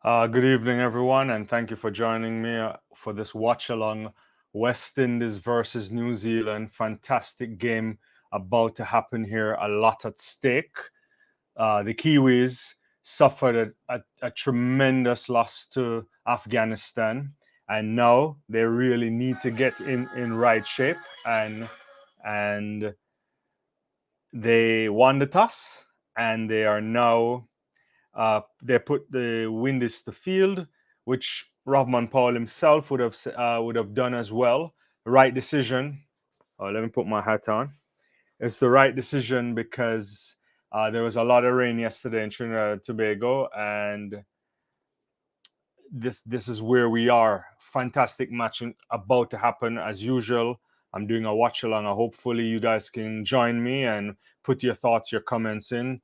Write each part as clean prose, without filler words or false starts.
Good evening, everyone, and thank you for joining me for this watch along. West Indies versus New Zealand. Fantastic game about to happen here. A lot at stake. The Kiwis suffered a tremendous loss to Afghanistan, and now they really need to get in right shape. And they won the toss, and they are now they put the Windies to field, which Rahman Paul himself would have done as well. Right decision. Let me put my hat on. It's the right decision because there was a lot of rain yesterday in Trinidad and Tobago, and this is where we are. Fantastic match about to happen as usual. I'm doing a watch along. Hopefully you guys can join me and put your thoughts, your comments in.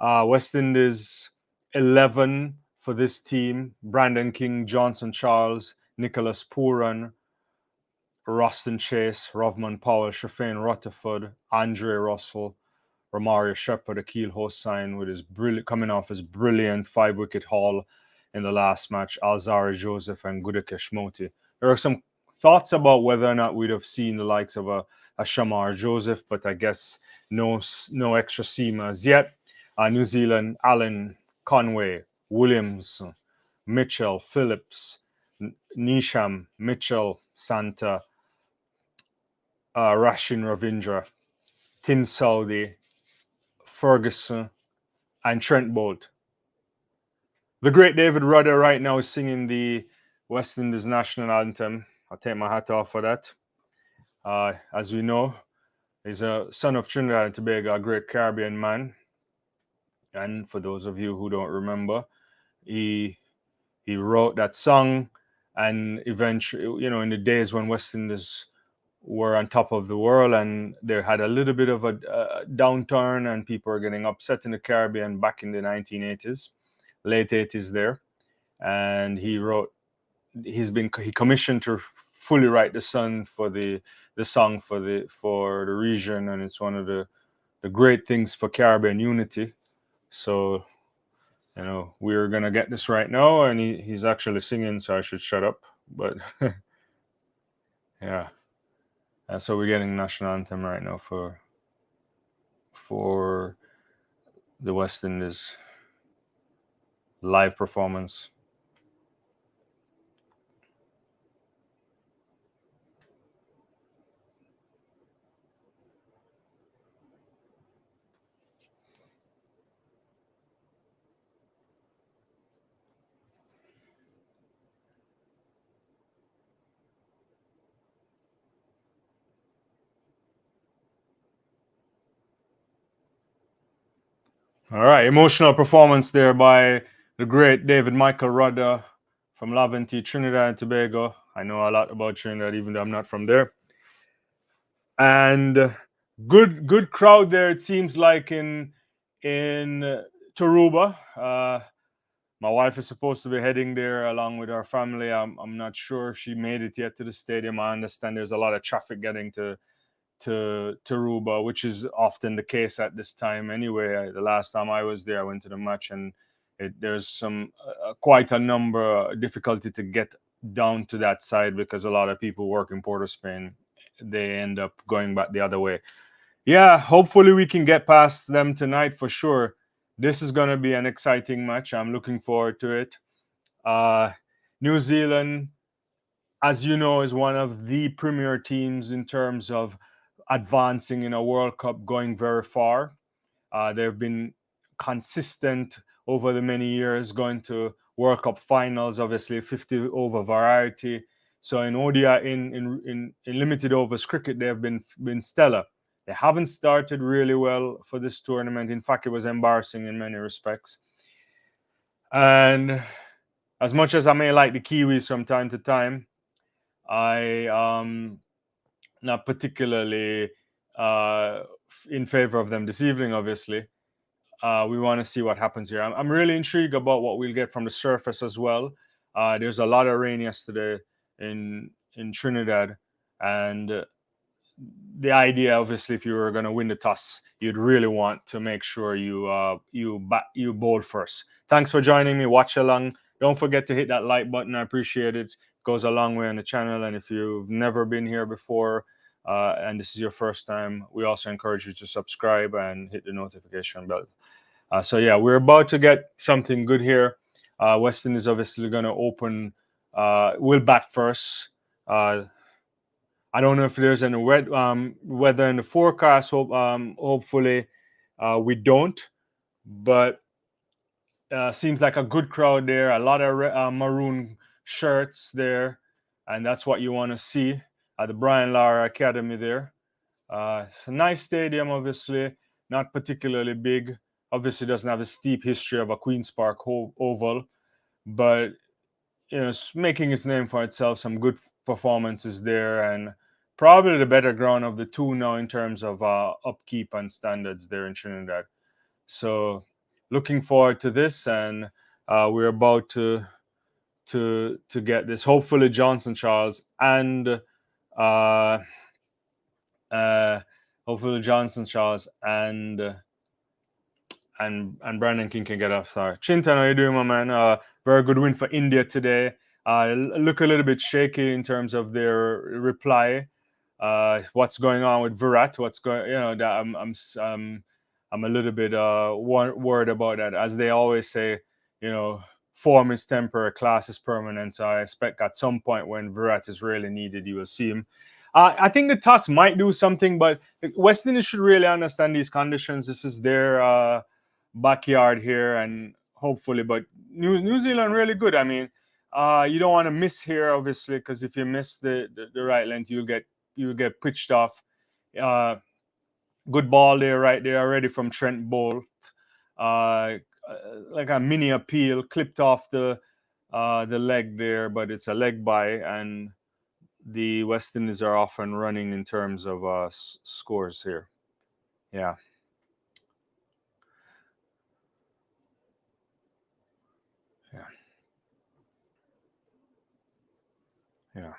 West Indies 11 for this team: Brandon King, Johnson Charles, Nicholas Puran, Roston Chase, Rovman Powell, Hosein Rutherford, Andre Russell, Romario Shepherd, Akil Hosein with his coming off his brilliant 5-wicket haul in the last match, Alzari Joseph and Gudakesh Moti. There are some thoughts about whether or not we'd have seen the likes of a Shamar Joseph, but I guess no extra seamers yet. New Zealand, Allen, Conway, Williams, Mitchell, Phillips, Nisham, Mitchell, Santa, Rashin Ravindra, Tim Saudi, Ferguson, and Trent Bolt. The great David Rudder right now is singing the West Indies national anthem. I'll take my hat off for that. As we know, he's a son of Trinidad and Tobago, a great Caribbean man. And for those of you who don't remember, he wrote that song, and eventually, in the days when West Indies were on top of the world and they had a little bit of a downturn and people were getting upset in the Caribbean back in the 1980s, late 80s there. And he commissioned to fully write the song for the region, and it's one of the great things for Caribbean unity. So we're gonna get this right now, and he's actually singing, so I should shut up. But yeah, so we're getting national anthem right now for the West Indies live performance. All right, emotional performance there by the great David Michael Rudder from Laventille, Trinidad and Tobago. I know a lot about Trinidad, even though I'm not from there. And good crowd there. It seems like in Taruba. My wife is supposed to be heading there along with our family. I'm not sure if she made it yet to the stadium. I understand there's a lot of traffic getting to Taruba, which is often the case at this time anyway. The last time I was there, I went to the match, and there's some quite a number difficulty to get down to that side because a lot of people work in Port of Spain. They end up going back the other way. Yeah, hopefully we can get past them tonight for sure. This is going to be an exciting match. I'm looking forward to it. New Zealand, as you know, is one of the premier teams in terms of advancing in a World Cup, going very far. They've been consistent over the many years, going to World Cup finals, obviously 50 over variety. So in ODI, in limited overs cricket, they have been stellar. They haven't started really well for this tournament. In fact, it was embarrassing in many respects. And as much as I may like the Kiwis from time to time, I not particularly in favor of them this evening, obviously. We want to see what happens here. I'm really intrigued about what we'll get from the surface as well. There's a lot of rain yesterday in Trinidad, and the idea, obviously, if you were going to win the toss, you'd really want to make sure you bowl first. Thanks for joining me. Watch along. Don't forget to hit that like button. I appreciate it. It goes a long way on the channel. And if you've never been here before and this is your first time, we also encourage you to subscribe and hit the notification bell. So yeah, we're about to get something good here. Weston is obviously going to open. We'll bat first. I don't know if there's any weather in the forecast. Hopefully, we don't. But seems like a good crowd there. A lot of maroon shirts there, and that's what you want to see at the Brian Lara Academy there. It's a nice stadium, obviously, not particularly big. Obviously, doesn't have a steep history of a Queen's Park Oval, but it's making its name for itself. Some good performances there, and probably the better ground of the two now in terms of upkeep and standards there in Trinidad. So, looking forward to this, and we're about to get this. Hopefully, Johnson Charles and hopefully Johnson Charles and Brandon King can get off start. Chintan, how you doing, my man? Very good win for India today. Look a little bit shaky in terms of their reply. What's going on with Virat? What's going? I'm a little bit worried about that. As they always say, form is temporary, class is permanent. So I expect at some point when Virat is really needed, you will see him. I think the toss might do something, but West Indies should really understand these conditions. This is their backyard here, and hopefully, but New Zealand really good. I mean, you don't want to miss here, obviously, because if you miss the right length, you'll get pitched off. Good ball there, right there, already from Trent Bolt. Like a mini appeal, clipped off the leg there, but it's a leg by, and the West Indies are off and running in terms of scores here. Yeah. Yeah.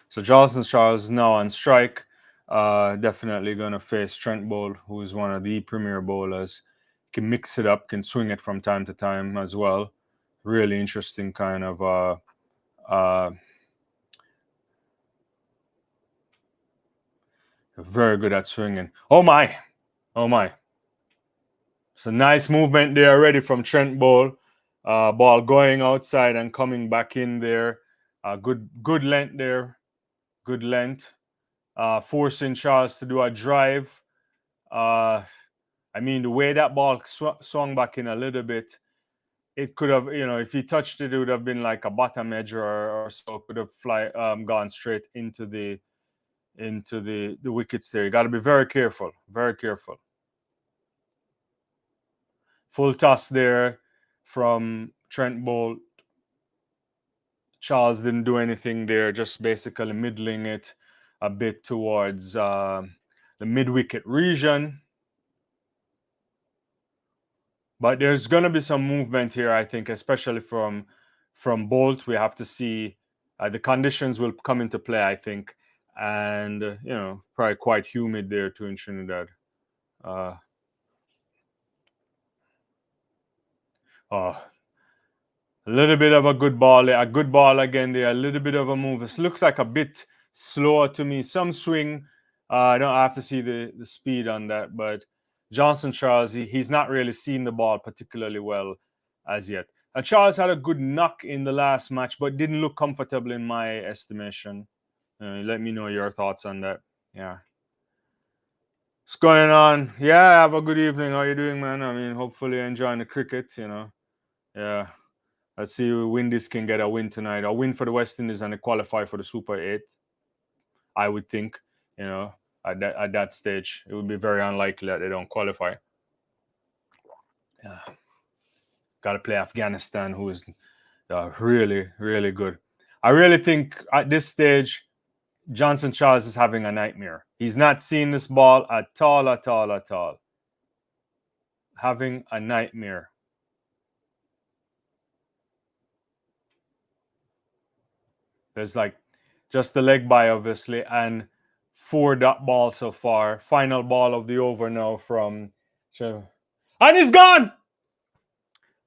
So Johnson Charles is now on strike. Definitely going to face Trent Bolt, who is one of the premier bowlers. Can mix it up, can swing it from time to time as well. Really interesting kind of very good at swinging. Oh my. It's a nice movement there already from Trent Bolt. Ball going outside and coming back in there. Good length there. Good length. Forcing Charles to do a drive. I mean, the way that ball swung back in a little bit, it could have, if he touched it, it would have been like a bottom edge or so. Could have gone straight into the wickets there. You got to be very careful. Very careful. Full toss there from Trent Bolt. Charles didn't do anything there, just basically middling it a bit towards the mid-wicket region. But there's going to be some movement here, I think, especially from Bolt. We have to see the conditions will come into play, I think. And, probably quite humid there too in Trinidad. A little bit of a good ball again there. A little bit of a move. It looks like a bit slower to me. Some swing. I don't have to see the speed on that, but Johnson Charles, he's not really seen the ball particularly well as yet. And Charles had a good knock in the last match, but didn't look comfortable in my estimation. Let me know your thoughts on that. Yeah. What's going on? Yeah, have a good evening. How you doing, man? I mean, hopefully you're enjoying the cricket, Yeah. Let's see if Windies can get a win tonight. A win for the West Indies and they qualify for the Super 8. I would think, at that stage, it would be very unlikely that they don't qualify. Yeah. Got to play Afghanistan, who is really, really good. I really think at this stage, Johnson Charles is having a nightmare. He's not seeing this ball at all. Having a nightmare. There's like just the leg by, obviously, and 4 dot balls so far. Final ball of the over now from... And he's gone!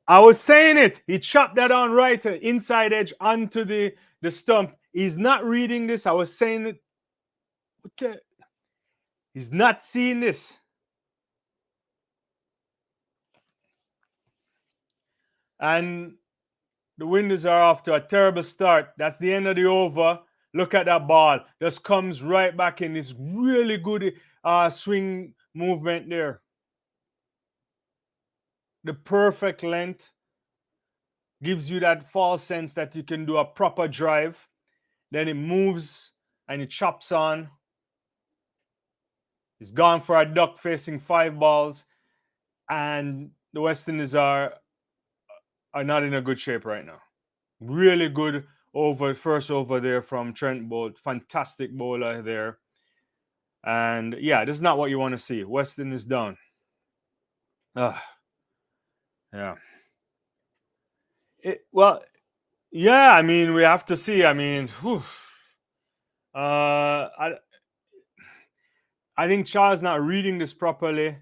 I was saying it. He chopped that on right inside edge onto the stump. He's not reading this. I was saying it. Okay. He's not seeing this. And the Windows are off to a terrible start. That's the end of the over. Look at that ball. Just comes right back in. This really good swing movement there. The perfect length gives you that false sense that you can do a proper drive. Then it moves and it chops on. He's gone for a duck facing 5 balls. And the West Indies are not in a good shape right now. Really good first over there from Trent Bolt. Fantastic bowler there. And yeah, this is not what you want to see. West Indies down. Yeah. Well, yeah, I mean, we have to see. I mean, I think Charles not reading this properly.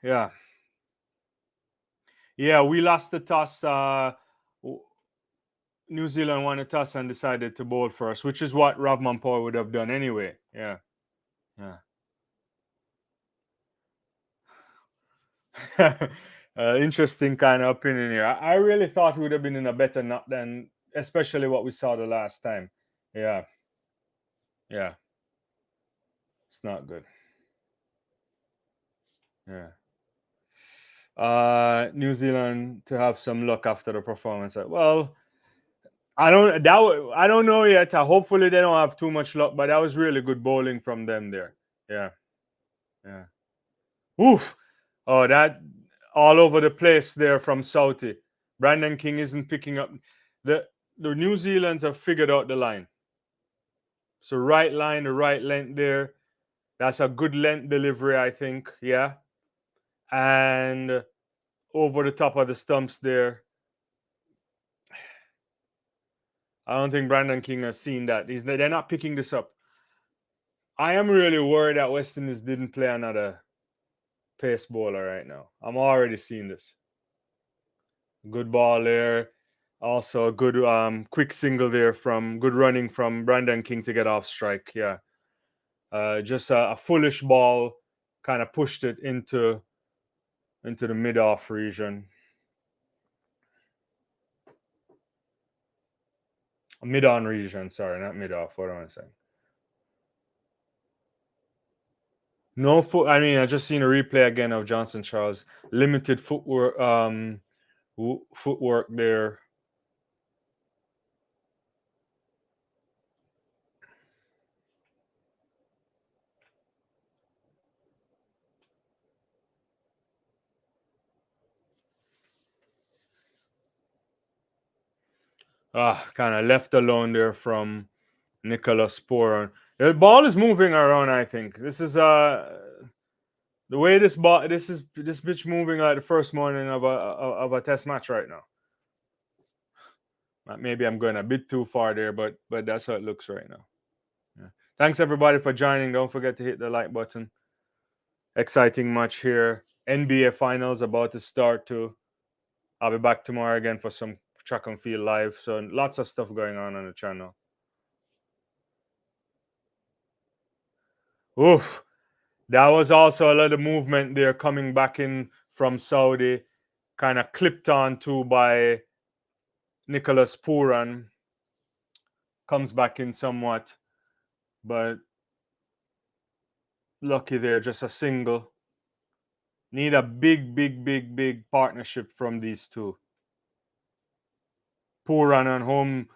Yeah. Yeah, we lost the toss. New Zealand won the toss and decided to bowl first, which is what Ravman Power would have done anyway. Yeah. Yeah. Interesting kind of opinion here. I really thought we would have been in a better knot than, especially what we saw the last time. Yeah. Yeah. It's not good. Yeah. New Zealand to have some luck after the performance. Well, I don't know yet. Hopefully they don't have too much luck, but that was really good bowling from them there. Yeah. Yeah. Oof. Oh, that all over the place there from Southie. Brandon King isn't picking up. The New Zealanders have figured out the line. So right line, the right length there. That's a good length delivery, I think. Yeah. And over the top of the stumps there. I don't think Brandon King has seen that. They're not picking this up. I am really worried that West Indies didn't play another pace bowler right now. I'm already seeing this. Good ball there. Also, a good quick single there from good running from Brandon King to get off strike. Yeah. Just a foolish ball kind of pushed it into the mid-off region. Mid-on region, sorry, not mid-off. What am I saying? No foot. I mean, I just seen a replay again of Johnson Charles. Limited footwork. Footwork there. Kind of left alone there from Nicholas Puran. The ball is moving around. I think this is the way this bitch moving like the first morning of a test match right now. Maybe I'm going a bit too far there, but that's how it looks right now. Yeah. Thanks everybody for joining. Don't forget to hit the like button. Exciting match here. NBA finals about to start too. I'll be back tomorrow again for some track and field live. So lots of stuff going on the channel. Oof. That was also a lot of movement there coming back in from Saudi. Kind of clipped on to by Nicholas Puran. Comes back in somewhat. But lucky there, just a single. Need a big partnership from these two. Puran on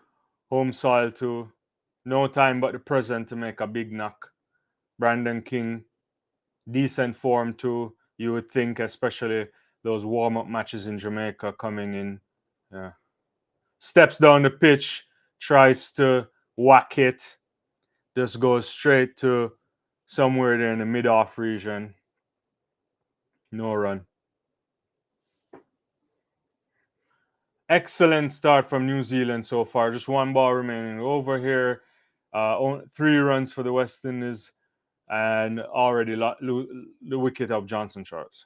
home soil too. No time but the present to make a big knock. Brandon King, decent form too. You would think, especially those warm-up matches in Jamaica coming in. Yeah. Steps down the pitch, tries to whack it. Just goes straight to somewhere there in the mid-off region. No run. Excellent start from New Zealand so far. Just one ball remaining over here. 3 runs for the West Indies, and already the wicket of Johnson Charles.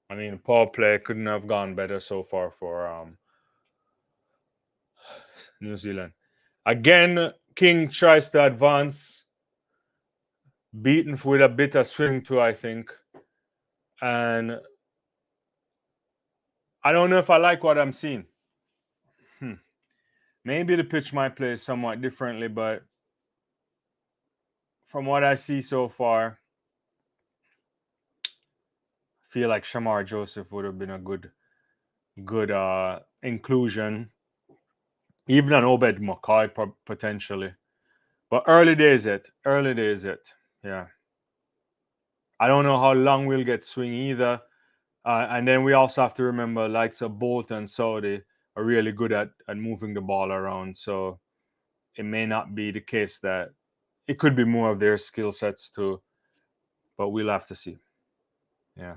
I mean, power play couldn't have gone better so far for New Zealand. Again, King tries to advance, beaten with a bit of swing too, I think. And I don't know if I like what I'm seeing. Maybe the pitch might play somewhat differently, but from what I see so far, I feel like Shamar Joseph would have been a good inclusion. Even an Obed McCoy potentially. But early days yet. Early days yet. Yeah. I don't know how long we'll get swing either. And then we also have to remember, likes of Bolt and Saudi are really good at moving the ball around. So it may not be the case that it could be more of their skill sets too. But we'll have to see. Yeah.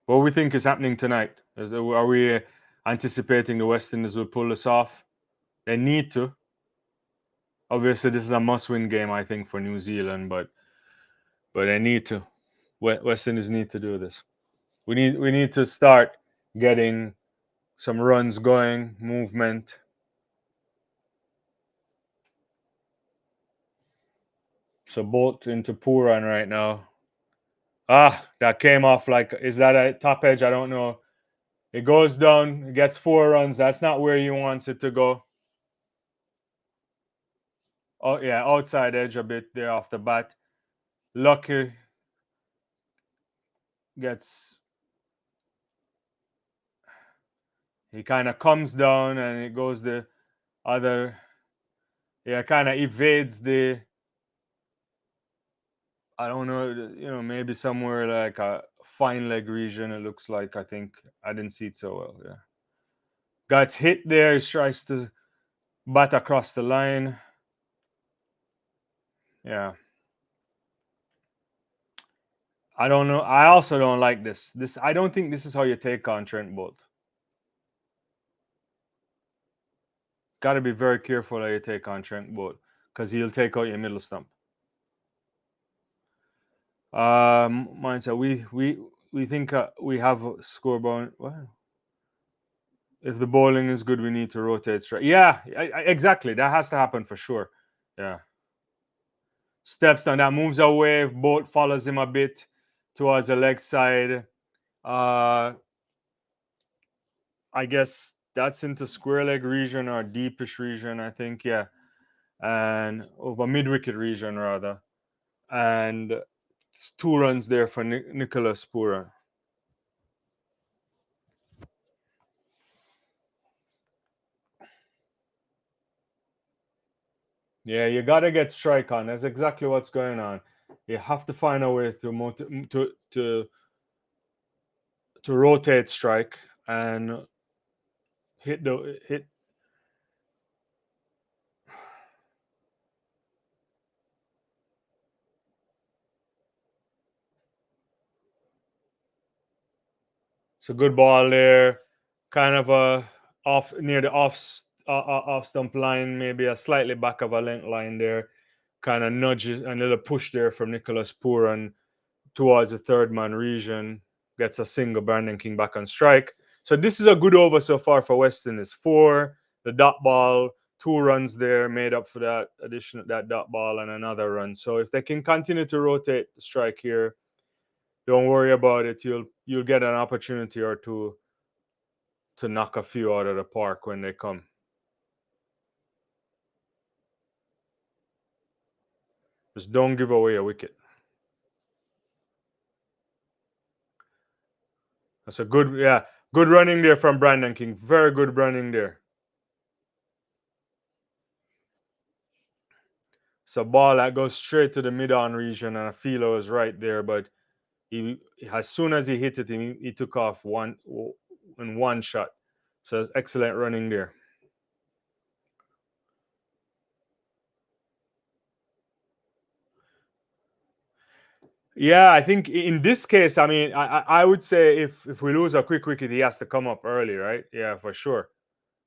What we think is happening tonight? Are we anticipating the West Indies will pull this off? They need to. Obviously, this is a must-win game, I think, for New Zealand, but they need to. West Indies need to do this. We need to start getting some runs going, movement. So Bolt into Puran right now. That came off like, is that a top edge? I don't know. It goes down, it gets 4 runs. That's not where he wants it to go. Oh yeah, outside edge a bit there off the bat. Lucky gets, he kind of comes down and it goes the other, yeah, kind of evades the, I don't know, maybe somewhere like a fine leg region. It looks like, I think I didn't see it so well. Yeah, gets hit there. He tries to bat across the line. Yeah, I don't know. I also don't like this. I don't think this is how you take on Trent Bolt. Got to be very careful how you take on Trent Bolt because he'll take out your middle stump. Mindset. We think we have a scoreboard. What? If the bowling is good, we need to rotate straight. Yeah, exactly. That has to happen for sure. Yeah. Steps down. That moves away. Bolt follows him a bit towards the leg side. I guess that's into square leg region or deepish region, I think. Yeah. And over mid wicket region, rather. And it's 2 runs there for Nicholas Puran. Yeah, you gotta get strike on. That's exactly what's going on. You have to find a way to rotate strike and hit. It's a good ball there, kind of a off near the off stump line, maybe a slightly back of a length line there. Kind of nudges and a little push there from Nicholas Puran towards the third man region. Gets a single. Brandon King back on strike. So this is a good over so far for Weston. Is 4. The dot ball, 2 runs there made up for that dot ball and another run. So if they can continue to rotate the strike here, don't worry about it. You'll get an opportunity or two to knock a few out of the park when they come. Just don't give away a wicket. That's a good running there from Brandon King. Very good running there. It's a ball that goes straight to the mid-on region, and Afilo is right there. But as soon as he hit it, he took off in one shot. So it's excellent running there. Yeah, I think in this case, I mean, I would say if we lose a quick wicket, he has to come up early, right? Yeah, for sure.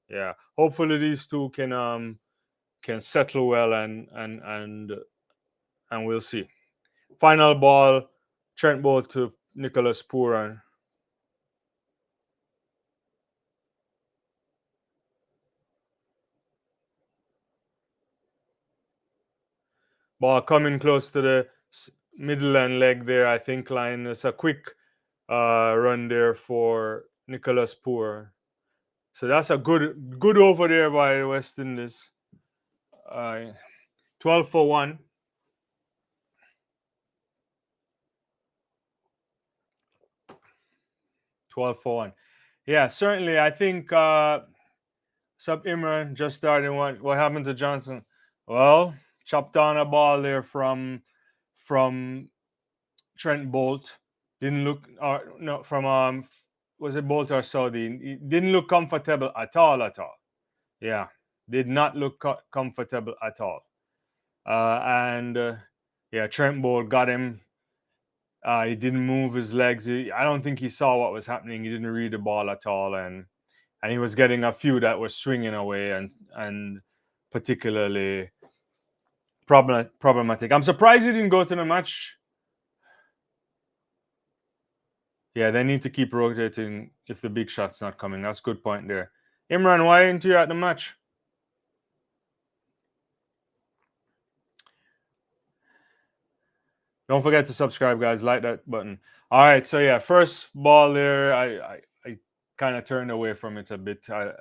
Yeah, hopefully these two can settle well and we'll see. Final ball, Trent Bolt to Nicholas Puran. Ball coming close to the middle and leg there. I think line. It's a quick run there for Nicholas Puran. So that's a good over there by the West Indies. 12 for 1. Yeah, certainly. I think Sub Imran just starting. What happened to Johnson? Well, chopped on a ball there from Trent Bolt. Didn't look no from was it Bolt or Saudi? It didn't look comfortable at all. Yeah, did not look comfortable at all. And yeah, Trent Bolt got him. He didn't move his legs. I don't think he saw what was happening. He didn't read the ball at all, and he was getting a few that were swinging away and particularly problematic. I'm surprised he didn't go to the match. Yeah, they need to keep rotating if the big shot's not coming. That's a good point there. Imran, why aren't you at the match? Don't forget to subscribe, guys. Like that button. All right, so yeah, first ball there. I kind of turned away from it a bit. I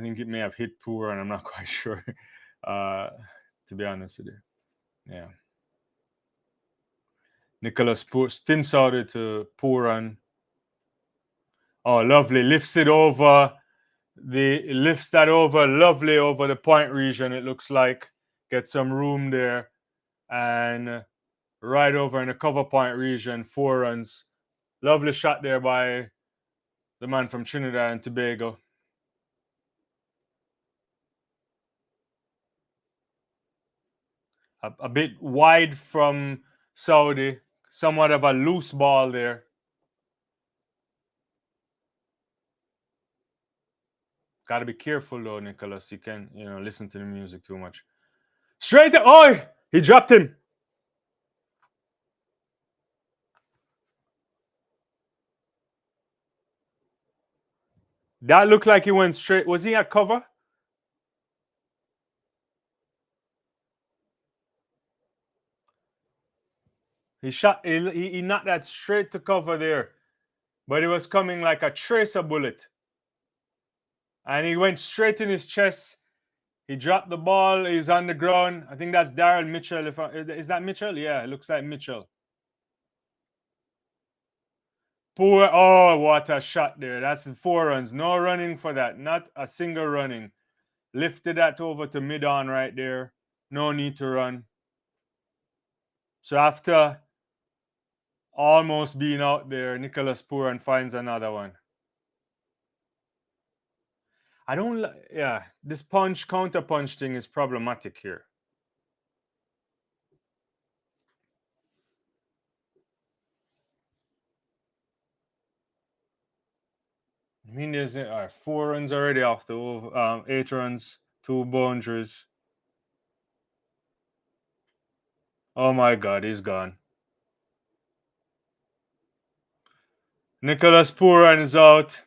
think it may have hit Poor, and I'm not quite sure. To be honest with you, yeah. Nicholas Poor stints out it to Puran. Oh, lovely! Lifts it over. Lifts that over, lovely over the point region. It looks like get some room there, and right over in the cover point region, 4 runs. Lovely shot there by the man from Trinidad and Tobago. A bit wide from Saudi, somewhat of a loose ball there. Got to be careful though, Nicholas. You can't, listen to the music too much. Straight to, oh, he dropped him. That looked like he went straight. Was he at cover? He knocked that straight to cover there. But it was coming like a tracer bullet. And he went straight in his chest. He dropped the ball. He's on the ground. I think that's Darryl Mitchell. Is that Mitchell? Yeah, it looks like Mitchell. Poor. Oh, what a shot there. That's 4 runs. No running for that. Not a single running. Lifted that over to mid-on right there. No need to run. So after almost being out there, Nicholas Puran finds another one. I don't. Yeah, this counter punch thing is problematic here. I mean, there's 4 runs already off the 8 runs, 2 boundaries. Oh my God, he's gone. Nicholas Puran is out.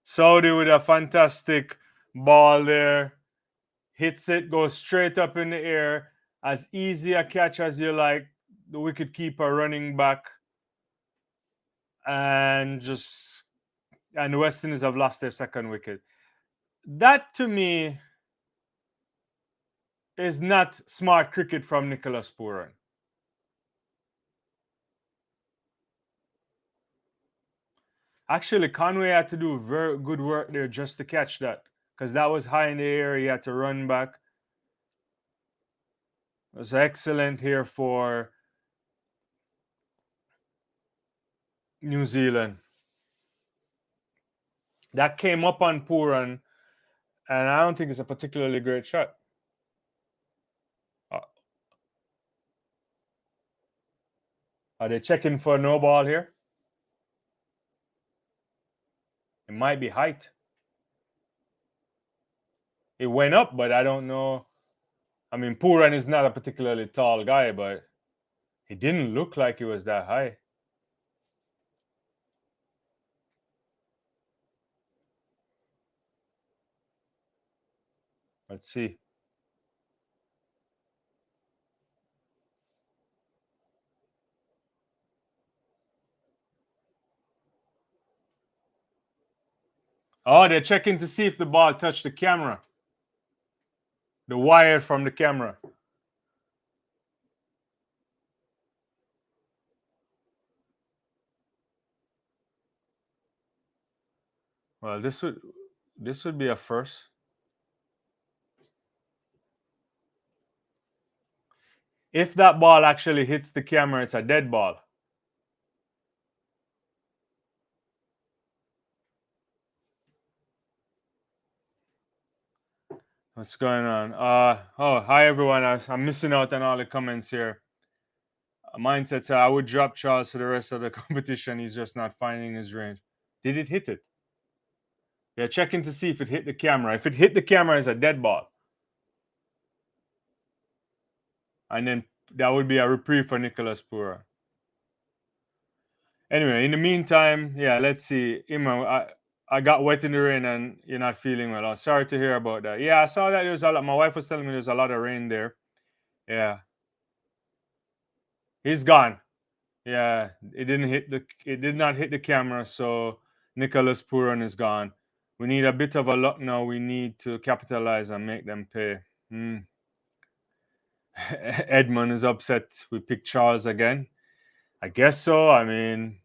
Saudi with a fantastic ball there. Hits it, goes straight up in the air. As easy a catch as you like. The wicket keeper running back. And the West Indies have lost their second wicket. That to me is not smart cricket from Nicholas Puran. Actually, Conway had to do very good work there just to catch that, because that was high in the air. He had to run back. It was excellent here for New Zealand. That came up on Puran, and I don't think it's a particularly great shot. Are they checking for no ball here? It might be height. It went up, but I don't know. I mean, Puran is not a particularly tall guy, but It didn't look like it was that high. Let's see. Oh, they're checking to see if the ball touched the camera. The wire from the camera. Well, this would be a first. If that ball actually hits the camera, it's a dead ball. What's going on? Oh, hi everyone. I'm missing out on all the comments here. Mindset said I would drop Charles for the rest of the competition. He's just not finding his range. Did it hit it? Yeah, checking to see if it hit the camera. If it hit the camera, it's a dead ball. And then that would be a reprieve for Nicholas Puran. Anyway, in the meantime, yeah, let's see. Imran, I got wet in the rain and you're not feeling well. I'm sorry to hear about that. Yeah, I saw that there was a lot. My wife was telling me there's a lot of rain there. Yeah. He's gone. Yeah. It did not hit the camera, so Nicholas Puran is gone. We need a bit of a luck now. We need to capitalize and make them pay. Edmund is upset we picked Charles again. I guess so. I mean,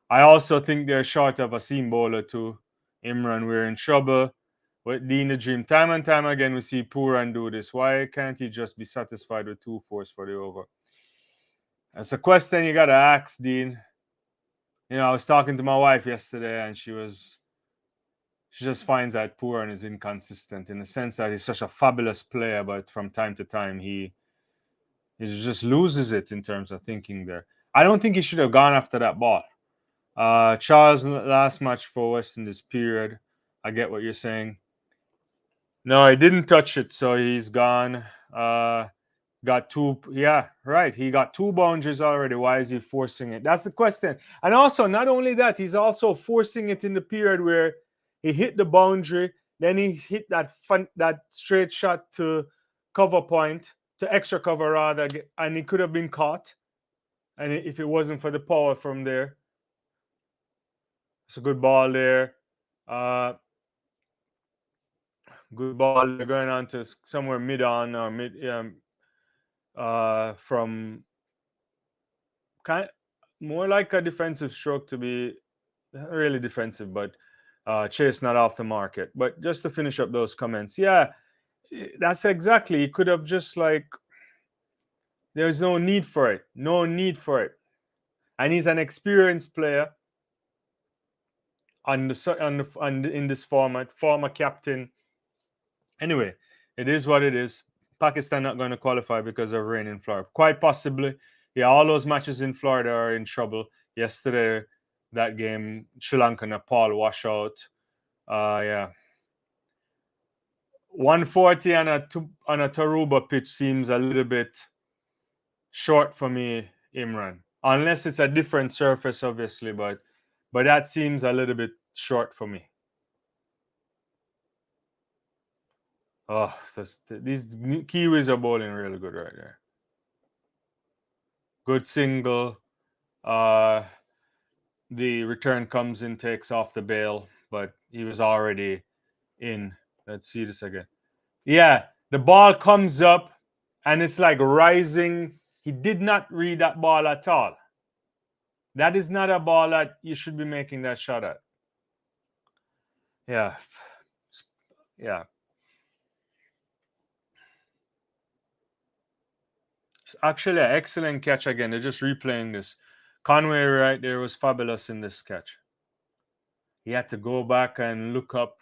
I also think they're short of a seam bowler too. Imran, we're in trouble with Dean the Dream. Time and time again, we see Puran do this. Why can't he just be satisfied with 2 fours for the over? That's a question you gotta ask, Dean. You know, I was talking to my wife yesterday, and she just finds that Puran is inconsistent in the sense that he's such a fabulous player, but from time to time he just loses it in terms of thinking there. I don't think he should have gone after that ball. Charles last match for West in this period. I get what you're saying. No, he didn't touch it, so he's gone. Got two. Yeah, right. He got two boundaries already. Why is he forcing it? That's the question. And also, not only that, he's also forcing it in the period where he hit the boundary, then he hit that straight shot to cover point, to extra cover rather, and he could have been caught. And if it wasn't for the power from there, it's a good ball there. Uh, good ball. They're going on to somewhere mid on or mid from kind more like a defensive stroke to be not really defensive, but Chase not off the market. But just to finish up those comments, yeah, that's exactly. He could have just like there's no need for it, no need for it, and he's an experienced player in this format, former captain. Anyway, it is what it is. Pakistan not going to qualify because of rain in Florida. Quite possibly. Yeah, all those matches in Florida are in trouble. Yesterday, that game, Sri Lanka, Nepal washout. Yeah. 140 on a Taruba pitch seems a little bit short for me, Imran. Unless it's a different surface, obviously, but that seems a little bit short for me. Oh, these Kiwis are bowling really good right there. Good single. The return comes in, takes off the bail, but he was already in. Let's see this again. Yeah, the ball comes up and it's like rising. He did not read that ball at all. That is not a ball that you should be making that shot at. Yeah. Yeah. It's actually an excellent catch again. They're just replaying this. Conway right there was fabulous in this catch. He had to go back and look up.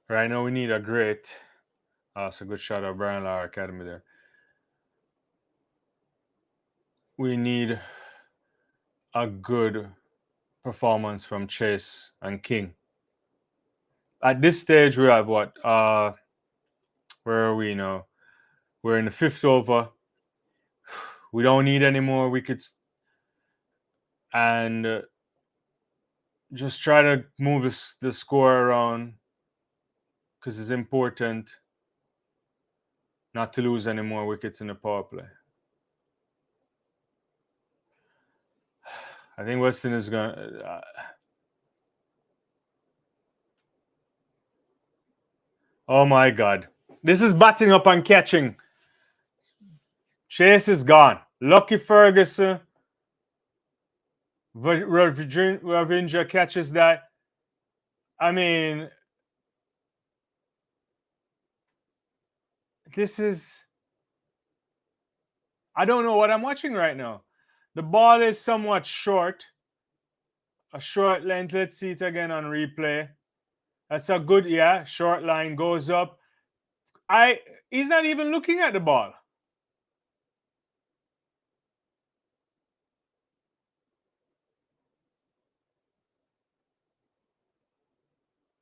Right now we need a great. It's a good shot of Brian Lara Academy there. We need a good performance from Chase and King. At this stage, we have what? Where are we now? We're in the 5th over. We don't need any more wickets. And just try to move the score around, because it's important not to lose any more wickets in the power play. I think Weston is going to... oh my God. This is batting up and catching. Chase is gone. Lucky Ferguson. Ravindra catches that. I mean, this is... I don't know what I'm watching right now. The ball is somewhat short. A short length. Let's see it again on replay. That's a good, yeah, short line goes up. He's not even looking at the ball.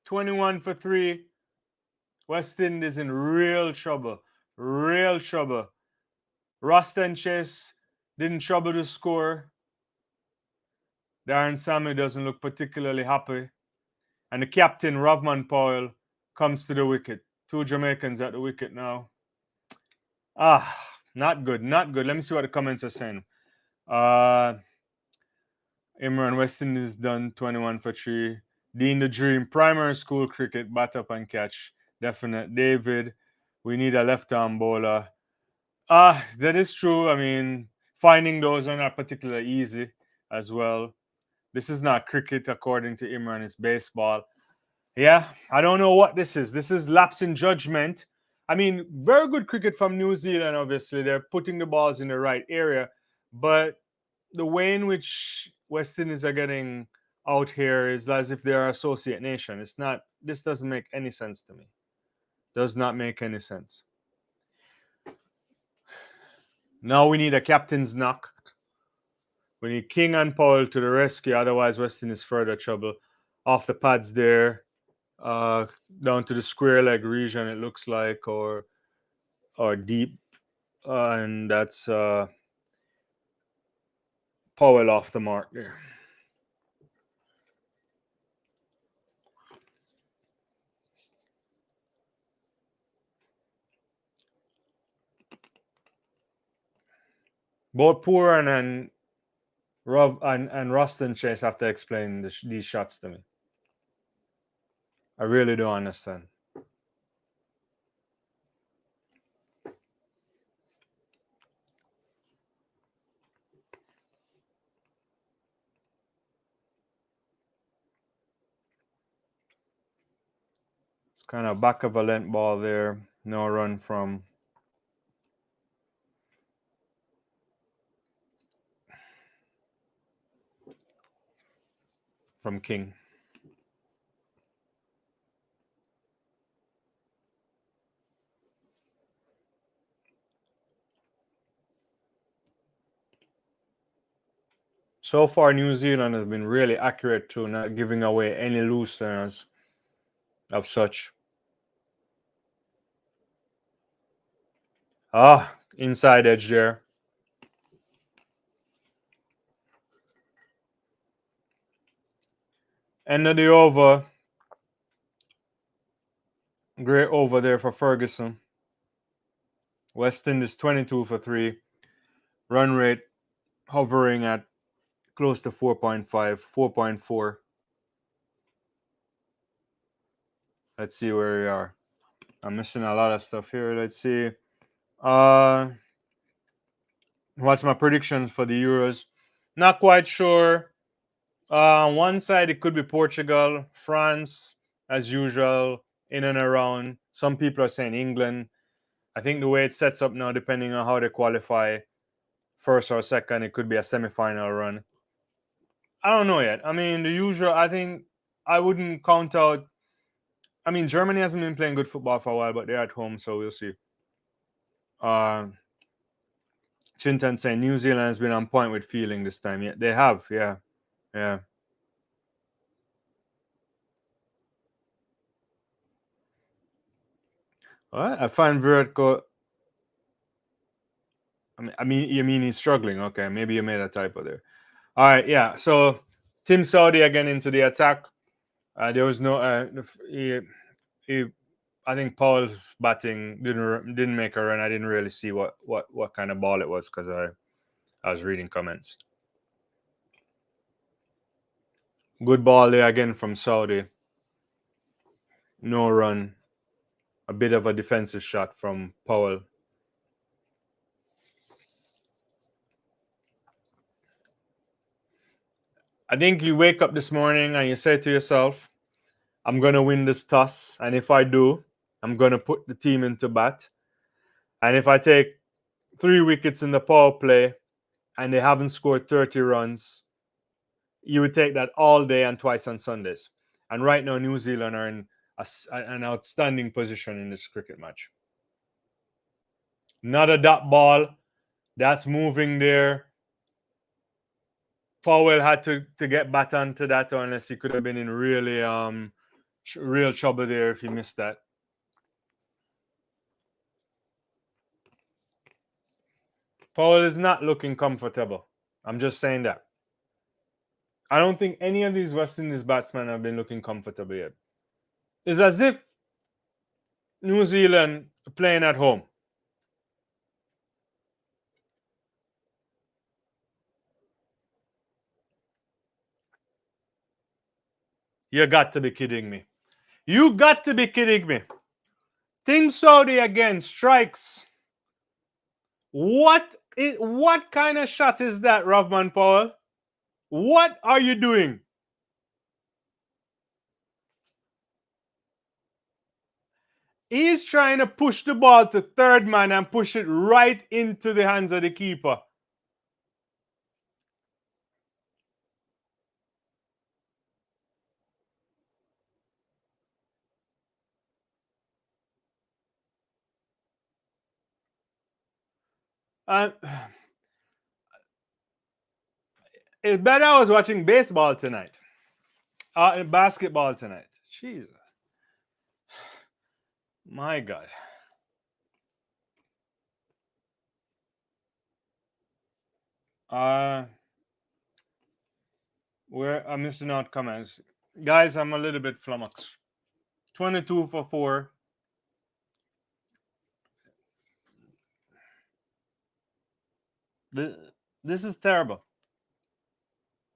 $21 for 3. West Indies in real trouble. Real trouble. Rust and Chase didn't trouble the score. Darren Sammy doesn't look particularly happy. And the captain, Rovman Powell, comes to the wicket. 2 Jamaicans at the wicket now. Not good, not good. Let me see what the comments are saying. Imran, West Indies done 21 for 3. Dean the Dream, primary school cricket, bat up and catch. Definite. David, we need a left-arm bowler. That is true. I mean, finding those are not particularly easy as well. This is not cricket, according to Imran. It's baseball. Yeah, I don't know what this is. This is lapse in judgment. I mean, very good cricket from New Zealand, obviously. They're putting the balls in the right area. But the way in which West Indies are getting out here is as if they're associate nation. It's not, this doesn't make any sense to me. Does not make any sense. Now we need a captain's knock. We need King and Powell to the rescue. Otherwise, West Indies further trouble. Off the pads there. Down to the square leg region, it looks like, or deep. And that's Powell off the mark there. Both Puran and Rust and Chase have to explain these shots to me. I really don't understand. It's kind of back of a length ball there. No run from King. So far, New Zealand has been really accurate to not giving away any loose runners of such. Inside edge there. End of the over. Great over there for Ferguson. West Indies 22 for 3. Run rate hovering at close to 4.5, 4.4. Let's see where we are. I'm missing a lot of stuff here. Let's see. What's my predictions for the Euros? Not quite sure. On one side, it could be Portugal, France, as usual, in and around. Some people are saying England. I think the way it sets up now, depending on how they qualify, first or second, it could be a semi-final run. I don't know yet. I mean, the usual, I think I wouldn't count out. I mean, Germany hasn't been playing good football for a while, but they're at home, so we'll see. Chintan saying New Zealand has been on point with feeling this time. Yeah, they have. Yeah. What? I find Virat Kohli. You mean he's struggling? Okay, maybe you made a typo there. All right, yeah. So Team Saudi again into the attack. There was no. He, I think Paul's batting didn't make a run. I didn't really see what kind of ball it was because I was reading comments. Good ball there again from Saudi. No run. A bit of a defensive shot from Powell. I think you wake up this morning and you say to yourself, I'm going to win this toss. And if I do, I'm going to put the team into bat. And if I take 3 wickets in the power play and they haven't scored 30 runs, you would take that all day and twice on Sundays. And right now, New Zealand are in an outstanding position in this cricket match. Not a dot ball. That's moving there. Powell had to get back onto that, unless he could have been in really real trouble there if he missed that. Powell is not looking comfortable. I'm just saying that. I don't think any of these West Indies batsmen have been looking comfortable yet. It's as if New Zealand playing at home. You got to be kidding me. You got to be kidding me. Team Saudi again strikes. What kind of shot is that, Ravman Powell? What are you doing? He's trying to push the ball to third man and push it right into the hands of the keeper. And it's better I was watching baseball tonight. Basketball tonight. Jesus. My God. I'm missing out comments. Guys, I'm a little bit flummoxed. 22 for 4. This is terrible.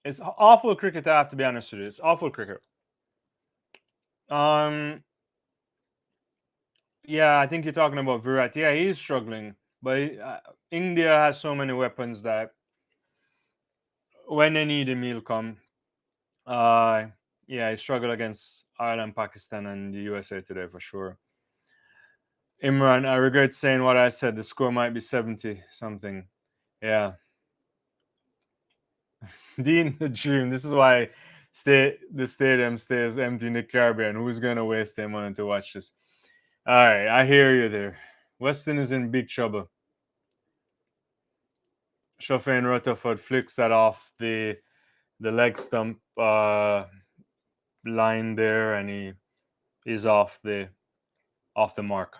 It's awful cricket, I have to be honest with you. It's awful cricket. Yeah, I think you're talking about Virat. Yeah, he's struggling. But India has so many weapons that when they need him, he'll come. Yeah, he struggled against Ireland, Pakistan, and the USA today for sure. Imran, I regret saying what I said. The score might be 70 something. Yeah. Dean, the dream. This is why the stadium stays empty in the Caribbean. Who's gonna waste their money to watch this? All right, I hear you there. Weston is in big trouble. Hosein and Rutherford flicks that off the leg stump line there, and he is off the mark.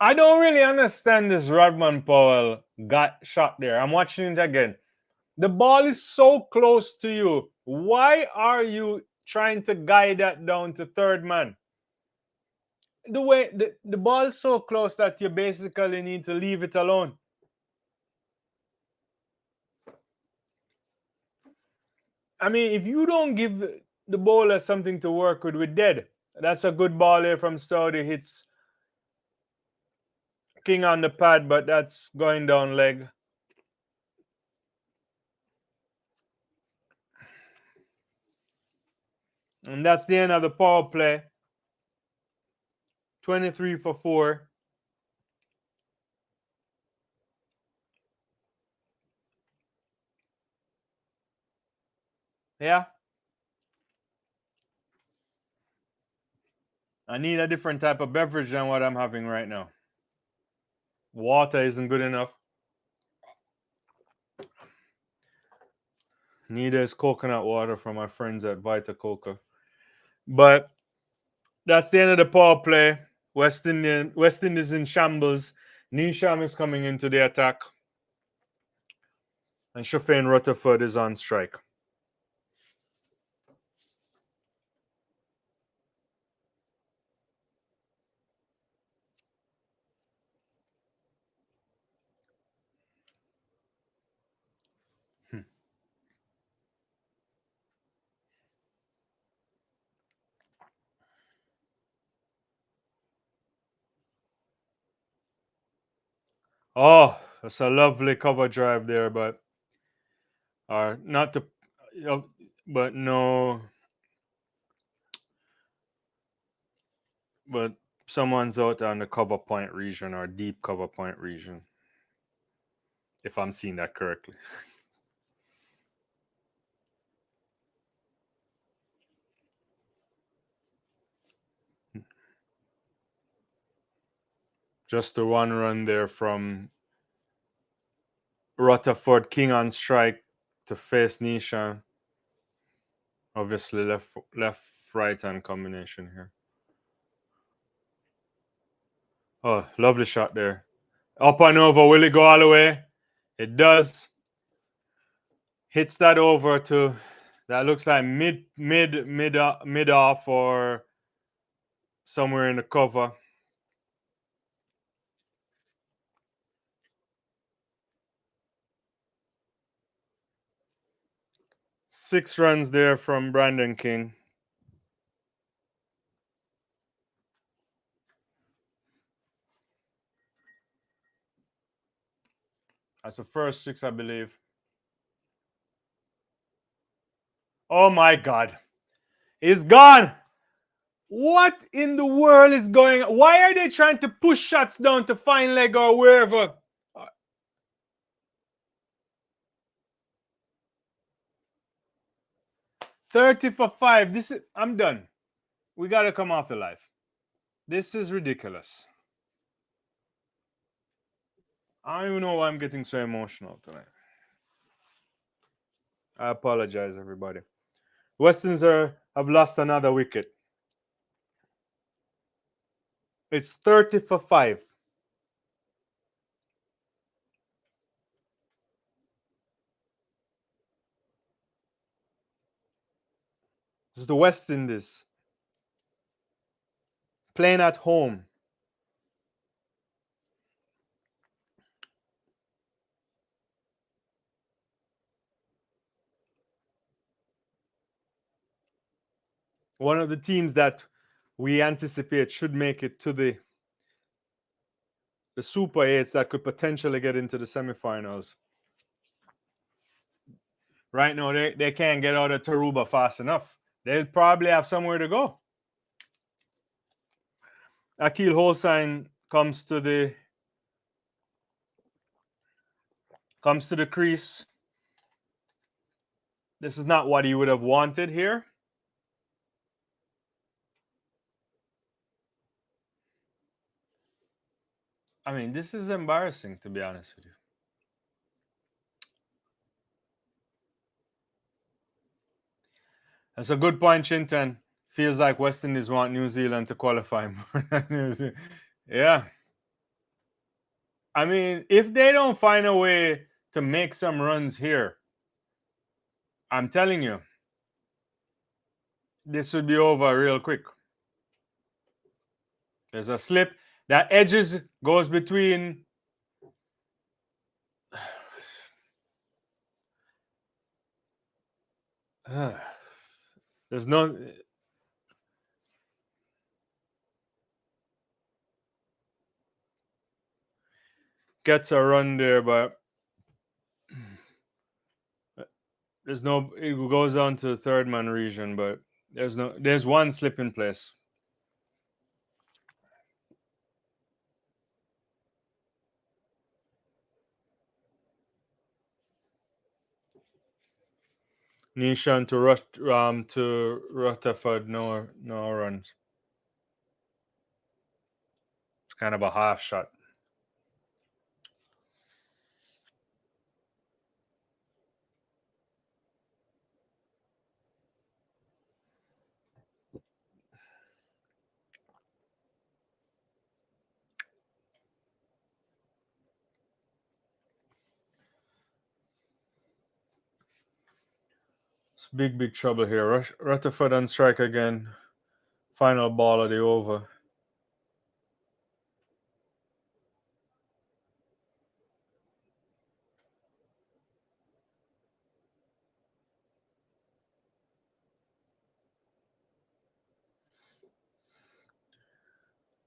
I don't really understand this Rodman Powell got shot there. I'm watching it again. The ball is so close to you. Why are you trying to guide that down to third man? The way the ball is so close that you basically need to leave it alone. I mean, if you don't give the bowler something to work with, we're dead. That's a good ball here from Saudi. Hits King on the pad, but that's going down leg. And that's the end of the power play. 23 for 4. Yeah. I need a different type of beverage than what I'm having right now. Water isn't good enough. Neither is coconut water from our friends at Vita Coca. But That's the end of the power play. West Indies in shambles. Nisham is coming into the attack. And Hosein and Rutherford is on strike. Oh, that's a lovely cover drive there, but not to, but no, but someone's out on the cover point region or deep cover point region, if I'm seeing that correctly. Just the one run there from Rutherford, King on strike to face Nishan. Obviously, left right hand combination here. Oh, lovely shot there. Up and over. Will it go all the way? It does. Hits that over to that looks like mid off or somewhere in the cover. Six runs there from Brandon King. That's the first six, I believe. Oh my God. He's gone. What in the world is going on? Why are they trying to push shots down to fine leg or wherever? 30 for 5. I'm done. We gotta come off the live. This is ridiculous. I don't even know why I'm getting so emotional tonight. I apologize, everybody. Westerns have lost another wicket. It's 30 for 5. This is the West Indies playing at home. One of the teams that we anticipate should make it to the Super 8s that could potentially get into the semifinals. Right now, they can't get out of Taruba fast enough. They'll probably have somewhere to go. Akil Hosein comes to the crease. This is not what he would have wanted here. I mean, this is embarrassing, to be honest with you. That's a good point, Chinton. Feels like West Indies want New Zealand to qualify more than New Zealand. Yeah. I mean, if they don't find a way to make some runs here, I'm telling you, this would be over real quick. There's a slip. That edges goes between. There's no. Gets a run there, but there's no. It goes down to the third man region, but there's no. There's one slip in place. Nishan to Rutherford, no runs. It's kind of a half shot. It's big trouble here. Rutherford on strike again. Final ball of the over.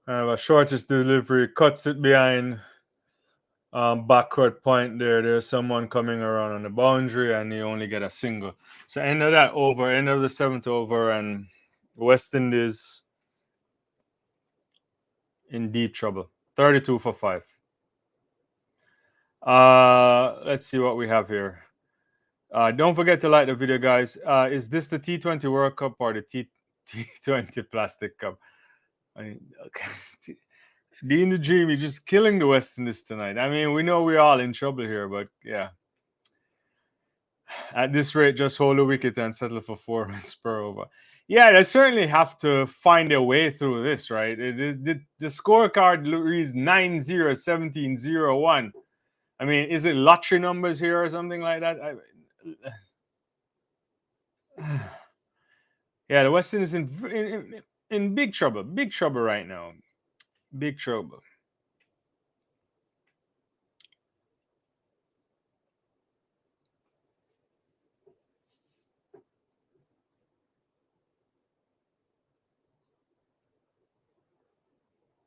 A shortest delivery cuts it behind backward point there. There's someone coming around on the boundary, and you only get a single. So end of that over, end of the 7th over, and West Indies in deep trouble. 32 for 5. Let's see what we have here. Don't forget to like the video, guys. Is this the T20 World Cup or the T20 Plastic Cup? I mean, okay. Dean the Dream, you're just killing the West Indies tonight. I mean, we know we're all in trouble here, but yeah. At this rate, just hold a wicket and settle for 4 runs per over. Yeah, they certainly have to find their way through this, right? The scorecard reads 9-0, 17-0-1. I mean, is it lottery numbers here or something like that? Yeah, the West Indies in big trouble right now. Big trouble.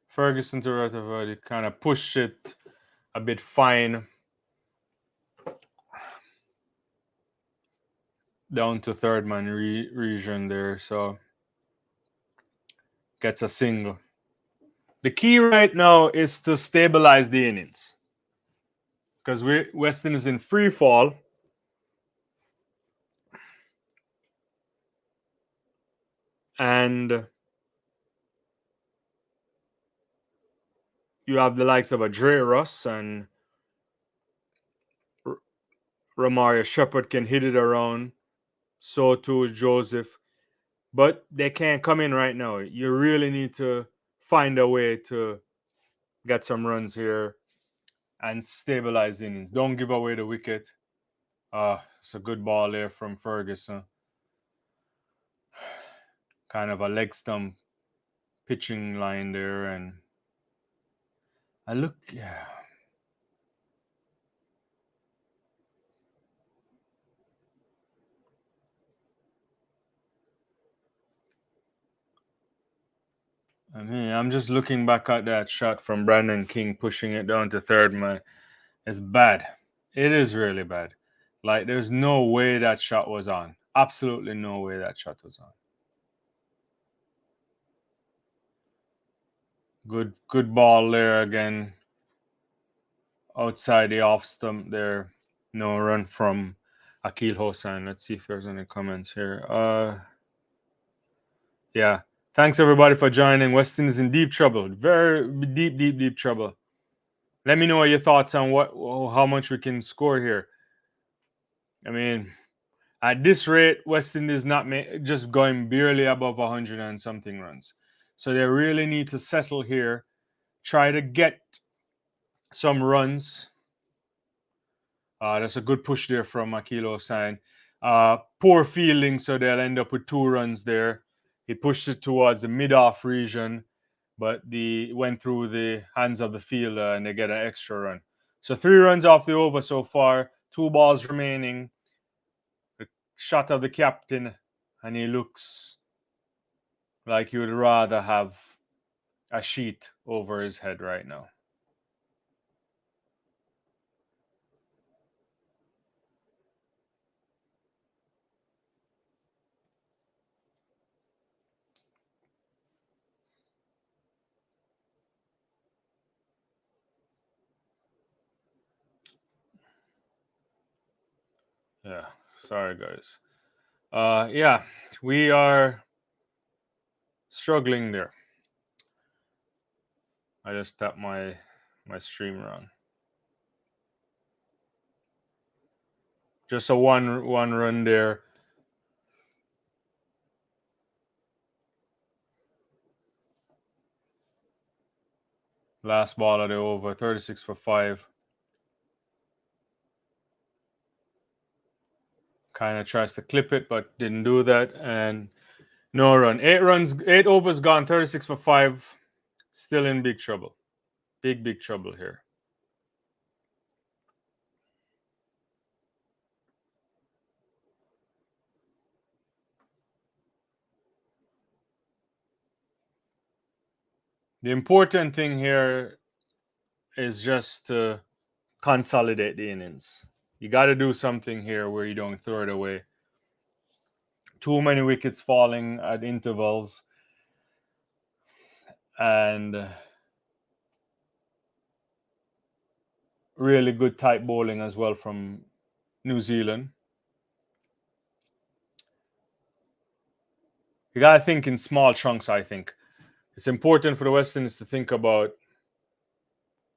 Ferguson to Rutherford, he kind of pushed it a bit fine down to third man region there, so gets a single. The key right now is to stabilize the innings because Weston is in free fall, and you have the likes of a Dre Russ and Ramaria Shepherd can hit it around. So too is Joseph. But they can't come in right now. You really need to find a way to get some runs here and stabilize the innings. Don't give away the wicket. It's a good ball there from Ferguson. Kind of a leg stump pitching line there. And I look, yeah. I mean, I'm just looking back at that shot from Brandon King pushing it down to third man. It's bad. It is really bad. Like, there's no way that shot was on. Absolutely no way that shot was on. Good ball there again. Outside the off stump there. No run from Akil Hosein. Let's see if there's any comments here. Yeah. Thanks everybody for joining. Weston is in deep trouble. Very deep trouble. Let me know your thoughts on how much we can score here. I mean, at this rate, Weston is not just going barely above 100 and something runs. So they really need to settle here, try to get some runs. That's a good push there from Akil Hosein. Poor fielding, so they'll end up with 2 runs there. He pushed it towards the mid-off region, but went through the hands of the fielder and they get an extra run. So 3 runs off the over so far, 2 balls remaining. The shot of the captain, and he looks like he would rather have a sheet over his head right now. Yeah, sorry guys. Yeah, we are struggling there. I just tapped my stream wrong. Just a one run there. Last ball of the over, 36 for 5. Kind of tries to clip it, but didn't do that. And no run. 8 runs, 8 overs gone, 36 for 5. Still in big trouble. Big trouble here. The important thing here is just to consolidate the innings. You got to do something here where you don't throw it away. Too many wickets falling at intervals. And really good tight bowling as well from New Zealand. You got to think in small chunks, I think. It's important for the West Indies to think about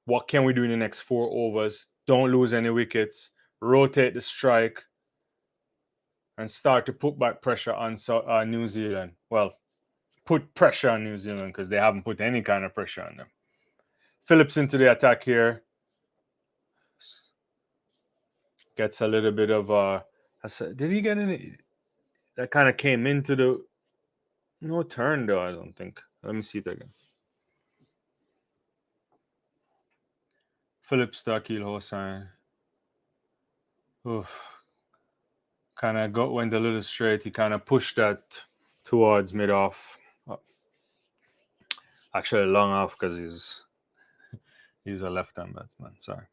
what can we do in the next 4 overs. Don't lose any wickets. Rotate the strike. And start to put back pressure on New Zealand. Well, put pressure on New Zealand because they haven't put any kind of pressure on them. Phillips into the attack here. Gets a little bit of did he get any? That kind of came into the no turn though, I don't think. Let me see it again. Phillips to Akil Hosein. Oof. Kind of went a little straight. He kind of pushed that towards mid-off. Actually, long off because he's a left-hand batsman. Sorry.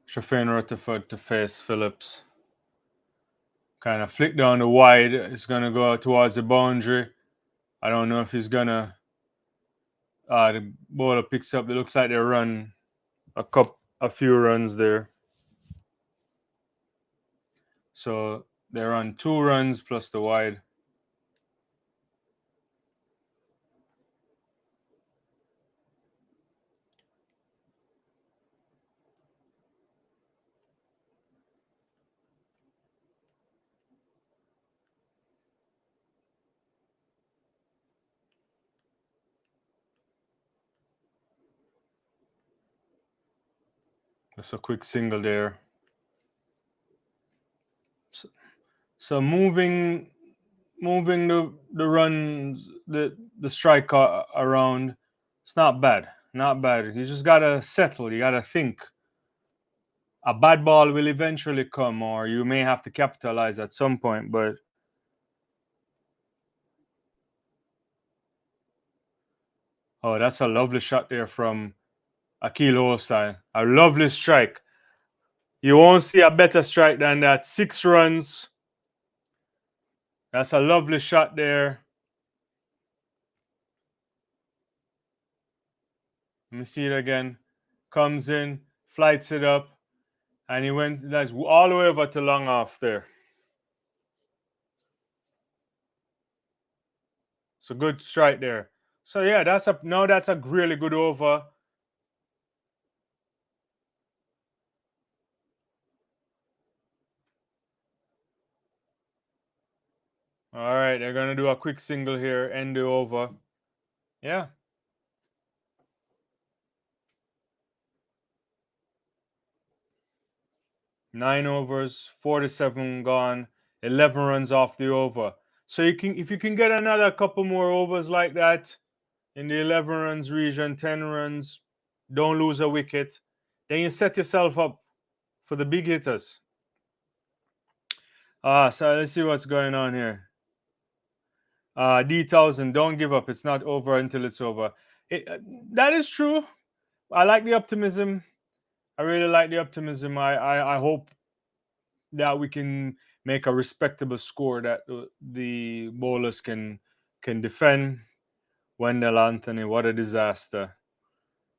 Hosein and Rutherford to face Phillips. Kind of flick down the wide. It's going to go towards the boundary. I don't know if he's going to... the bowler picks up. It looks like they run a few runs there. So they run 2 runs plus the wide. That's a quick single there. So moving the runs, the strike around, it's not bad. Not bad. You just gotta settle. You gotta think. A bad ball will eventually come, or you may have to capitalize at some point. But oh, that's a lovely shot there from Akil Hosein. A lovely strike. You won't see a better strike than that. 6 runs. That's a lovely shot there. Let me see it again. Comes in, flights it up, and he went that's all the way over to long off there. It's a good strike there. So yeah, that's a really good over. All right, they're gonna do a quick single here, end the over. Yeah. Nine overs, 47 gone, 11 runs off the over. So if you can get another couple more overs like that in the 11 runs region, 10 runs, don't lose a wicket, then you set yourself up for the big hitters. So let's see what's going on here. D1000, don't give up. It's not over until it's over. That is true. I like the optimism. I really like the optimism. I hope that we can make a respectable score that the bowlers can defend. Wendell Anthony, what a disaster.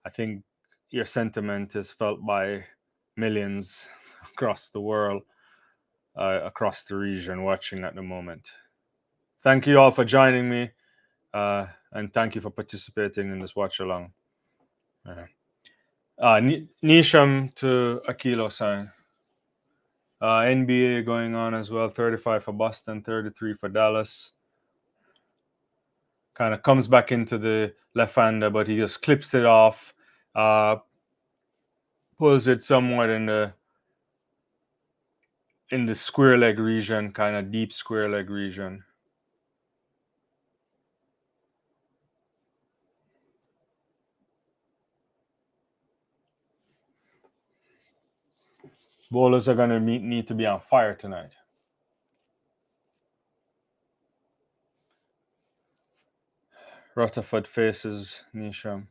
I think your sentiment is felt by millions across the world, across the region watching at the moment. Thank you all for joining me, and thank you for participating in this watch along. Nisham to Akil Hosein. NBA going on as well. 35 for Boston, 33 for Dallas. kind of comes back into the left-hander, but he just clips it off, pulls it somewhat in the square leg region, kind of deep square leg region. Bowlers are going to need to be on fire tonight. Rutherford faces Nisham.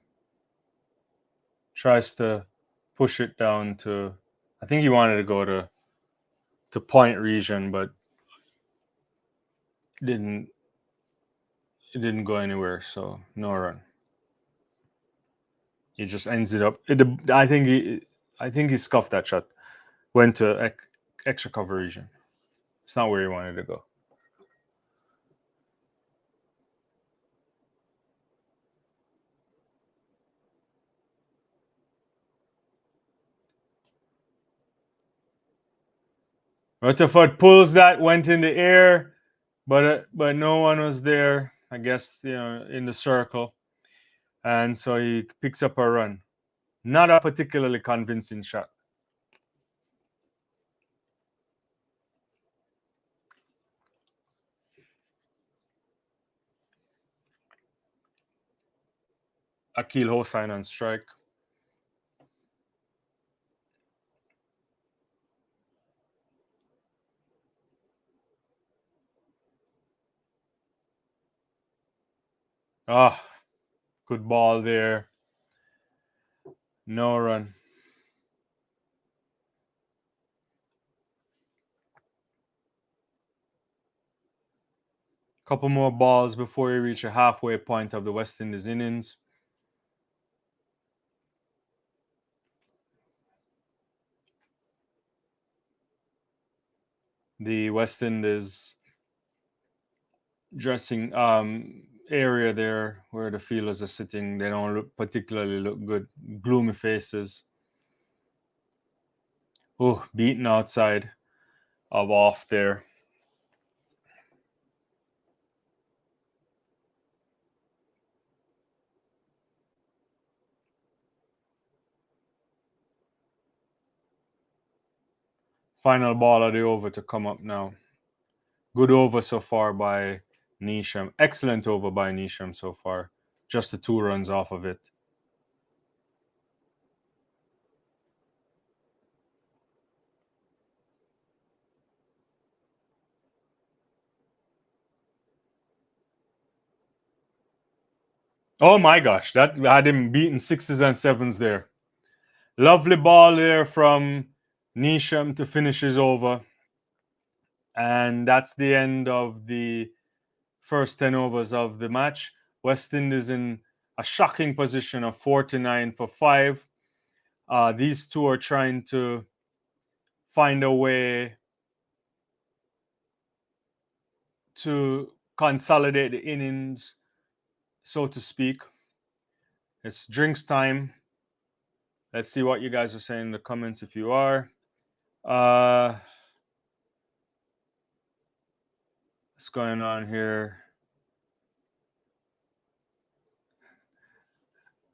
Tries to push it down to, I think he wanted to go to point region, but it didn't go anywhere, so no run. He just ends it up. I think he scuffed that shot. Went to extra cover region. It's not where he wanted to go. Rutherford pulls that, went in the air, but no one was there. I guess in the circle, and so he picks up a run. Not a particularly convincing shot. Akil Hosein on strike. Ah, good ball there. No run. Couple more balls before we reach a halfway point of the West Indies innings. The West Indies dressing area there where the fielders are sitting, they don't particularly look good. Gloomy faces. Oh, beaten outside of off there. Final ball of the over to come up now. Good over so far by Nisham. Excellent over by Nisham so far. Just the 2 runs off of it. Oh my gosh, that had him beating 6s and 7s there. Lovely ball there from Nisham to finish his over. And that's the end of the first 10 overs of the match. West Indies in a shocking position of 49 for 5. These two are trying to find a way to consolidate the innings, so to speak. It's drinks time. Let's see what you guys are saying in the comments if you are. What's going on here?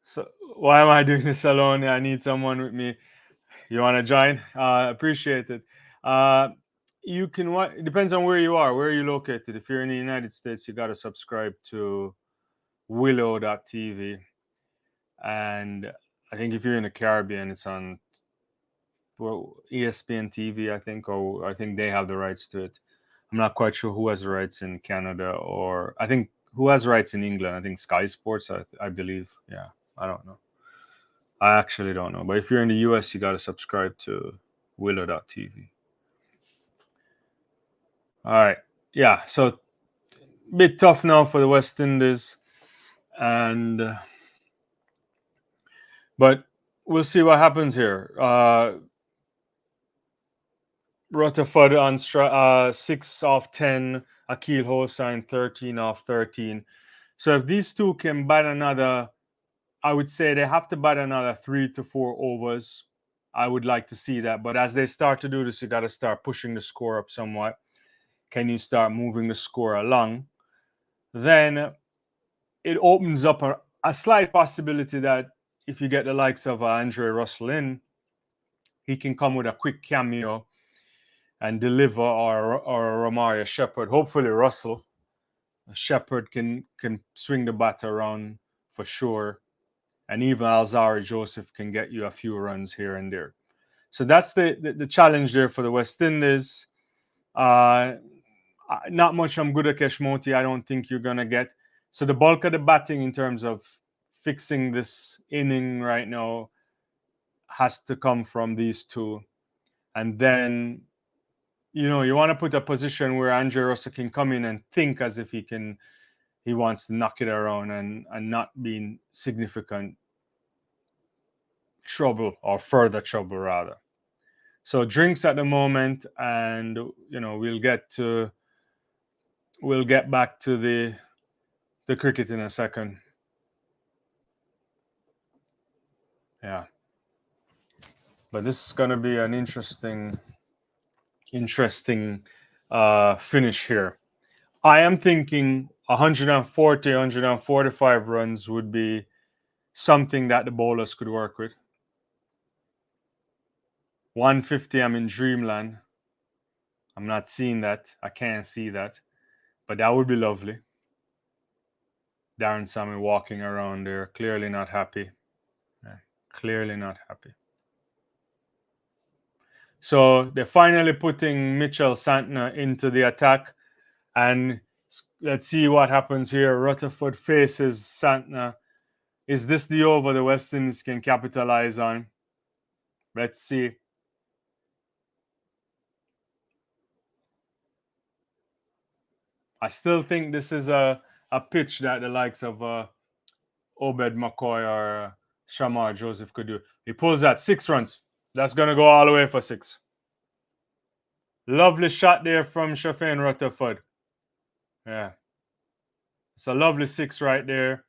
So why am I doing this alone? I need someone with me. You want to join? Appreciate it. You can watch. It depends on where you are. Where are you located? If you're in the United States, you got to subscribe to willow.tv. And I think if you're in the Caribbean, it's on ESPN TV, I think, or I think they have the rights to it. I'm not quite sure who has the rights in Canada, or I think who has rights in England. I think Sky Sports, I believe. Yeah, I don't know. I actually don't know. But if you're in the US, you got to subscribe to willow.tv. All right. Yeah. So bit tough now for the West Indies, and but we'll see what happens here. Rutherford on 6 off 10. Akil Hosein 13 off 13. So if these two can bat another, I would say they have to bat another 3 to 4 overs. I would like to see that. But as they start to do this, you got to start pushing the score up somewhat. Can you start moving the score along? Then it opens up a slight possibility that if you get the likes of Andre Russell in, he can come with a quick cameo and deliver, or Ramaria Shepherd. Hopefully Russell. Shepherd can swing the bat around for sure. And even Alzari Joseph can get you a few runs here and there. So that's the challenge there for the West Indies. Not much from Gudakesh Moti, I don't think you're going to get. So the bulk of the batting in terms of fixing this inning right now has to come from these two. And then, you want to put a position where Andre Russell can come in and think as if he wants to knock it around and not be in significant trouble, or further trouble rather. So drinks at the moment, and we'll get back to the cricket in a second. Yeah. But this is going to be an interesting finish here. I am thinking 140, 145 runs would be something that the bowlers could work with. 150, I'm in dreamland. I'm not seeing that. I can't see that. But that would be lovely. Darren Sammy walking around there, clearly not happy. Yeah, clearly not happy. So they're finally putting Mitchell Santner into the attack. And let's see what happens here. Rutherford faces Santner. Is this the over the West Indies can capitalize on? Let's see. I still think this is a pitch that the likes of Obed McCoy or Shamar Joseph could do. He pulls that 6 runs. That's going to go all the way for 6. Lovely shot there from Hosein Rutherford. Yeah. It's a lovely 6 right there.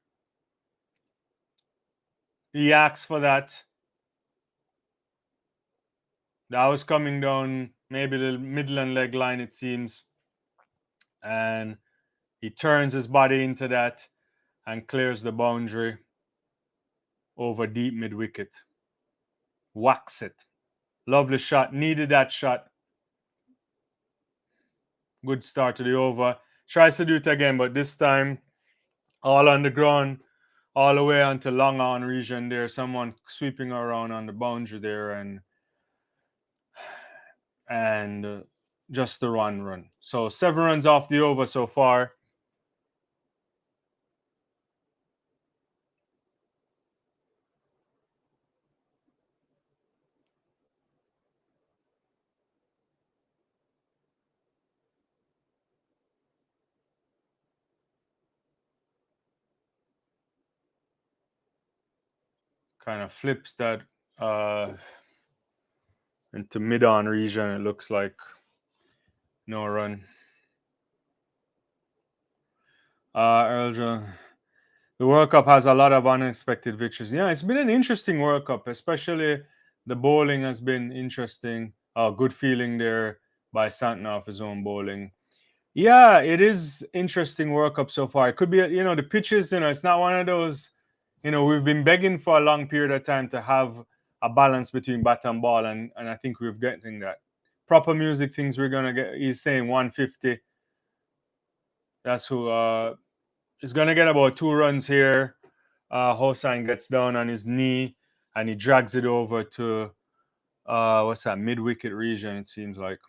He asked for that. That was coming down maybe the Midland leg line, it seems. And he turns his body into that and clears the boundary over deep mid wicket. Whacks it. Lovely shot. Needed that shot. Good start to the over. Tries to do it again, but this time all on the ground, all the way onto long on region there. Someone sweeping around on the boundary there, and just the run. So 7 runs off the over so far. Kind of flips that into mid-on region. It looks like no run. Earl Jones. The World Cup has a lot of unexpected victories. Yeah, it's been an interesting World Cup, especially the bowling has been interesting. Good feeling there by Santner off his own bowling. Yeah, it is interesting World Cup so far. It could be, the pitches, it's not one of those, we've been begging for a long period of time to have a balance between bat and ball, and I think we're getting that. Proper music things we're going to get. He's saying 150. That's who is going to get about 2 runs here. Hosein gets down on his knee and he drags it over to what's that, mid-wicket region, it seems like.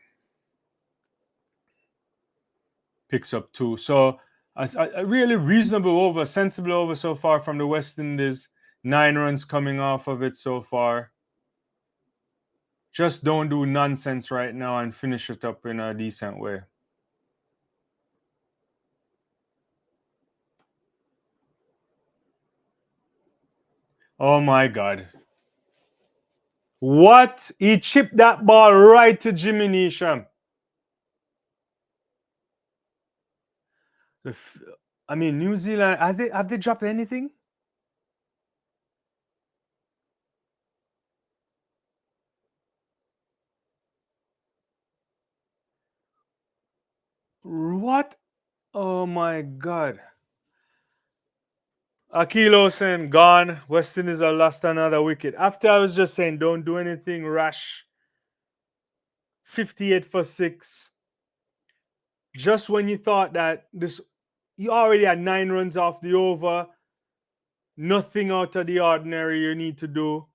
Picks up 2. So a really reasonable over, sensible over so far from the West Indies. 9 runs coming off of it so far. Just don't do nonsense right now and finish it up in a decent way. Oh my God. What? He chipped that ball right to Jimmy Neesham. New Zealand, have they dropped anything? What? Oh my God. Hosein gone. West Indies have lost another wicket. After I was just saying, don't do anything rash. 58 for 6. Just when you thought that you already had 9 runs off the over, nothing out of the ordinary you need to do.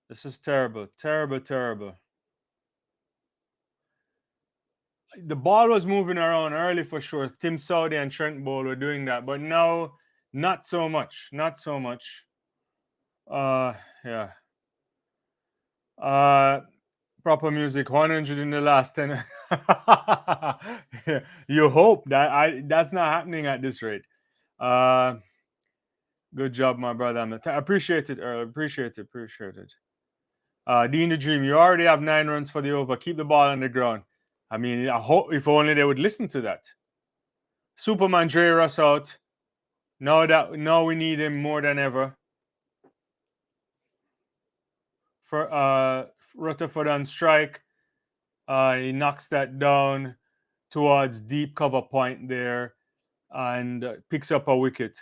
This is terrible, terrible, terrible. The ball was moving around early for sure. Tim Saudi and Trent Bowl were doing that, but now not so much. Not so much. Yeah. Proper music, 100 in the last 10. You hope that's not happening at this rate. Good job, my brother. Appreciate it, Earl. Appreciate it. Dean the Dream, you already have 9 runs for the over. Keep the ball on the ground. I mean, I hope if only they would listen to that. Superman Dre Russ out. Now we need him more than ever. For Rutherford on strike. He knocks that down towards deep cover point there and picks up a wicket.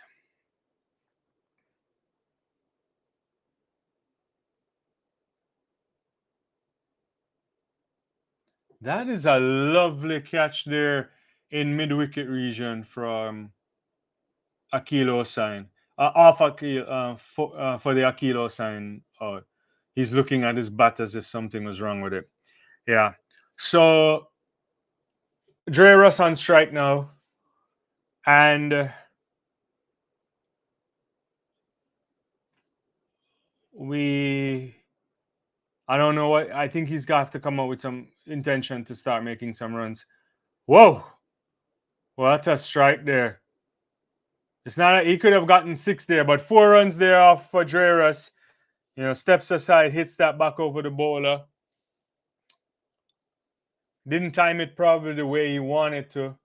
That is a lovely catch there in mid-wicket region from Hosein. Off Akil for the Hosein. He's looking at his bat as if something was wrong with it. Yeah. So Dre Russ on strike now. And I don't know what. I think he's got to come up with some intention to start making some runs. Whoa! What a strike there. It's not. He could have gotten 6 there, but 4 runs there off for Dre Russ. Steps aside, hits that back over the bowler. Didn't time it probably the way he wanted to.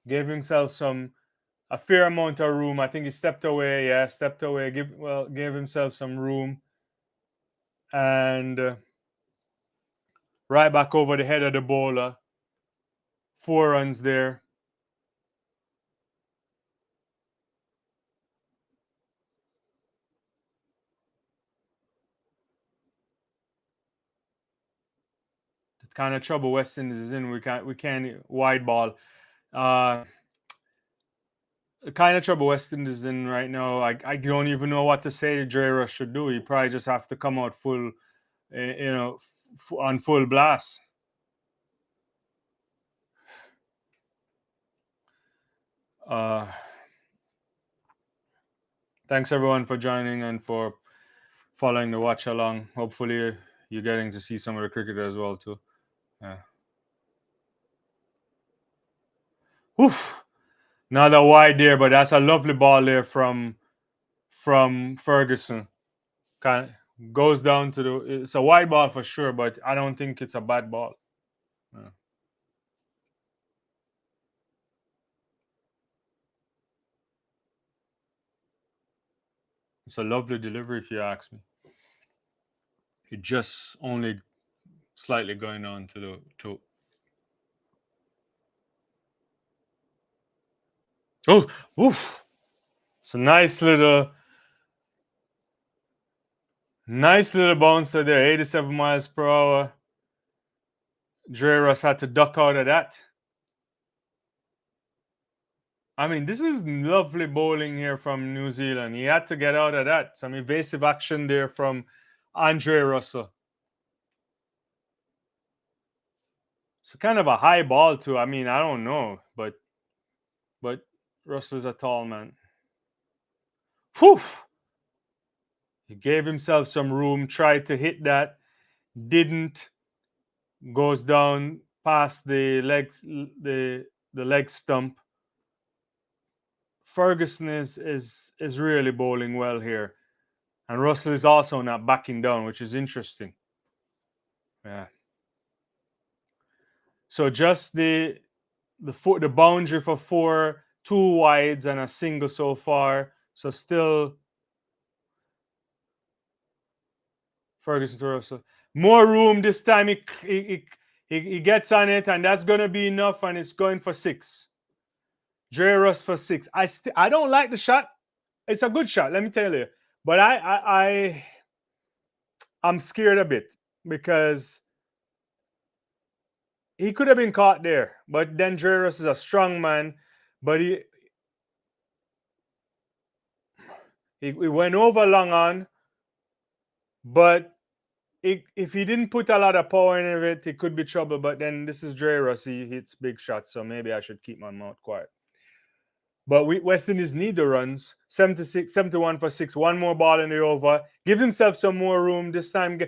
Gave himself a fair amount of room. I think he stepped away. Yeah, stepped away. Gave himself some room. And right back over the head of the bowler. 4 runs there. The kind of trouble West Indies is in. We can't wide ball. The kind of trouble West Indies is in right now. I don't even know what to say Dre Rush should do. He probably just have to come out full, on full blast. Thanks everyone for joining and for following the watch along. Hopefully you're getting to see some of the cricket as well too. Yeah. Oof. Another wide there, but that's a lovely ball there from Ferguson. Kind of goes down to it's a wide ball for sure, but I don't think it's a bad ball. Yeah. It's a lovely delivery if you ask me. It just only slightly going on to the toe. Oh, oof. It's a nice little bouncer there, 87 miles per hour. Dre Russ had to duck out of that. I mean, this is lovely bowling here from New Zealand. He had to get out of that. Some evasive action there from Andre Russell. It's kind of a high ball too. I mean, I don't know, but Russell's a tall man. Whew! He gave himself some room, tried to hit that, didn't. Goes down past the leg stump. Ferguson is really bowling well here, and Russell is also not backing down, which is interesting. Yeah. So just the boundary for 4, 2 wides and a single so far. So still Ferguson to Russell. More room this time. He He gets on it, and that's gonna be enough, and it's going for 6. Jerry Russ for 6. I don't like the shot. It's a good shot, let me tell you. But I'm scared a bit because he could have been caught there. But then Jerry Russ is a strong man, but he went over long on, but if he didn't put a lot of power in it, it could be trouble. But then this is Jerry Russ. He hits big shots, so maybe I should keep my mouth quiet. But West Indies need the runs. 76, 71 for 6. One more ball in the over. Give himself some more room. This time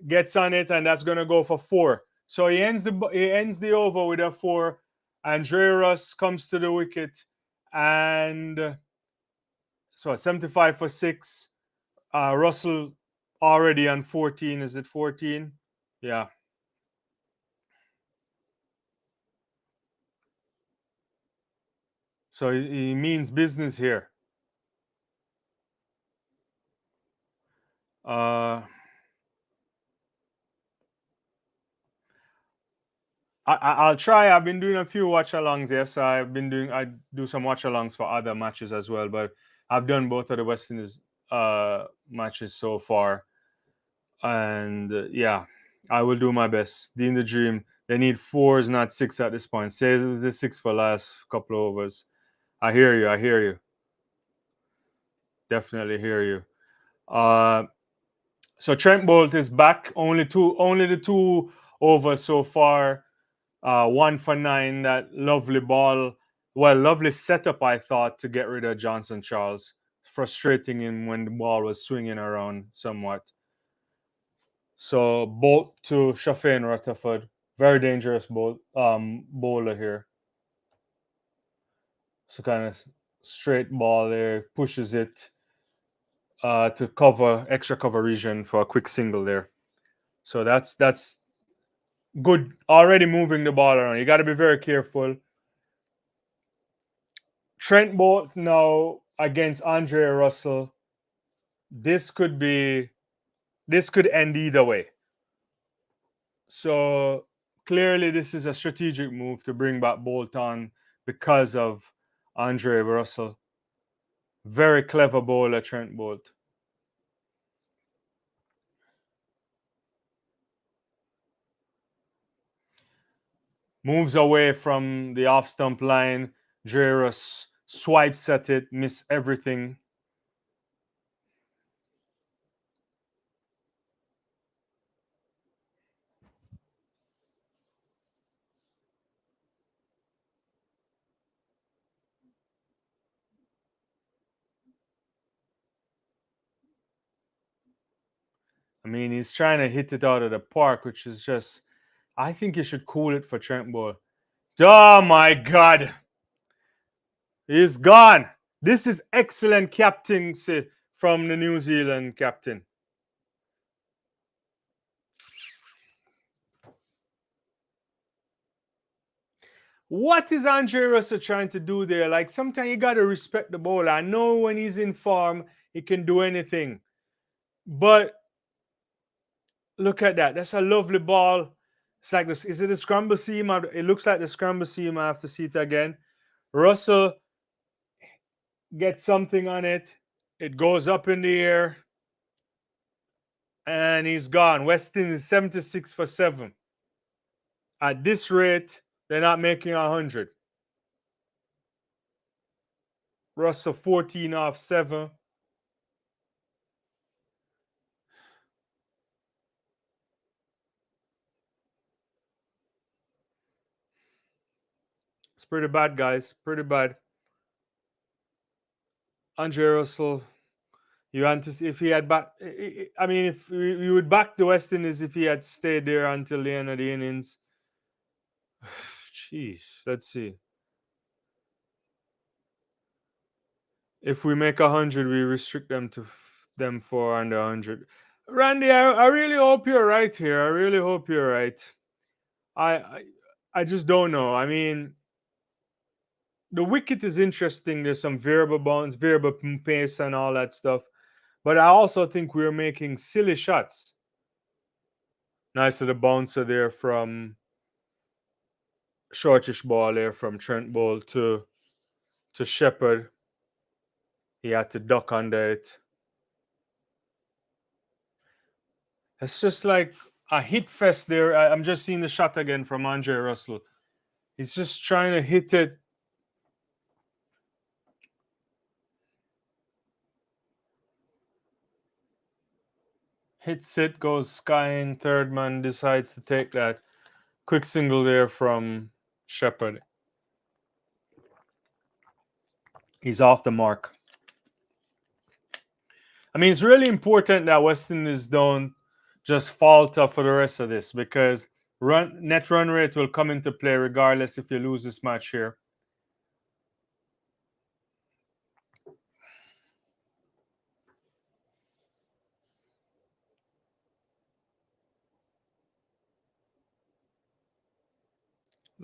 gets on it, and that's going to go for 4. So he ends the over with a 4. And Jerry Russ comes to the wicket. And so 75 for 6. Russell already on 14. Is it 14? Yeah. So he means business here. I'll try. I've been doing a few watch alongs. Yes, I do some watch alongs for other matches as well. But I've done both of the West Indies matches so far, and yeah, I will do my best. Dean the Dream. They need 4s, not 6 at this point. Say the 6 for last couple of overs. I hear you. I hear you. Definitely hear you. So Trent Bolt is back. Only the 2 overs so far. 1 for 9. That lovely ball. Well, lovely setup, I thought, to get rid of Johnson Charles. Frustrating him when the ball was swinging around somewhat. So Bolt to Hosein and Rutherford. Very dangerous bowler here. So kind of straight ball there. Pushes it to cover extra cover region for a quick single there. So that's good. Already moving the ball around. You got to be very careful. Trent Bolt now against Andre Russell. This could end either way. So clearly, this is a strategic move to bring back Bolt on because of Andre Russell. Very clever bowler, Trent Bolt. Moves away from the off stump line. Jerus swipes at it, miss everything. I mean, he's trying to hit it out of the park, which is just, I think you should cool it for Trent Bolt. Oh my God. He's gone. This is excellent captaincy from the New Zealand captain. What is Andre Russell trying to do there? Like, sometimes you got to respect the bowler. I know when he's in form, he can do anything. But look at that. That's a lovely ball. It's like this. Is it a scramble seam? It looks like the scramble seam. I have to see it again. Russell gets something on it. It goes up in the air. And he's gone. West Indies 76 for 7. At this rate, they're not making 100. Russell 14 off 7. It's pretty bad, guys. Pretty bad. Andre Russell, you anticipate if he had back. I mean, if we would back the West Indies if he had stayed there until the end of the innings. Jeez, let's see. If we make 100, we restrict them to them for under 100. Randy, I really hope you're right here. I really hope you're right. I just don't know. I mean, the wicket is interesting. There's some variable bounce, variable pace, and all that stuff. But I also think we're making silly shots. Nice to the bouncer there from shortish ball there from Trent Bowl to Shepherd. He had to duck under it. It's just like a hit fest there. I'm just seeing the shot again from Andre Russell. He's just trying to hit it. Hits it, goes skying. Third man decides to take that. Quick single there from Shepherd. He's off the mark. I mean, it's really important that West Indies don't just falter for the rest of this, because net run rate will come into play regardless if you lose this match here.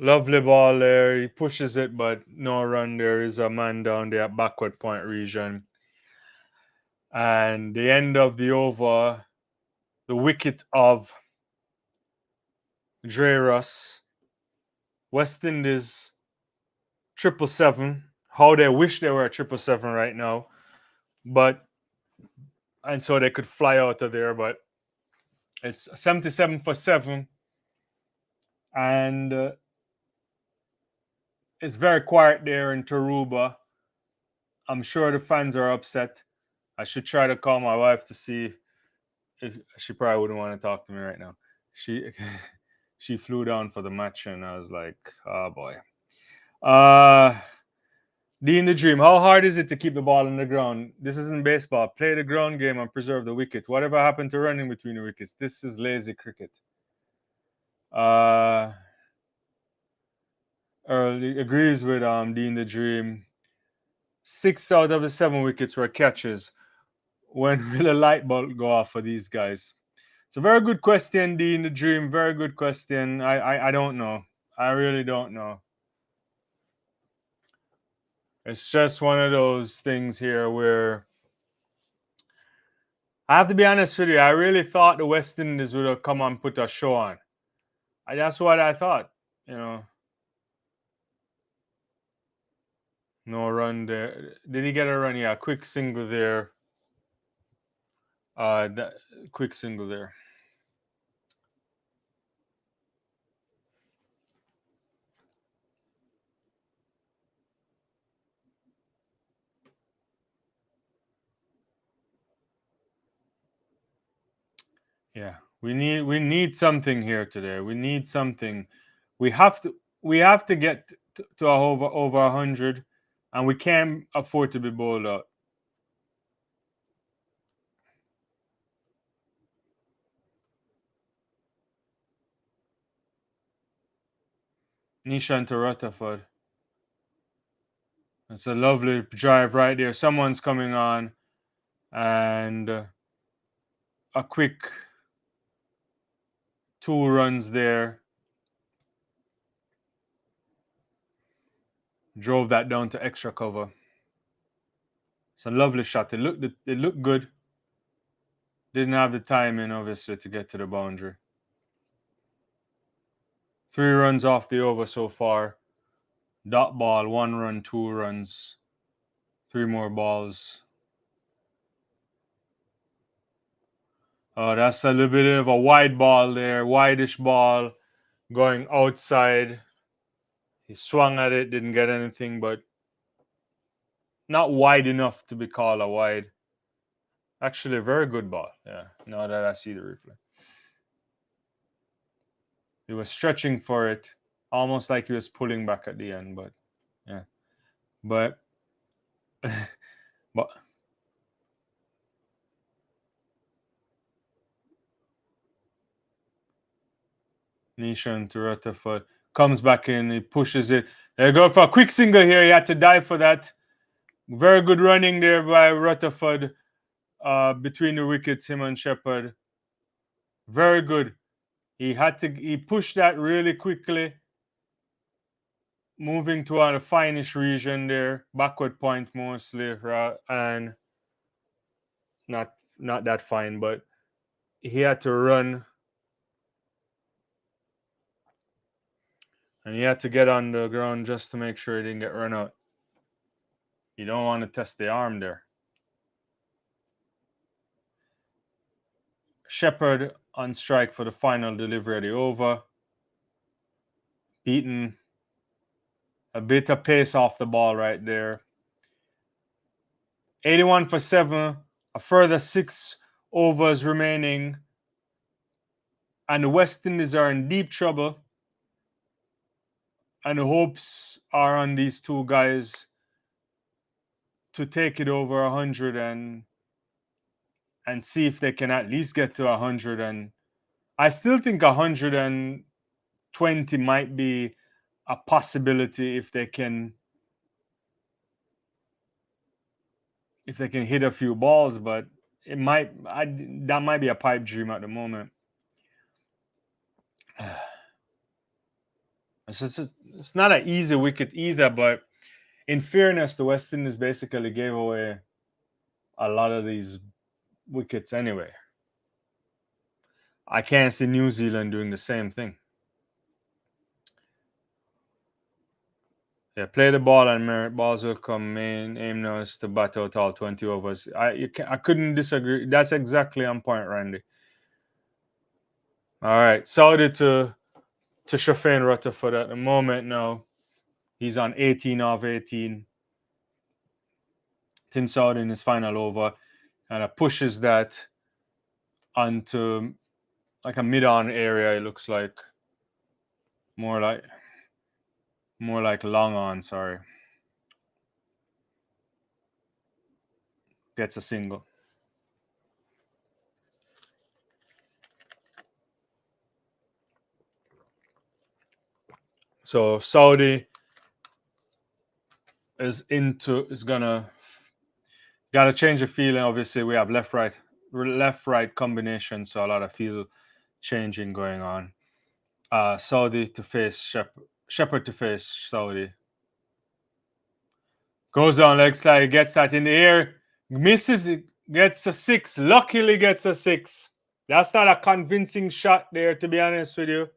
Lovely ball there. He pushes it, but no run. There is a man down there at backward point region. And the end of the over, the wicket of Dre Russ. West Indies 777. How they wish they were at 777 right now. And so they could fly out of there, but it's 77 for 7. And it's very quiet there in Taruba. I'm sure the fans are upset. I should try to call my wife to see if she probably wouldn't want to talk to me right now. She flew down for the match, and I was like, oh boy. Dean the Dream, how hard is it to keep the ball on the ground? This isn't baseball. Play the ground game and preserve the wicket. Whatever happened to running between the wickets? This is lazy cricket. Early agrees with Dean the Dream. 6 out of the 7 wickets were catches. When will a light bulb go off for these guys? It's a very good question, Dean the Dream. Very good question. I don't know. I really don't know. It's just one of those things here where I have to be honest with you. I really thought the West Indies would have come and put a show on. That's what I thought. No run there. Did he get a run? Yeah, quick single there. Quick single there. Yeah, we need something here today. We need something. We have to get to over 100, and we can't afford to be bowled out. Nishan to Rutherford. It's a lovely drive right there. Someone's coming on, and a quick 2 runs there. Drove that down to extra cover. It's a lovely shot. It looked good. Didn't have the timing, obviously, to get to the boundary. 3 runs off the over so far. Dot ball, 1 run, 2 runs, 3 more balls. Oh, that's a little bit of a wide ball there, wideish ball going outside. He swung at it, didn't get anything, but not wide enough to be called a wide. Actually, a very good ball. Yeah, now that I see the replay. He was stretching for it, almost like he was pulling back at the end, but yeah. But Nishan to Rutherford comes back in, he pushes it. They go for a quick single here. He had to dive for that. Very good running there by Rutherford between the wickets, him and Shepherd. Very good. He pushed that really quickly, moving toward a finish region there, backward point mostly, and not that fine, but he had to run And he had to get on the ground just to make sure he didn't get run out. You don't want to test the arm there. Shepherd on strike for the final delivery of the over. Beaten a bit of pace off the ball right there. 81 for 7. A further 6 overs remaining. And the West Indies are in deep trouble. And the hopes are on these two guys to take it over 100 and see if they can at least get to 100. And I still think 120 might be a possibility if they can hit a few balls, but that might be a pipe dream at the moment. It's not an easy wicket either, but in fairness, the West Indies basically gave away a lot of these wickets anyway. I can't see New Zealand doing the same thing. Yeah, play the ball and merit. Balls will come. Main aim now is to bat out all 20 overs. I couldn't disagree. That's exactly on point, Randy. All right, Saudi to Hosein and Rutherford at the moment now. He's on 18 off 18. Tim Saudi in his final over. And it pushes that onto like a mid-on area, it looks like. More like long on, sorry. Gets a single. So Saudi is gotta change the feeling. Obviously, we have left right combination, so a lot of field changing going on. Saudi to face Shepherd to face Saudi. Goes down leg slide, gets that in the air, misses it, gets a 6. Luckily gets a 6. That's not a convincing shot there, to be honest with you.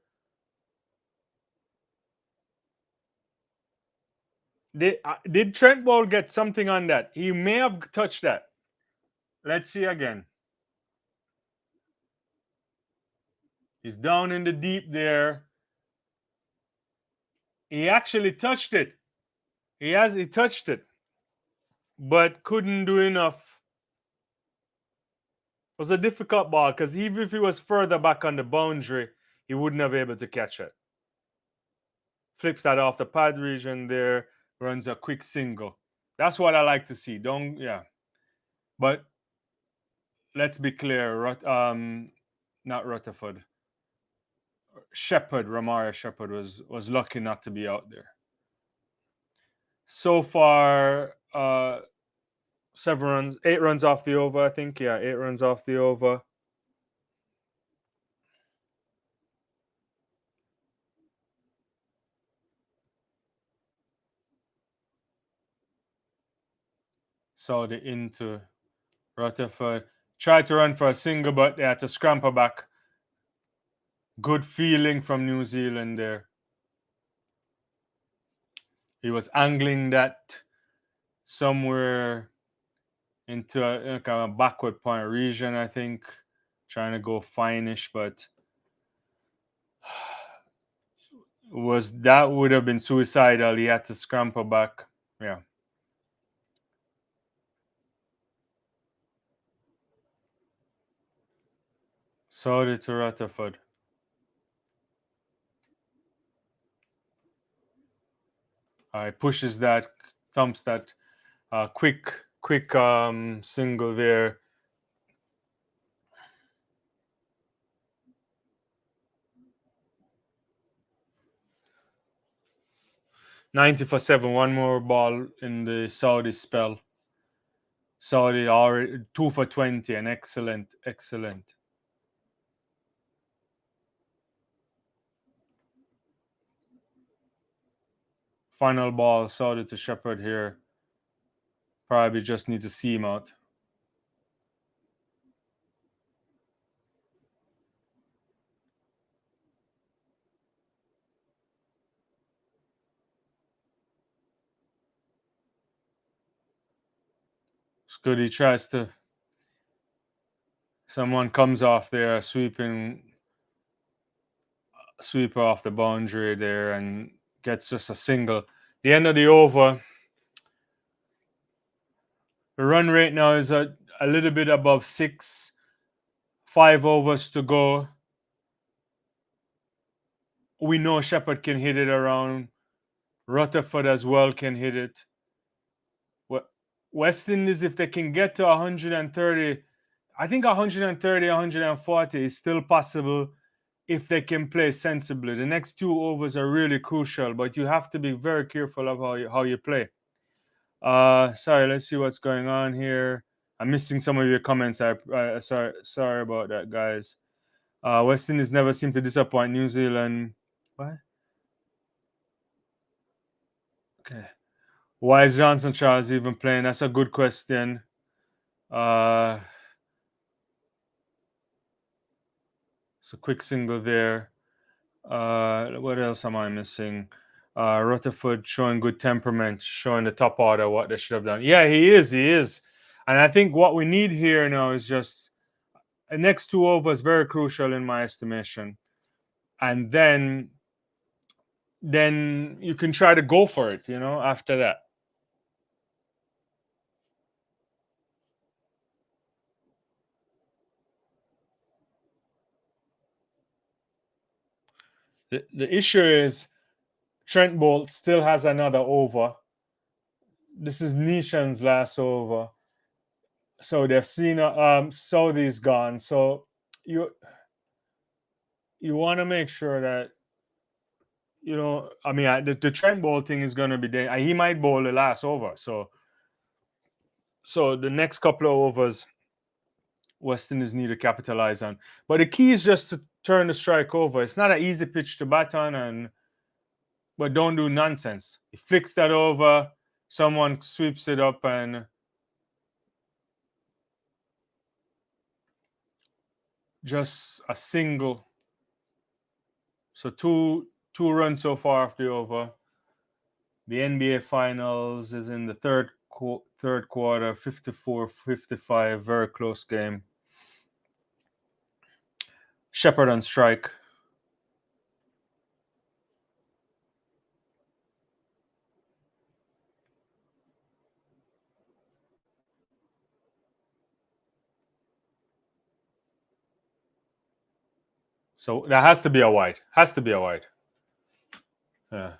Did Trent Bolt get something on that? He may have touched that. Let's see again. He's down in the deep there. He actually touched it. He touched it, but couldn't do enough. It was a difficult ball because even if he was further back on the boundary, he wouldn't have been able to catch it. Flips that off the pad region there, runs a quick single. That's what I like to see. But let's be clear, not Rutherford. Ramaya Shepherd was lucky not to be out there. So far, 8 runs off the over, I think. Yeah, 8 runs off the over. So the into Rutherford. Tried to run for a single, but they had to scramble back. Good feeling from New Zealand there. He was angling that somewhere into a kind of backward point region, I think. Trying to go finish, but that would have been suicidal. He had to scramble back. Yeah. Sorry to Rutherford. Pushes that, thumps that quick single there. $90 for 7. One more ball in the Saudi spell. Saudi already 2 for 20. And excellent. Final ball, Saudi to Shepherd here. Probably just need to see him out. It's good. He tries to. Someone comes off there, sweeper off the boundary there, and gets just a single. The end of the over. The run rate now is a little bit above 6. 5 overs to go. We know Shepherd can hit it around. Rutherford as well can hit it. West Indies, if they can get to 130, I think 130, 140 is still possible if they can play sensibly. The next 2 overs are really crucial, but you have to be very careful of how you play. Sorry, let's see what's going on here. I'm missing some of your comments. Sorry about that, guys. West Indies never seem to disappoint New Zealand. What? Okay. Why is Johnson Charles even playing? That's a good question. It's a quick single there. What else am I missing? Rutherford showing good temperament, showing the top order what they should have done. Yeah, he is. And I think what we need here now is just the next 2 overs very crucial in my estimation. And then you can try to go for it, after that. The issue is Trent Bolt still has another over. This is Nishan's last over. So they've seen Saudi's gone. So you want to make sure that the Trent Bolt thing is going to be there. He might bowl the last over. So the next couple of overs, West Indies need to capitalize on. But the key is just to turn the strike over. It's not an easy pitch to bat on, but don't do nonsense. He flicks that over, someone sweeps it up, and just a single. So two runs so far off the over. The NBA Finals is in the third quarter, 54-55, very close game. Shepherd on strike. So that has to be a wide. Yeah.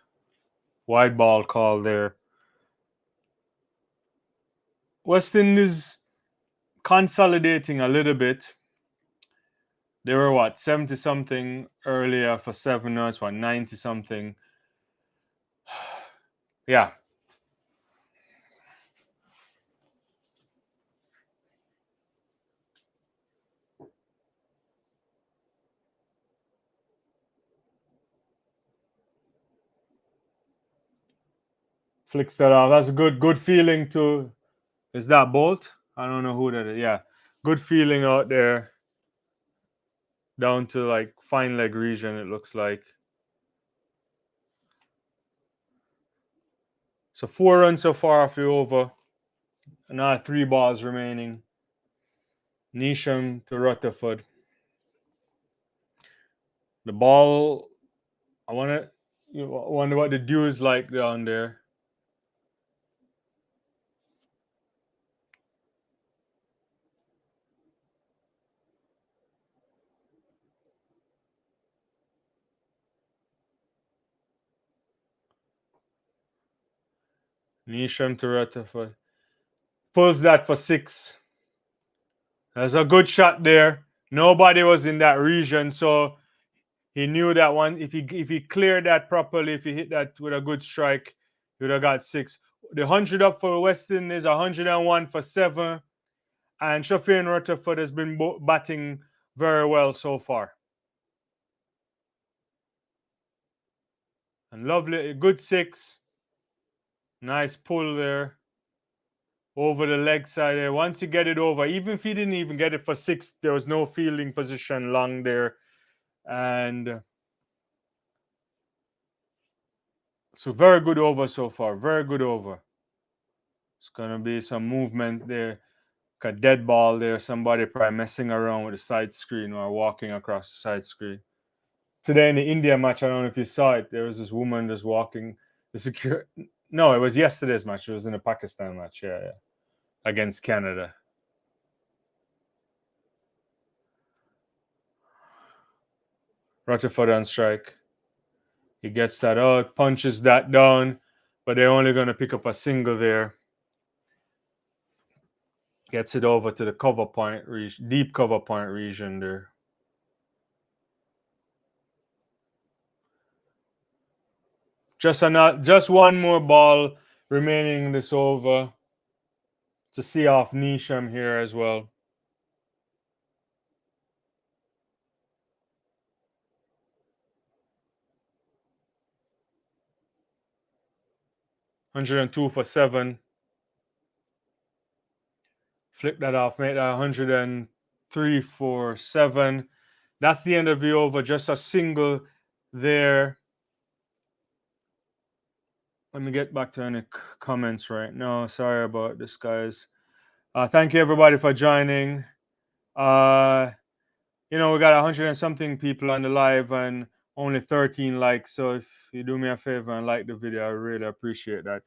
Wide ball call there. West Indies consolidating a little bit. They were 70-something earlier for 7. Now it's 90-something. Yeah. Flicks that off. That's a good feeling to. Is that Bolt? I don't know who that is. Yeah. Good feeling out there. Down to fine leg region, it looks like. So 4 runs so far off the over. Now 3 balls remaining. Nisham to Rutherford. The ball, I wonder what the dew is like down there. Nisham to Rutherford. Pulls that for 6. There's a good shot there. Nobody was in that region, so he knew that one. If he cleared that properly, if he hit that with a good strike, he would have got 6. The 100 up for West Indies, 101 for 7. And Hosein and Rutherford has been batting very well so far. And lovely, good 6. Nice pull there. Over the leg side there. Once you get it over, even if he didn't even get it for 6, there was no fielding position long there. And so very good over so far. Very good over. It's gonna be some movement there. A dead ball there. Somebody probably messing around with the side screen or walking across the side screen. Today in the India match, I don't know if you saw it. There was this woman just walking. The secure. No, it was yesterday's match. It was in the Pakistan match. Yeah, against Canada. Rutherford on strike. He gets that out, punches that down, but they're only going to pick up a single there. Gets it over to the cover point region, deep cover point region there. Just one more ball remaining in this over to see off Nisham here as well. $102 for 7. Flip that off, make that 103 for 7. That's the end of the over. Just a single there. Let me get back to any comments right now. Sorry about this, guys. Thank you everybody for joining. We got 100 and something people on the live and only 13 likes. So if you do me a favor and like the video, I really appreciate that.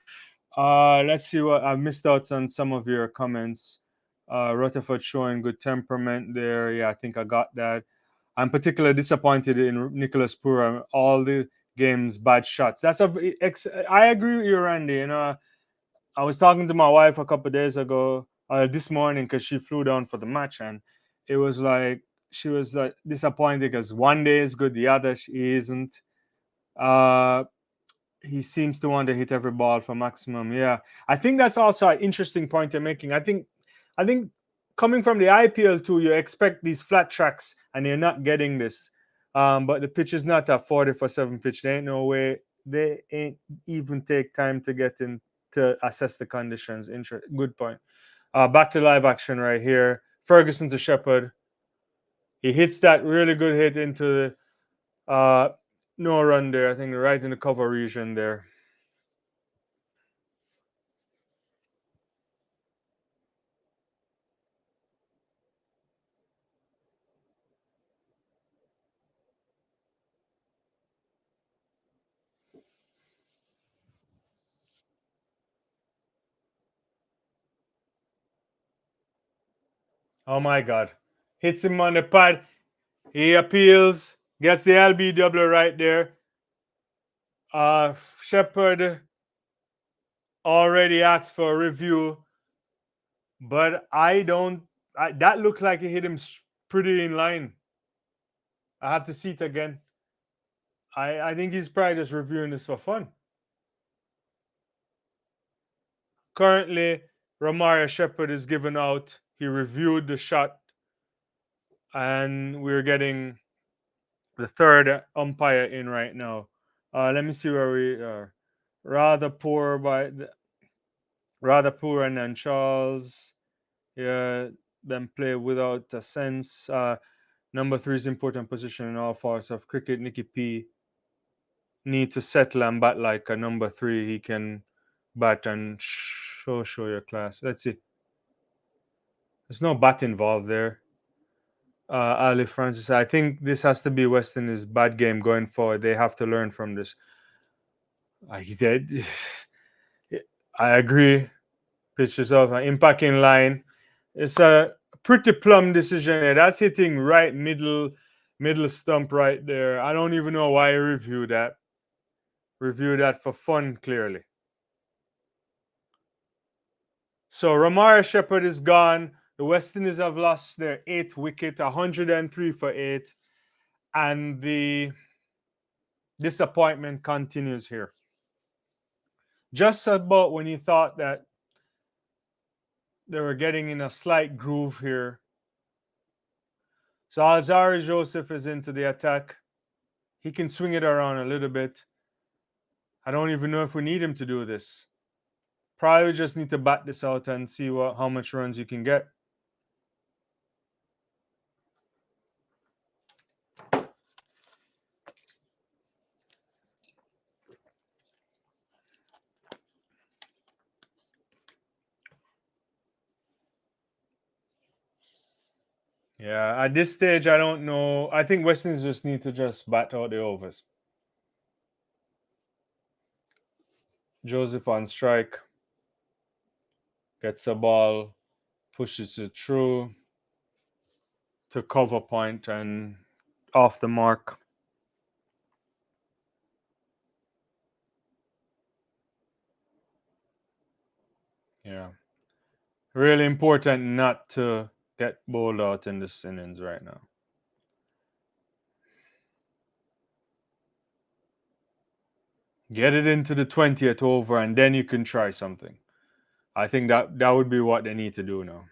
Let's see what I missed out on some of your comments. Rutherford showing good temperament there. Yeah, I think I got that. I'm particularly disappointed in Nicholas Puran. All the games, bad shots. I agree with you, Randy. I was talking to my wife a couple of days ago, this morning, because she flew down for the match, and it was like she was disappointed because one day is good, the other she isn't. He seems to want to hit every ball for maximum. Yeah, I think that's also an interesting point you're making. I think coming from the IPL too, you expect these flat tracks, and you're not getting this. But the pitch is not a 40 for 7 pitch. There ain't no way they ain't even take time to get in to assess the conditions. Good point. Back to live action right here. Ferguson to Shepherd. He hits that really good hit into no run there. I think right in the cover region there. Oh my God. Hits him on the pad. He appeals. Gets the LBW right there. Shepherd already asked for a review, but that looked like he hit him pretty in line. I have to see it again. I think he's probably just reviewing this for fun. Currently, Romario Shepherd is given out. He reviewed the shot, and we're getting the third umpire in right now. Let me see where we are. Rather poor and Charles. Yeah, them play without a sense. Number 3 is important position in all parts of cricket. Nicky P need to settle and bat like a number 3. He can bat and show your class. Let's see. There's no bat involved there. Ali Francis, I think this has to be West Indies' bad game going forward. They have to learn from this. I agree. Pitches off, impact in line. It's a pretty plumb decision here. That's hitting right middle stump right there. I don't even know why I reviewed that. Review that for fun, clearly. So Romario Shepherd is gone. The West Indies have lost their 8th wicket, 103 for 8. And the disappointment continues here. Just about when you thought that they were getting in a slight groove here. So Alzari Joseph is into the attack. He can swing it around a little bit. I don't even know if we need him to do this. Probably just need to bat this out and see how much runs you can get. Yeah, at this stage, I don't know. I think West Indies just need to just bat out the overs. Joseph on strike, gets a ball, pushes it through to cover point and off the mark. Yeah. Really important not to get bowled out in this innings right now. Get it into the 20th over and then you can try something. I think that would be what they need to do now.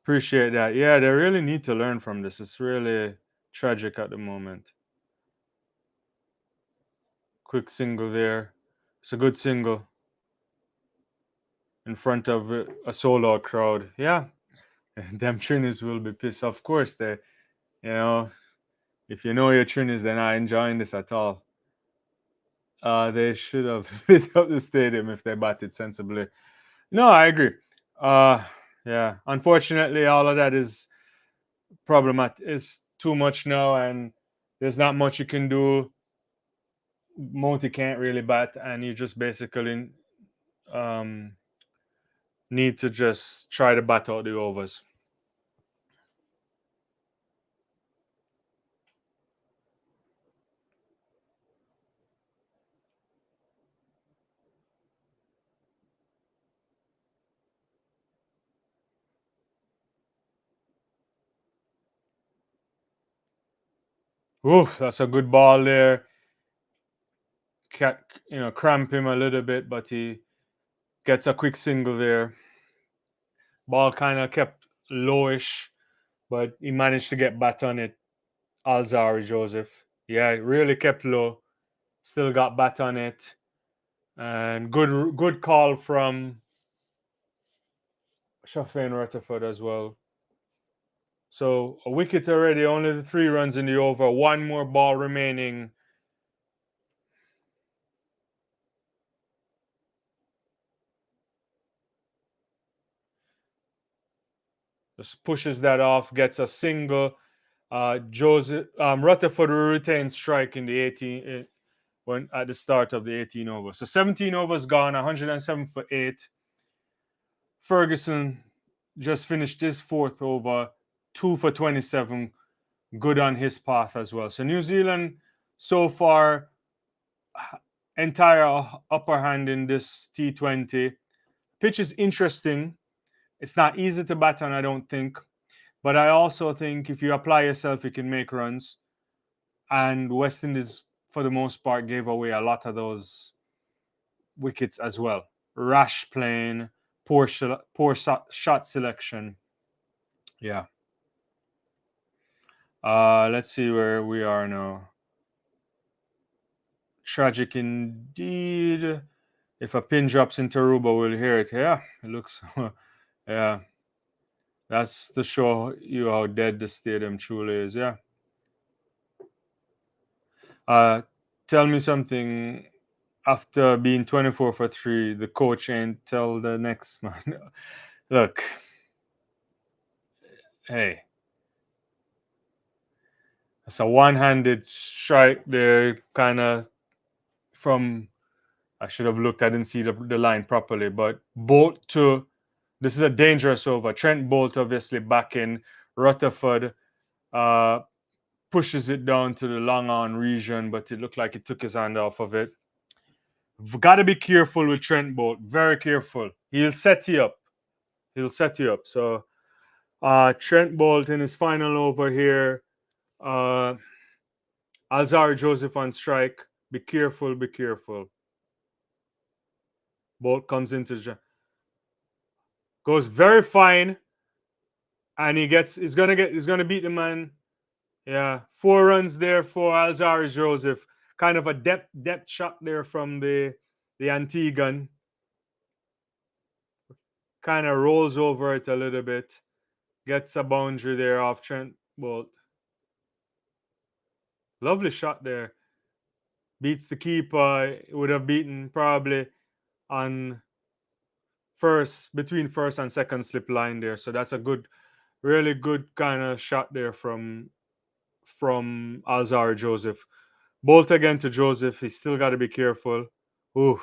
Appreciate that. Yeah, they really need to learn from this. It's really tragic at the moment. Quick single there. It's a good single in front of a solo crowd. Yeah, them Trinis will be pissed. Of course, you know, if you know your Trinis, they're not enjoying this at all. They should have lit up the stadium if they batted sensibly. No, I agree. Uh, yeah, unfortunately, all of that is problematic. Is too much now, and there's not much you can do. Monty can't really bat, and you just basically um, need to just try to bat out the overs. Ooh, that's a good ball there. Cramp him a little bit, but he gets a quick single there. Ball kind of kept lowish, but he managed to get bat on it. Alzari Joseph. Yeah, really kept low. Still got bat on it. And good call from Hosein and Rutherford as well. So a wicket already, only the 3 runs in the over. One more ball remaining. Just pushes that off, gets a single. Joseph Rutherford will retain strike in the 18 when at the start of the 18 overs. So 17 overs gone, 107 for 8. Ferguson just finished his 4th over, 2 for 27. Good on his path as well. So New Zealand so far entire upper hand in this T20. Pitch is interesting. It's not easy to bat on, I don't think. But I also think if you apply yourself, you can make runs. And West Indies, for the most part, gave away a lot of those wickets as well. Rash playing, poor shot selection. Yeah. Let's see where we are now. Tragic indeed. If a pin drops into Aruba, we'll hear it. Yeah, it looks. Yeah, that's to show you how dead the stadium truly is. Yeah. Tell me something. After being 24 for 3, the coach ain't tell the next man. Look, hey, it's a one-handed strike there, kind of from. I should have looked. I didn't see the line properly, but Bolt to. This is a dangerous over. Trent Bolt obviously back in. Rutherford uh, pushes it down to the long on region, but it looked like he took his hand off of it. Got to be careful with Trent Bolt. Very careful. He'll set you up. He'll set you up. So Trent Bolt in his final over here. Uh, Alzari Joseph on strike. Be careful. Be careful. Bolt comes into goes very fine, and he's gonna beat the man. Yeah, 4 runs there for Alzari Joseph. Kind of a depth shot there from the Antiguan. Kind of rolls over it a little bit. Gets a boundary there off Trent Bolt. Lovely shot there. Beats the keeper. Would have beaten probably on between first and second slip line there. So that's a good, really good kind of shot there from Alzar Joseph. Bolt again to Joseph. He's still got to be careful. Ooh.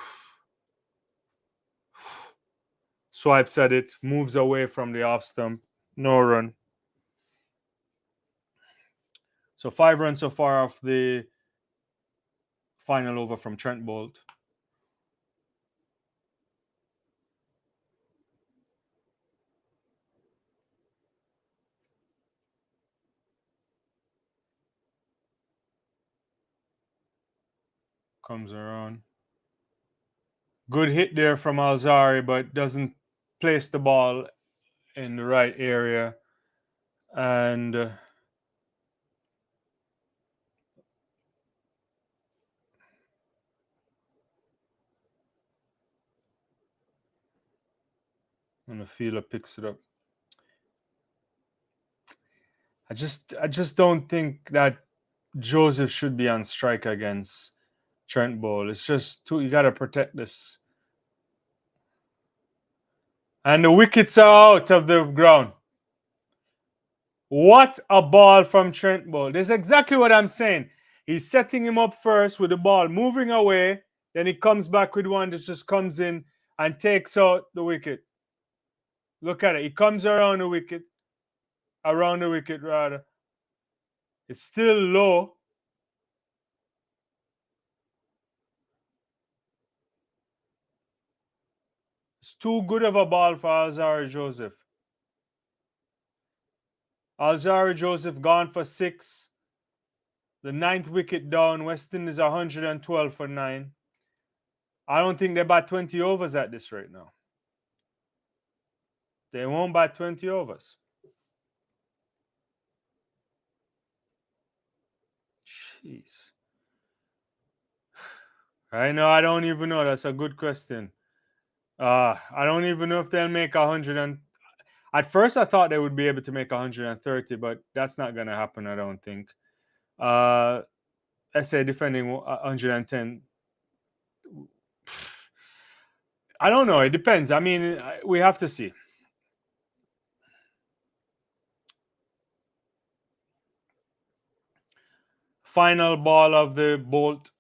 Swipes at it, moves away from the off stump. No run. So 5 runs so far off the final over from Trent Bolt. Comes around. Good hit there from Alzari, but doesn't place the ball in the right area. And I'm the fielder picks it up. I just don't think that Joseph should be on strike against Trent Bolt. It's just too, you gotta protect this. And the wickets are out of the ground. What a ball from Trent Bolt. That's exactly what I'm saying. He's setting him up first with the ball moving away. Then he comes back with one that just comes in and takes out the wicket. Look at it. He comes around the wicket. Around the wicket, rather. It's still low. It's too good of a ball for Alzari Joseph. Alzari Joseph gone for 6. The 9th wicket down. West Indies 112 for 9. I don't think they bat 20 overs at this right now. They won't bat 20 overs. Jeez. I know. I don't even know. That's a good question. I don't even know if they'll make 100. At first, I thought they would be able to make 130, but that's not going to happen, I don't think. Let's say defending 110. I don't know. It depends. I mean, we have to see. Final ball of the Bolt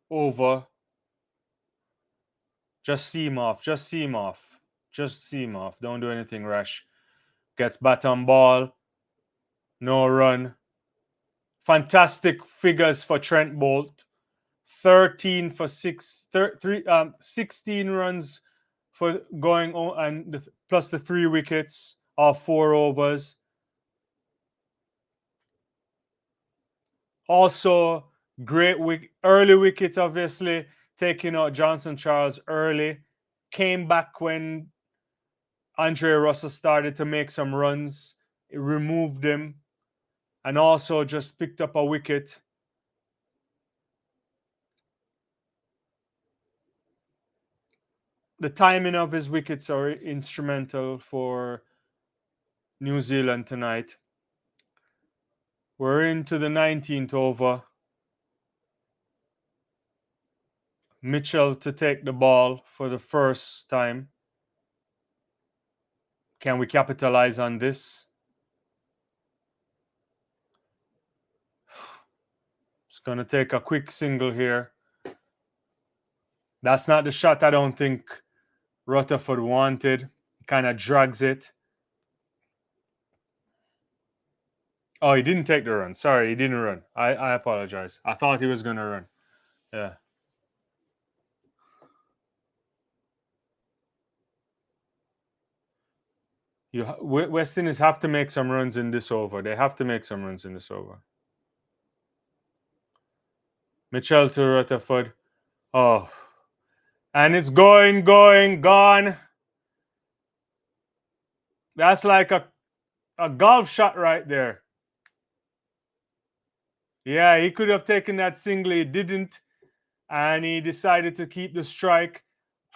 over. Just see him off. Just see him off. Just see him off. Don't do anything rash. Gets bat on ball. No run. Fantastic figures for Trent Bolt. 13 for 16 runs for going on, and plus the 3 wickets off 4 overs. Also, great early wicket, obviously, taking out Johnson Charles early. Came back when Andre Russell started to make some runs. It removed him. And also just picked up a wicket. The timing of his wickets are instrumental for New Zealand tonight. We're into the 19th over. Mitchell to take the ball for the first time. Can we capitalize on this? It's going to take a quick single here. That's not the shot I don't think Rutherford wanted. Kind of drags it. Oh, he didn't take the run. Sorry, he didn't run. I apologize. I thought he was going to run. Yeah. West Indies have to make some runs in this over. They have to make some runs in this over. Mitchell to Rutherford. Oh. And it's going, gone. That's like a golf shot right there. Yeah, he could have taken that single. He didn't. And he decided to keep the strike.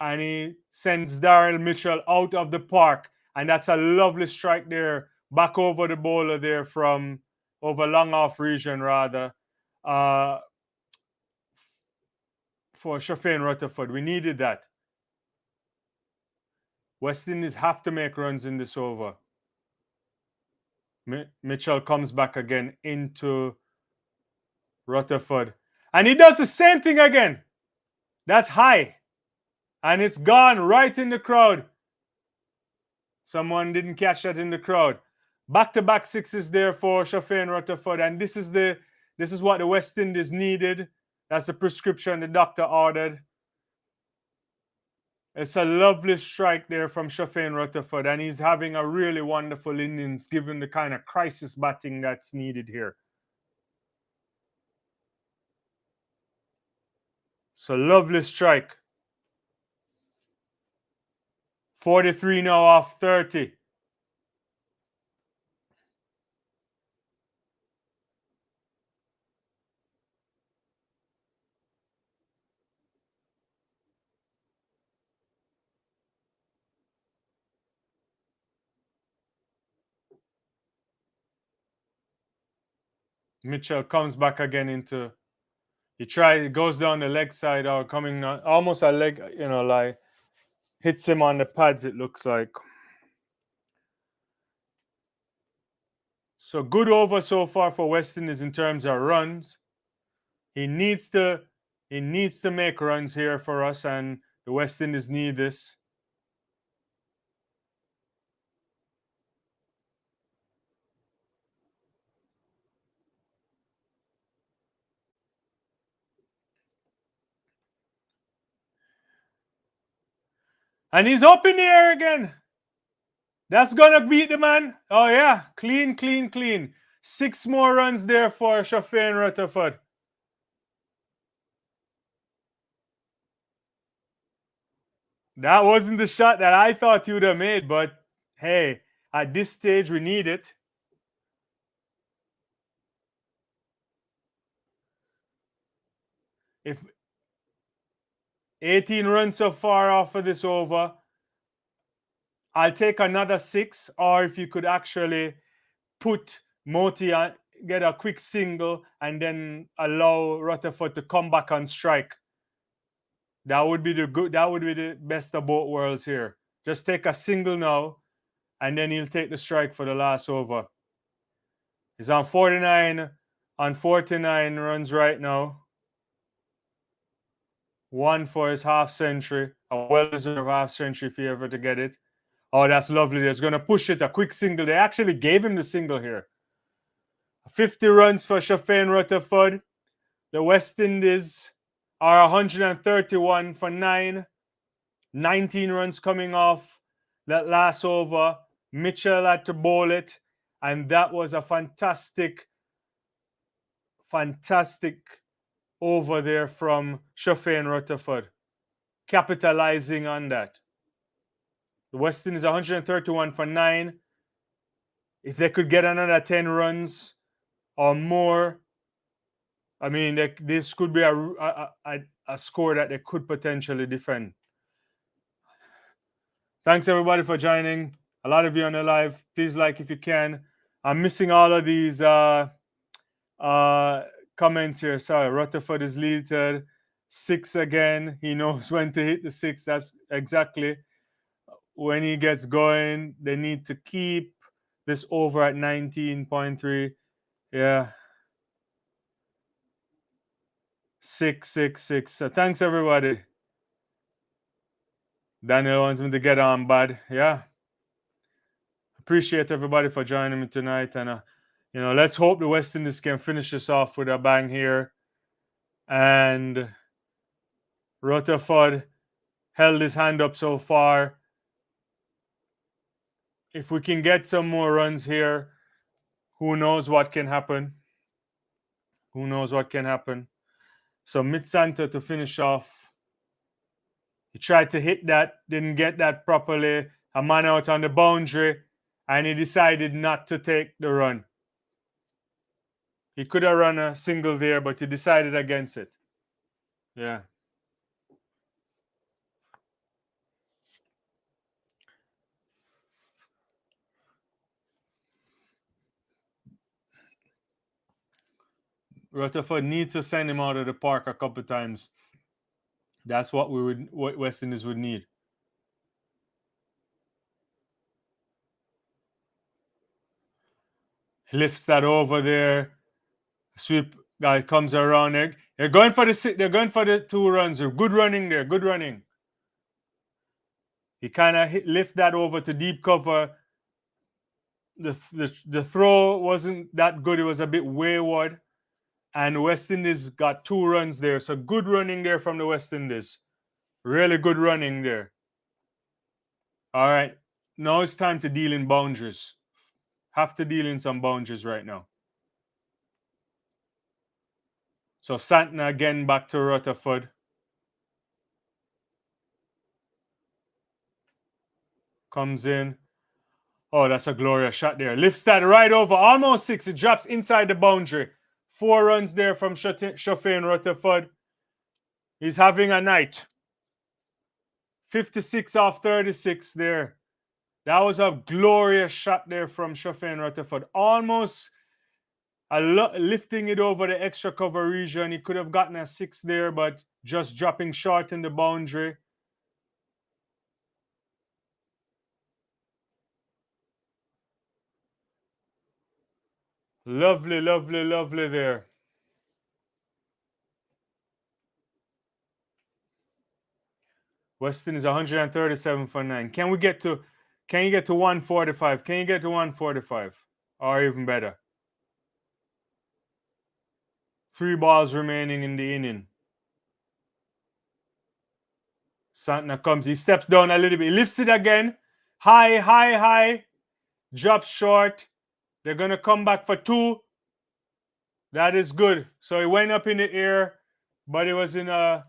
And he sends Daryl Mitchell out of the park. And that's a lovely strike there. Back over the bowler there from over long off region, rather. Hosein and Rutherford. We needed that. West Indies have to make runs in this over. Mitchell comes back again into Rutherford. And he does the same thing again. That's high. And it's gone right in the crowd. Someone didn't catch that in the crowd. Back-to-back sixes there for Hosein and Rutherford. And this is what the West Indies needed. That's the prescription the doctor ordered. It's a lovely strike there from Hosein and Rutherford. And he's having a really wonderful innings given the kind of crisis batting that's needed here. So lovely strike. 43 now off 30. Mitchell comes back again into. He goes down the leg side or coming almost a leg, like hits him on the pads, it looks like. So good over so far for West Indies in terms of runs. He needs to make runs here for us, and the West Indies need this. And he's up in the air again. That's gonna beat the man. Oh yeah, clean, clean, clean. 6 more runs there for Hosein and Rutherford. That wasn't the shot that I thought you would have made, but hey, at this stage we need it. If 18 runs so far off of this over, I'll take another 6, or if you could actually put Moti on, get a quick single, and then allow Rutherford to come back and strike. That would be the best of both worlds here. Just take a single now, and then he'll take the strike for the last over. He's on 49 runs right now. 1 for his half century, a well-deserved half century if he ever to get it. Oh, that's lovely. They're going to push it, a quick single. They actually gave him the single here. 50 runs for Hosein and Rutherford. The West Indies are 131 for 9. 19 runs coming off that last over. Mitchell had to bowl it, and that was a fantastic over there from Hosein and Rutherford, capitalizing on that. The West Indies 131 for 9. If they could get another 10 runs or more, I mean, this could be a score that they could potentially defend. Thanks everybody for joining. A lot of you on the live. Please like if you can. I'm missing all of these comments here. Sorry, Rutherford is leaded 6 again. He knows when to hit the 6. That's exactly when he gets going. They need to keep this over at 19.3. Yeah. 6. So thanks everybody. Daniel wants me to get on, bud. Yeah. Appreciate everybody for joining me tonight. And let's hope the West Indies can finish this off with a bang here. And Rutherford held his hand up so far. If we can get some more runs here, who knows what can happen? Who knows what can happen? So Mid-Santa to finish off. He tried to hit that, didn't get that properly. A man out on the boundary, and he decided not to take the run. He could have run a single there, but he decided against it. Yeah. Rutherford need to send him out of the park a couple times. That's what West Indies would need. Lifts that over there. Sweep guy comes around there. They're going for the 2 runs. Good running there. Good running. He kind of lift that over to deep cover. The throw wasn't that good. It was a bit wayward. And West Indies got 2 runs there. So good running there from the West Indies. Really good running there. All right. Now it's time to deal in boundaries. Have to deal in some boundaries right now. So Santner again back to Rutherford. Comes in. Oh, that's a glorious shot there. Lifts that right over. Almost 6. It drops inside the boundary. 4 runs there from Hosein Rutherford. He's having a night. 56 off 36 there. That was a glorious shot there from Hosein Rutherford. Almost lifting it over the extra cover region. He could have gotten a 6 there, but just dropping short in the boundary. Lovely, lovely, lovely there. Weston is 137 for 9. Can you get to 145? Can you get to 145? Or even better. 3 balls remaining in the inning. Santner comes. He steps down a little bit. He lifts it again. High, high, high. Drops short. They're going to come back for 2. That is good. So he went up in the air, but it was in a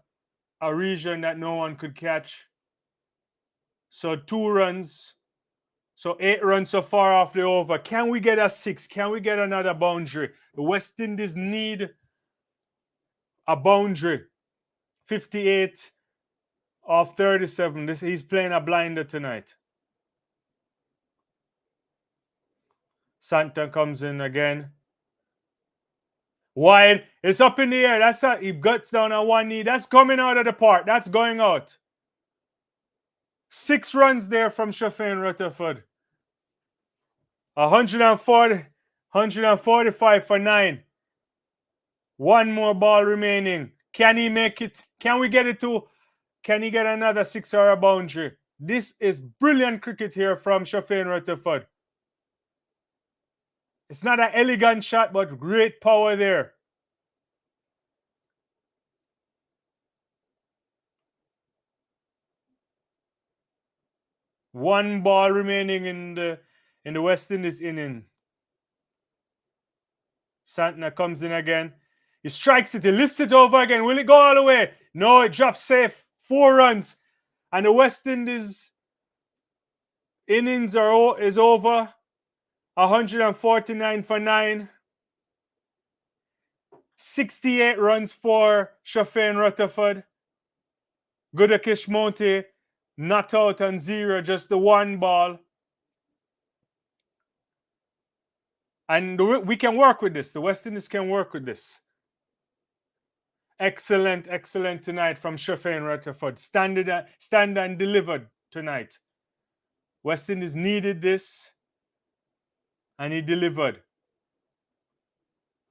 region that no one could catch. So 2 runs. So 8 runs so far off the over. Can we get a 6? Can we get another boundary? The West Indies need a boundary. 58 off 37. He's playing a blinder tonight. Santa comes in again. Wide. It's up in the air. He guts down on one knee. That's coming out of the park. That's going out. 6 runs there from Hosein Rutherford. 145 for 9. 1 more ball remaining. Can he make it? Can we get it to? Can he get another 6 or a boundary? This is brilliant cricket here from Hosein Rutherford. It's not an elegant shot, but great power there. One ball remaining in the West Indies inning. Santner comes in again. He strikes it. He lifts it over again. Will it go all the way? No, it drops safe. 4 runs. And the West Indies innings is over. 149 for 9. 68 runs for Hosein Rutherford. Gudakesh Monte not out on 0, just the 1 ball. And we can work with this. The West Indies can work with this. Excellent, excellent tonight from Hosein Rutherford. Stand and delivered tonight. West Indies needed this, and he delivered.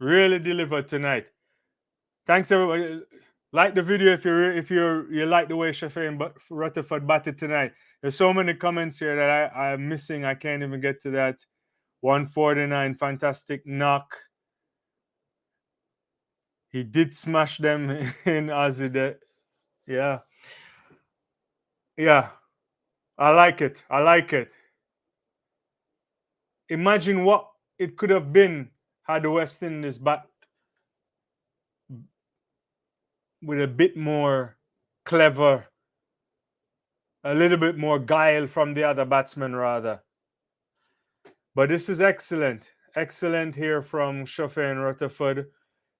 Really delivered tonight. Thanks everybody. Like the video if you like the way Hosein Rutherford batted tonight. There's so many comments here that I'm missing. I can't even get to that. 149, fantastic knock. He did smash them in Aussie. Yeah. Yeah. I like it. I like it. Imagine what it could have been had the West Indies bat with a bit more clever, a little bit more guile from the other batsmen rather. But this is excellent. Excellent here from Hosein Rutherford.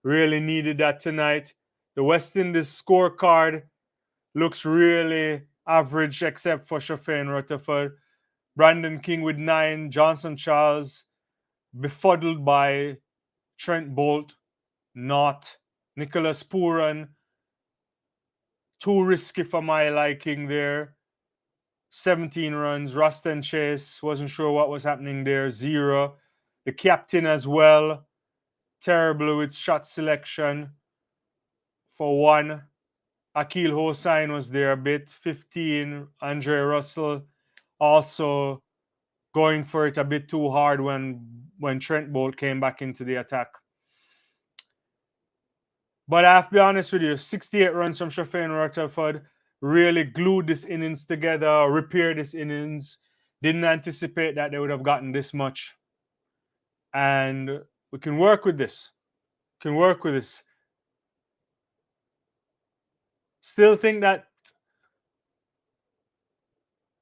Really needed that tonight. The West Indies scorecard looks really average except for Hosein Rutherford. Brandon King with 9. Johnson Charles befuddled by Trent Bolt. Not. Nicholas Puran too risky for my liking there. 17 runs. Ruston Chase, wasn't sure what was happening there. 0. The captain as well, terrible with shot selection for 1. Akil Hosein was there a bit. 15. Andre Russell also going for it a bit too hard when Trent Bolt came back into the attack. But I have to be honest with you, 68 runs from Hosein and Rutherford really glued this innings together, repaired this innings. Didn't anticipate that they would have gotten this much. And we can work with this. Still think that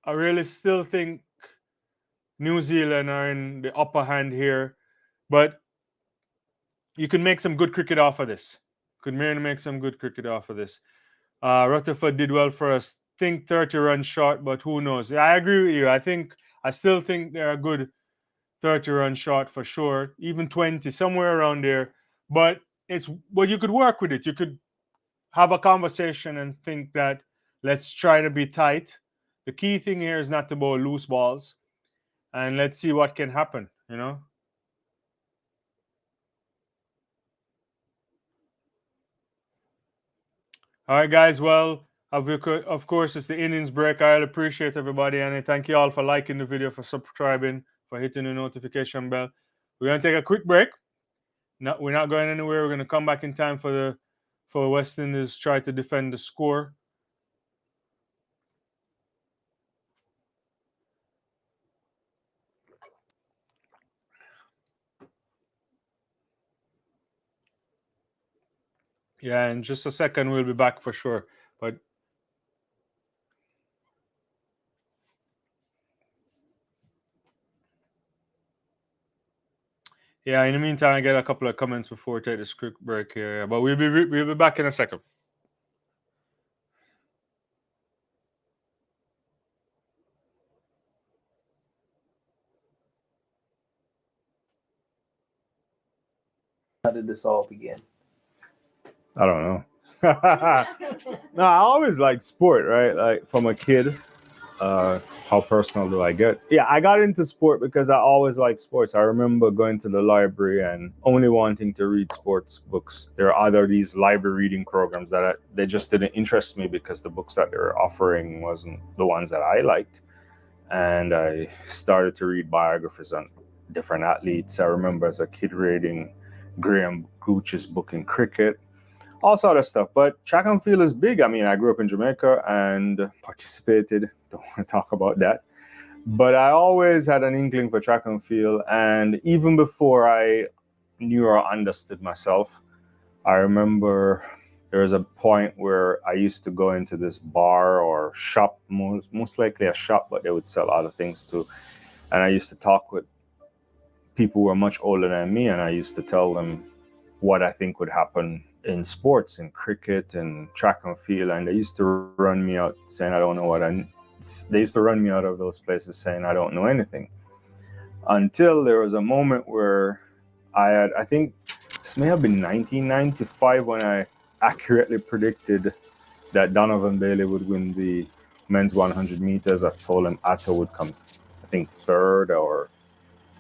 I really still think New Zealand are in the upper hand here. But you can make some good cricket off of this. Rutherford did well for us. Think 30 runs short, but who knows? I agree with you. I still think they're a good 30 runs short for sure. Even 20, somewhere around there. But you could work with it. You could have a conversation and think that let's try to be tight. The key thing here is not to bowl loose balls. And let's see what can happen, you know? All right, guys. Well, of course, it's the innings break. I appreciate everybody, and I thank you all for liking the video, for subscribing, for hitting the notification bell. We're gonna take a quick break. No, we're not going anywhere. We're gonna come back in time for West Indies try to defend the score. Yeah, in just a second we'll be back for sure. But yeah, in the meantime, I get a couple of comments before we take this quick break here. But we'll be back in a second. How did this all begin? I don't know. No, I always liked sport, right? Like from a kid. How personal do I get? Yeah, I got into sport because I always liked sports. I remember going to the library and only wanting to read sports books. There are other these library reading programs that they just didn't interest me because the books that they were offering wasn't the ones that I liked. And I started to read biographies on different athletes. I remember as a kid reading Graham Gooch's book in cricket, all sort of stuff. But track and field is big. I mean, I grew up in Jamaica and participated. Don't want to talk about that. But I always had an inkling for track and field. And even before I knew or understood myself, I remember there was a point where I used to go into this bar or shop, most likely a shop, but they would sell other things too. And I used to talk with people who were much older than me, and I used to tell them what I think would happen in sports, in cricket and track and field, and they used to run me out saying I don't know they used to run me out of those places saying I don't know anything. Until there was a moment where I think this may have been 1995 when I accurately predicted that Donovan Bailey would win the men's 100 meters. I told him Atto would come, I think, third or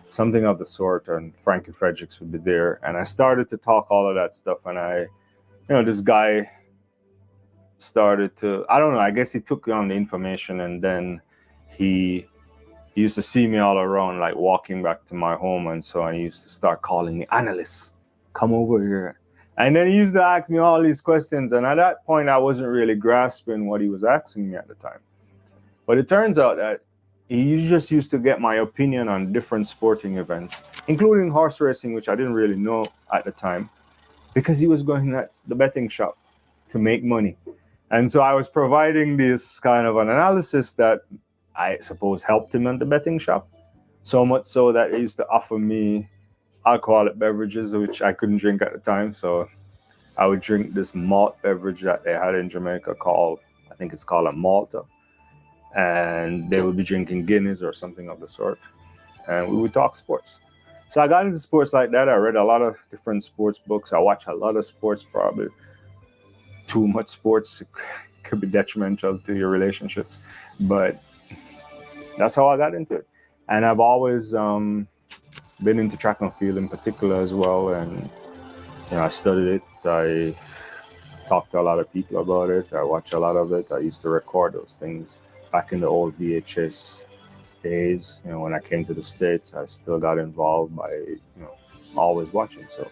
something of the sort, and Frankie Fredericks would be there. And I started to talk all of that stuff, and this guy started to, I don't know, I guess he took on the information, and then he used to see me all around, like walking back to my home, and so I used to start calling me, "Analyst, come over here." And then he used to ask me all these questions, and at that point I wasn't really grasping what he was asking me at the time. But it turns out that he just used to get my opinion on different sporting events, including horse racing, which I didn't really know at the time, because he was going at the betting shop to make money. And so I was providing this kind of an analysis that I suppose helped him in the betting shop, so much so that he used to offer me alcoholic beverages, which I couldn't drink at the time. So I would drink this malt beverage that they had in Jamaica I think it's called a Malta. And they would be drinking Guinness or something of the sort. And we would talk sports. So I got into sports like that. I read a lot of different sports books. I watched a lot of sports, probably too much sports. could be detrimental to your relationships. But that's how I got into it. And I've always been into track and field in particular as well. And I studied it. I talked to a lot of people about it. I watched a lot of it. I used to record those things back in the old VHS days. When I came to the States, I still got involved by always watching. So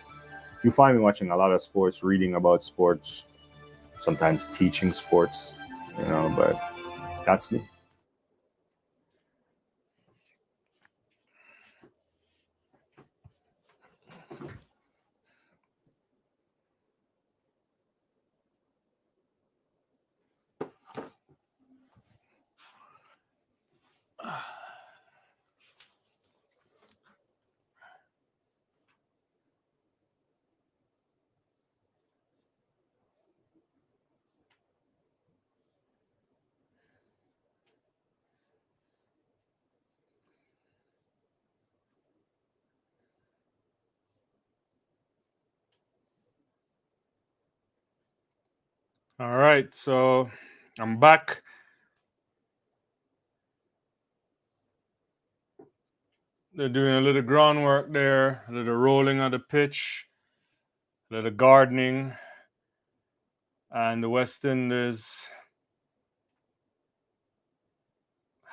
you find me watching a lot of sports, reading about sports, sometimes teaching sports, but that's me. All right, so I'm back. They're doing a little groundwork there, a little rolling of the pitch, a little gardening, and the West Indies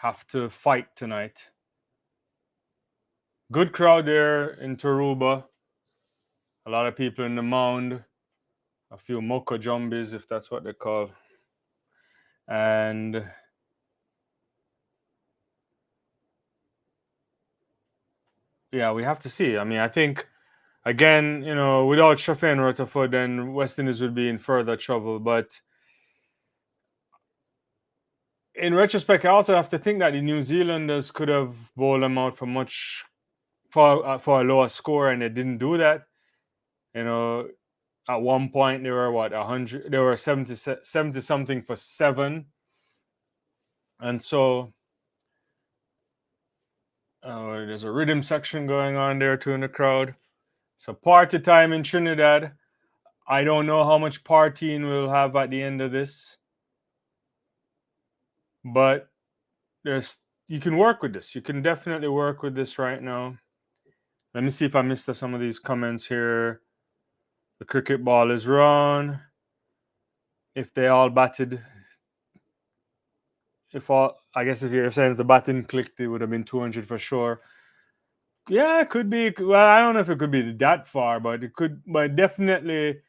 have to fight tonight. Good crowd there in Taruba. A lot of people in the mound. A few mocha jumbies, if that's what they call. And yeah, we have to see. I mean, I think, again, without Hosein and Rutherford, then West Indies would be in further trouble. But in retrospect, I also have to think that the New Zealanders could have bowled them out for a lower score, and they didn't do that. At one point they were 100. They were 70 something for 7, and so there's a rhythm section going on there too in the crowd. So party time in Trinidad. I don't know how much partying we'll have at the end of this, but you can work with this. You can definitely work with this right now. Let me see if I missed some of these comments here. The cricket ball is run. If they all batted, I guess if you're saying if the batting clicked, it would have been 200 for sure. Yeah, it could be. Well, I don't know if it could be that far, but it could. But definitely,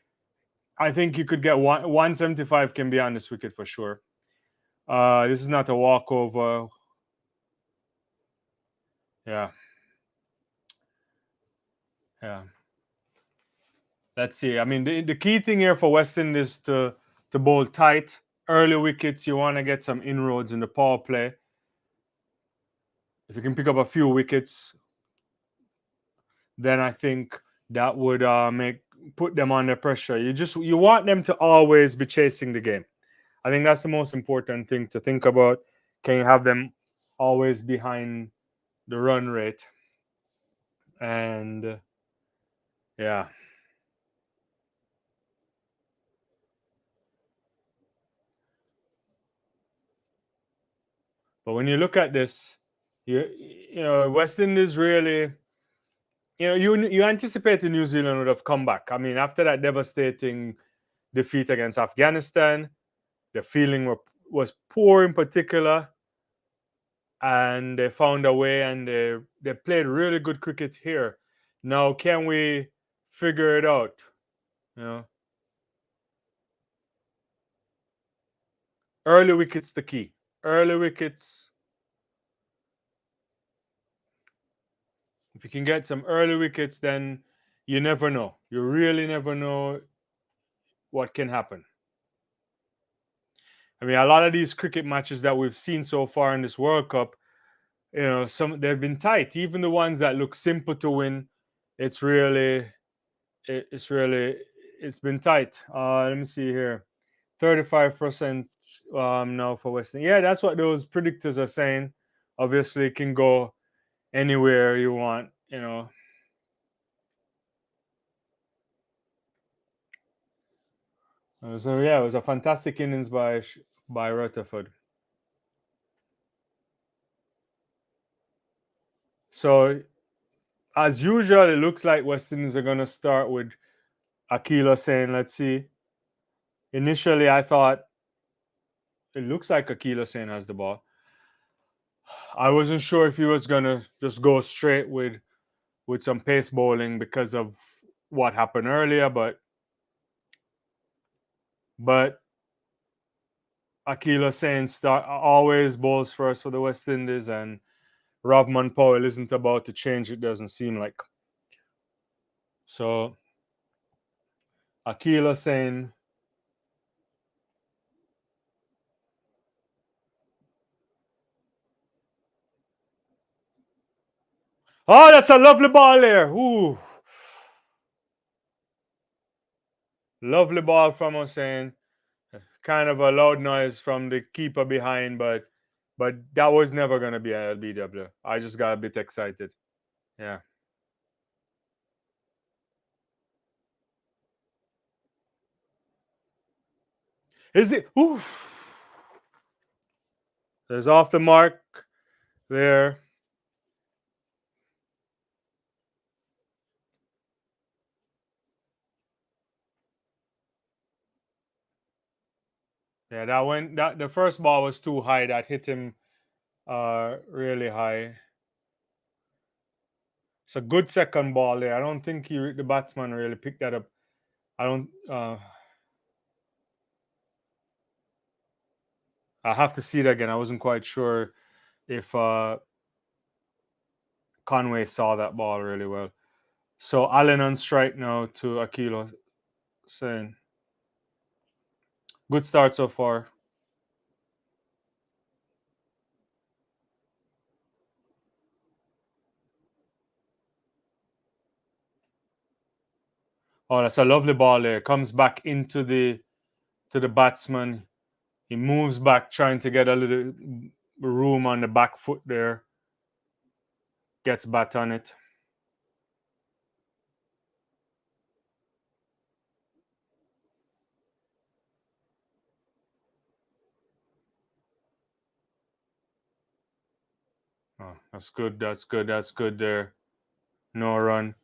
I think you could get 175 can be on this wicket for sure. This is not a walkover. Yeah. Let's see. I mean, the key thing here for West Indies is to bowl tight, early wickets. You want to get some inroads in the power play. If you can pick up a few wickets, then I think that would put them under pressure. You want them to always be chasing the game. I think that's the most important thing to think about. Can you have them always behind the run rate? And yeah. But when you look at this, West Indies really, you anticipated New Zealand would have come back. I mean, after that devastating defeat against Afghanistan, the feeling was poor in particular, and they found a way, and they played really good cricket here. Now, can we figure it out? Early wickets the key. Early wickets. If you can get some early wickets, then you never know. You really never know what can happen. I mean, a lot of these cricket matches that we've seen so far in this World Cup, they've been tight. Even the ones that look simple to win, it's been tight. Let me see here, 35% now for Western. Yeah, that's what those predictors are saying. Obviously, it can go anywhere you want. So yeah, it was a fantastic innings by Rutherford. So as usual, it looks like West Indies are gonna start with Akil saying, let's see. Initially, I thought it looks like Akil Hussain has the ball. I wasn't sure if he was gonna just go straight with some pace bowling because of what happened earlier, but Akil Hussain always bowls first for the West Indies, and Ravman Powell isn't about to change. It doesn't seem like. So Akil Hussain. Oh, that's a lovely ball there. Ooh. Lovely ball from Hussain. Kind of a loud noise from the keeper behind, but that was never gonna be a LBW. I just got a bit excited. Yeah. Is it? Ooh. There's off the mark there. Yeah, that the first ball was too high. That hit him really high. It's a good second ball there. I don't think the batsman really picked that up. I don't. I have to see it again. I wasn't quite sure if Conway saw that ball really well. So Allen on strike now to Akilo saying, good start so far. Oh, that's a lovely ball there. Comes back into the batsman. He moves back, trying to get a little room on the back foot there. Gets bat on it. Oh, that's good. That's good. That's good there. No run.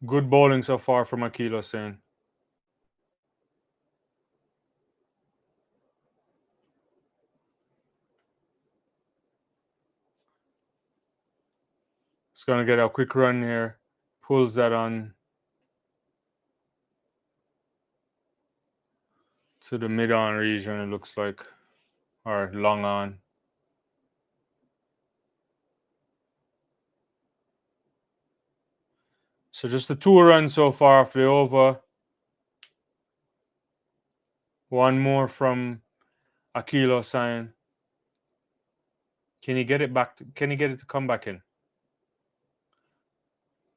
Good bowling so far from Akilo Hussain. It's going to get a quick run here. Pulls that on to the mid-on region, it looks like. Or long on. So just the 2 runs so far off the over. One more from Akilo Hussain. Can he get it back? Can he get it to come back in?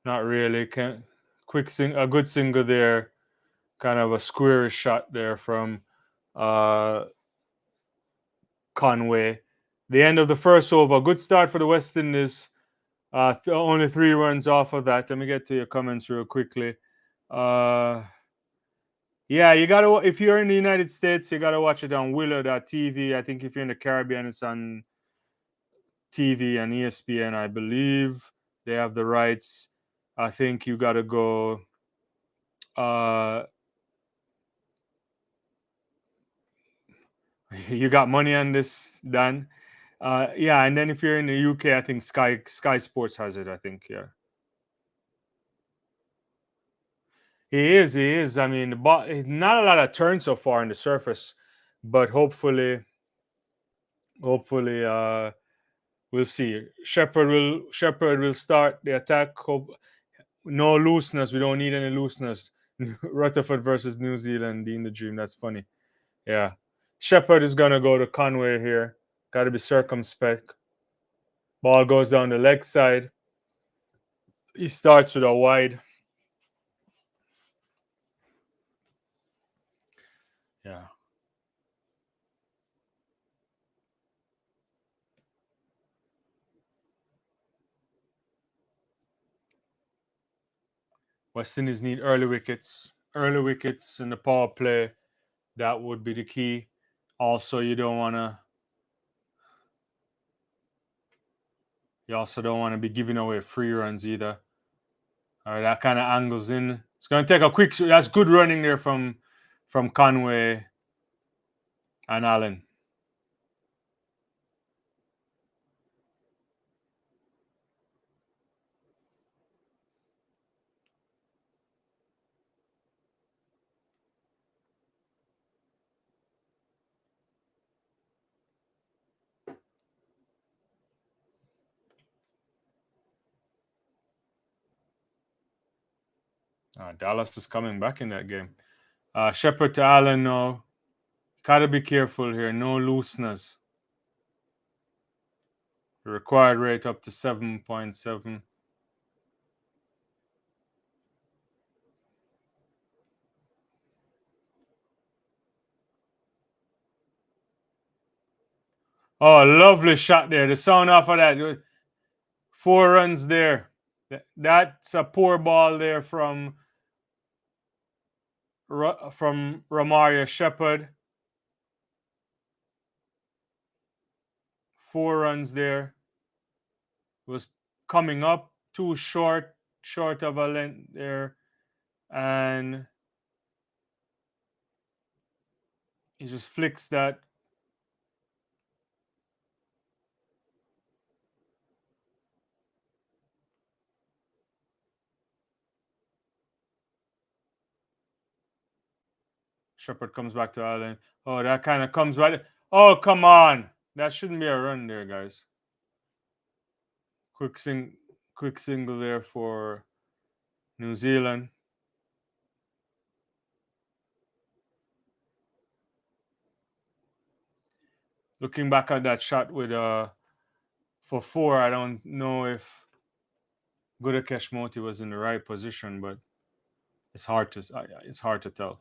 Not really. A good single there. Kind of a squarish shot there from uh, Conway. The end of the first over. Good start for the West Indies. Only 3 runs off of that. Let me get to your comments real quickly. Yeah, you gotta. If you're in the United States, you gotta watch it on Willow.tv. I think if you're in the Caribbean, it's on TV and ESPN. I believe they have the rights. I think you gotta go. Uh, you got money on this, Dan? Yeah, and then if you're in the UK, I think Sky Sports has it. I think, yeah. He is. He is. I mean, not a lot of turn so far in the surface, but hopefully, we'll see. Shepherd will start the attack. No looseness. We don't need any looseness. Rutherford versus New Zealand. Dean the Dream. That's funny. Yeah. Shepherd is gonna go to Conway here. Got to be circumspect. Ball goes down the leg side. He starts with a wide. Yeah. West Indies need early wickets. Early wickets in the power play. That would be the key. Also, you also don't want to be giving away free runs either. All right, that kind of angles in. It's going to take a quick. That's good running there from Conway and Allen. Dallas is coming back in that game. Shepherd to Allen now. Gotta be careful here. No looseness. The required rate up to 7.7. Oh, lovely shot there. The sound off of that. 4 runs there. That's a poor ball there from Romario Shepherd. 4 runs there. Was coming up too short of a length there, and he just flicks that. Shepherd comes back to Allen. Oh, that kind of comes back. Oh, come on. That shouldn't be a run there, guys. Quick single there for New Zealand. Looking back at that shot with for 4, I don't know if Gudakesh Moti was in the right position, but it's hard to tell.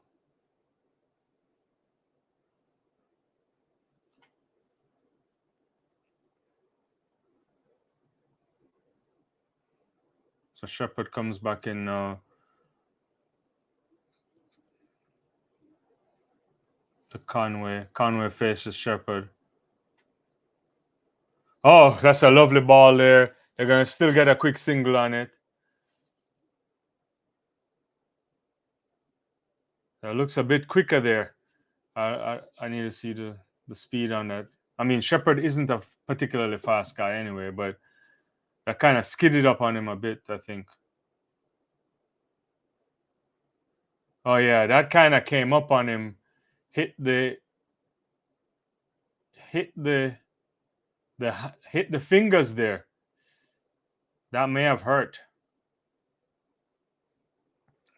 So Shepherd comes back in now to Conway. Conway faces Shepherd. Oh, that's a lovely ball there. They're going to still get a quick single on it. It looks a bit quicker there. I need to see the speed on that. I mean, Shepherd isn't a particularly fast guy anyway, but that kind of skidded up on him a bit, I think. Oh yeah, that kind of came up on him, hit the fingers there. That may have hurt.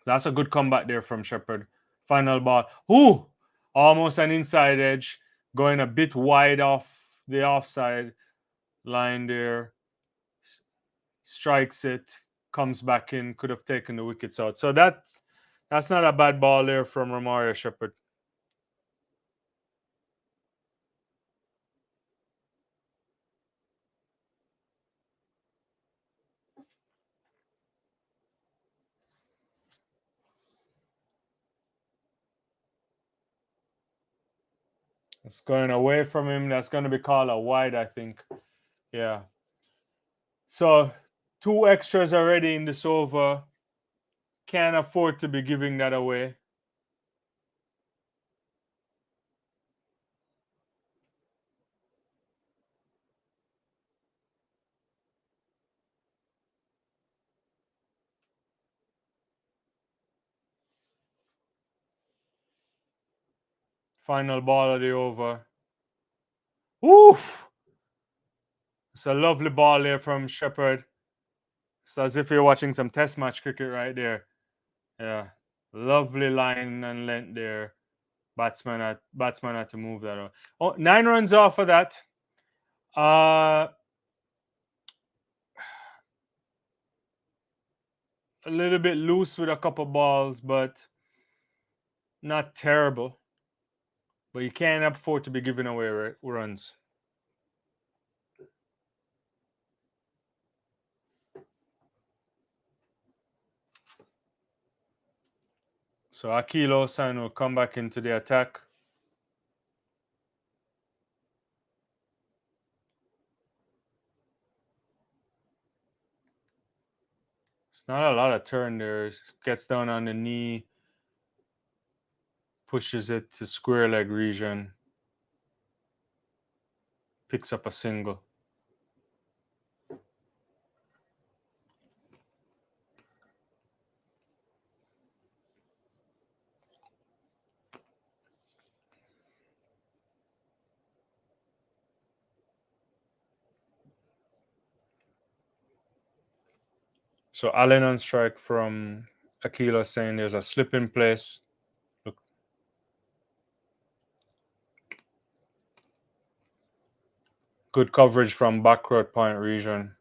That's a good comeback there from Shepherd. Final ball. Ooh, almost an inside edge, going a bit wide off the offside line there. Strikes it, comes back in, could have taken the wickets out. So that's not a bad ball there from Romario Shepherd. It's going away from him. That's going to be called a wide, I think. Yeah. So 2 extras already in this over. Can't afford to be giving that away. Final ball of the over. Woo! It's a lovely ball there from Shepherd. It's as if you're watching some test match cricket right there. Yeah. Lovely line and length there. Batsman had to move that on. Oh, 9 runs off of that. A little bit loose with a couple balls, but not terrible. But you can't afford to be giving away runs. So Akeal Hosein will come back into the attack. It's not a lot of turn there. Gets down on the knee, pushes it to square leg region, picks up a single. So Allen on strike from Akeal Hosein there's a slip in place. Look. Good coverage from backward point region.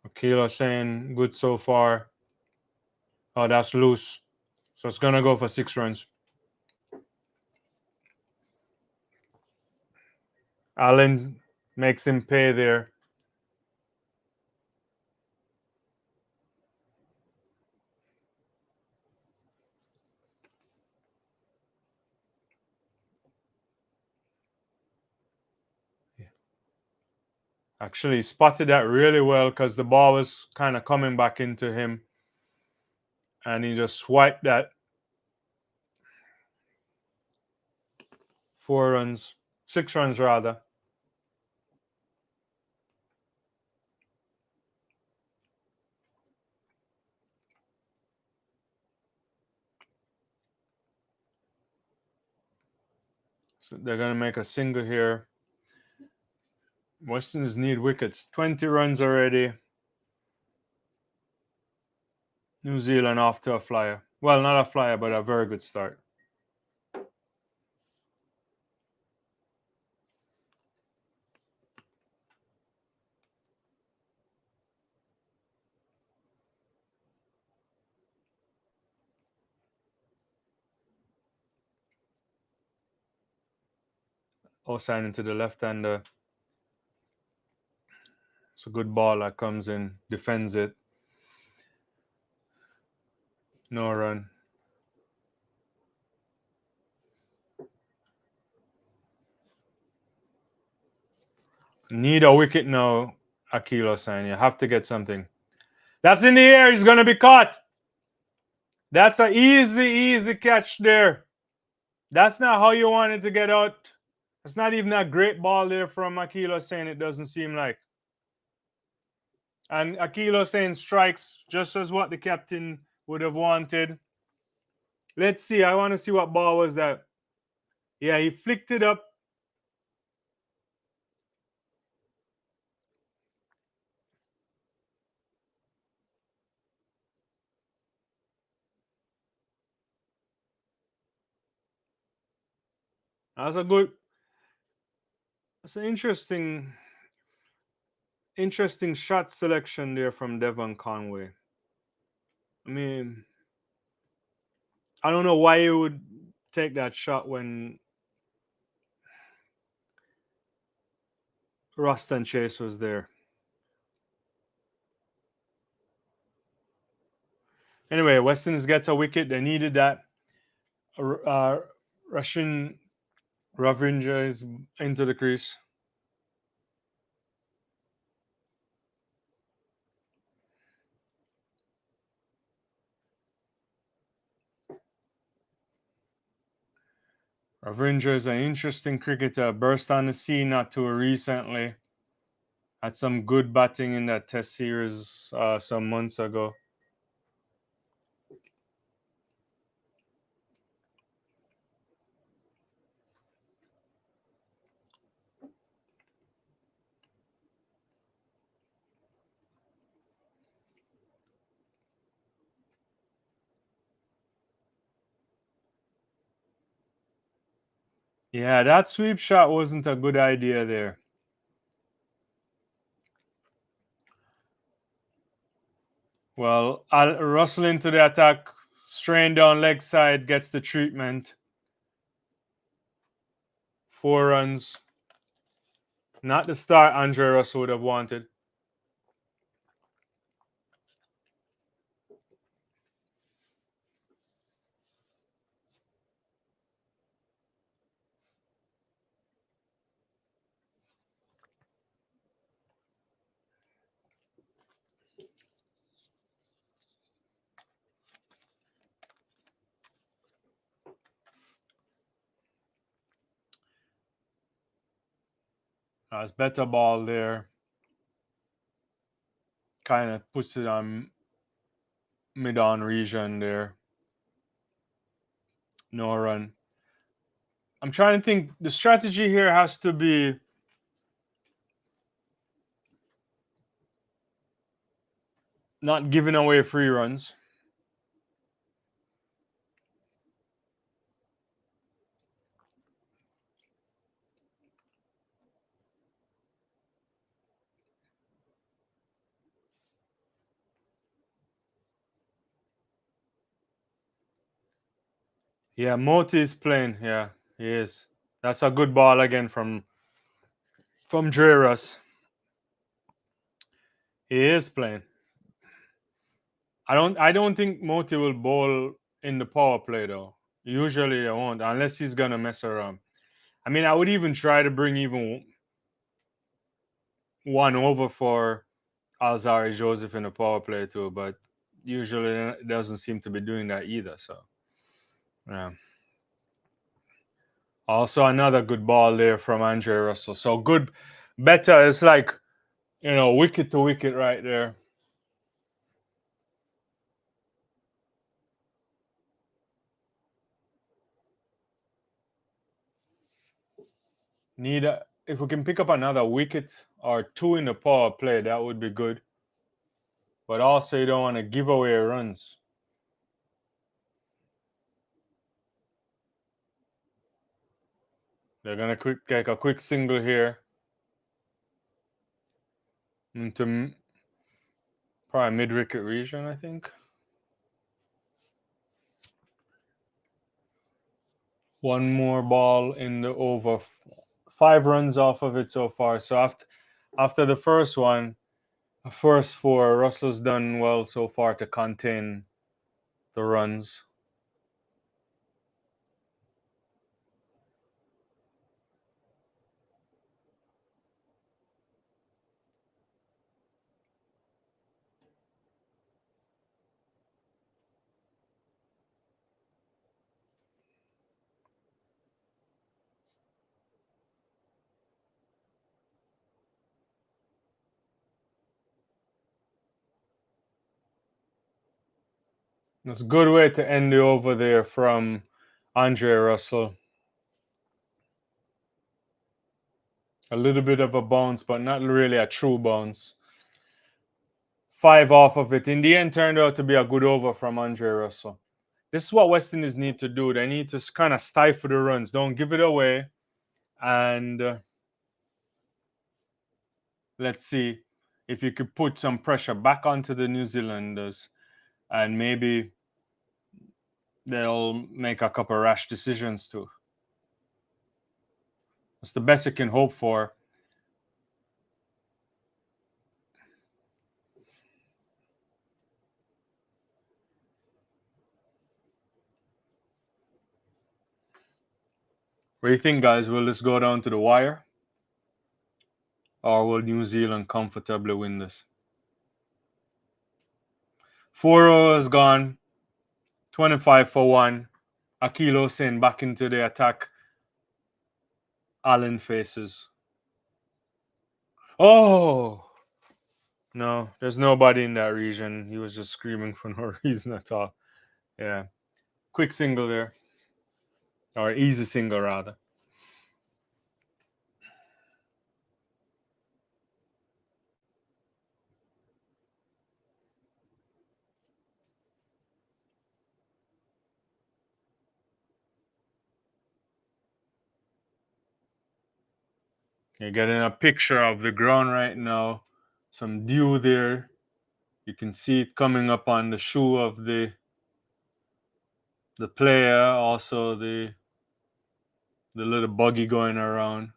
Akeal Hosein good so far. Oh, that's loose. So it's gonna go for 6 runs. Allen makes him pay there. Actually, he spotted that really well because the ball was kind of coming back into him. And he just swiped that. 4 runs. 6 runs, rather. So they're going to make a single here. Westerns need wickets. 20 runs already. New Zealand off to a flyer. Well, not a flyer, but a very good start. Hosein into the left-hander. It's a good ball that comes in, defends it. No run. Need a wicket now, Akeal Hosein. You have to get something. That's in the air. He's going to be caught. That's an easy catch there. That's not how you want it to get out. It's not even a great ball there from Akeal Hosein, it doesn't seem like. And Akeal Hosein strikes just as what the captain would have wanted. Let's see. I want to see what ball was that. Yeah, he flicked it up. That's a good. That's an interesting shot selection there from Devon Conway. I mean, I don't know why he would take that shot when Ruston Chase was there. Anyway, Weston gets a wicket. They needed that. Russian Ravinder is into the crease. Ravinder is an interesting cricketer. Burst on the scene not too recently. Had some good batting in that test series some months ago. Yeah, that sweep shot wasn't a good idea there. Well, Russell into the attack, strain down leg side, gets the treatment. 4 runs. Not the start Andre Russell would have wanted. That's better ball there. Kind of puts it on mid-on region there. No run. I'm trying to think. The strategy here has to be not giving away free runs. Yeah, Moti is playing. Yeah, he is. That's a good ball again from Dreras. He is playing. I don't think Moti will bowl in the power play though. Usually I won't unless he's gonna mess around. I mean, I would even try to bring even one over for Alzari Joseph in the power play too, but usually it doesn't seem to be doing that either. So yeah. Also another good ball there from Andre Russell. So good, better. It's like wicket to wicket right there. If we can pick up another wicket or 2 in the power play, that would be good. But also you don't want to give away runs. They're gonna take a quick single here into probably mid-wicket region, I think. One more ball in the over. 5 runs off of it so far. So after the first one, first 4, Russell's done well so far to contain the runs. That's a good way to end the over there from Andre Russell. A little bit of a bounce, but not really a true bounce. 5 off of it. In the end, turned out to be a good over from Andre Russell. This is what West Indies need to do. They need to kind of stifle the runs. Don't give it away. And let's see if you could put some pressure back onto the New Zealanders. And maybe they'll make a couple rash decisions too. That's the best you can hope for. What do you think, guys? Will this go down to the wire? Or will New Zealand comfortably win this? 4 is gone. 25 for 1. Akil Hosein back into the attack. Allen faces. Oh! No, there's nobody in that region. He was just screaming for no reason at all. Yeah. Quick single there. Or easy single, rather. You're getting a picture of the ground right now. Some dew there. You can see it coming up on the shoe of the player, also the The little buggy going around.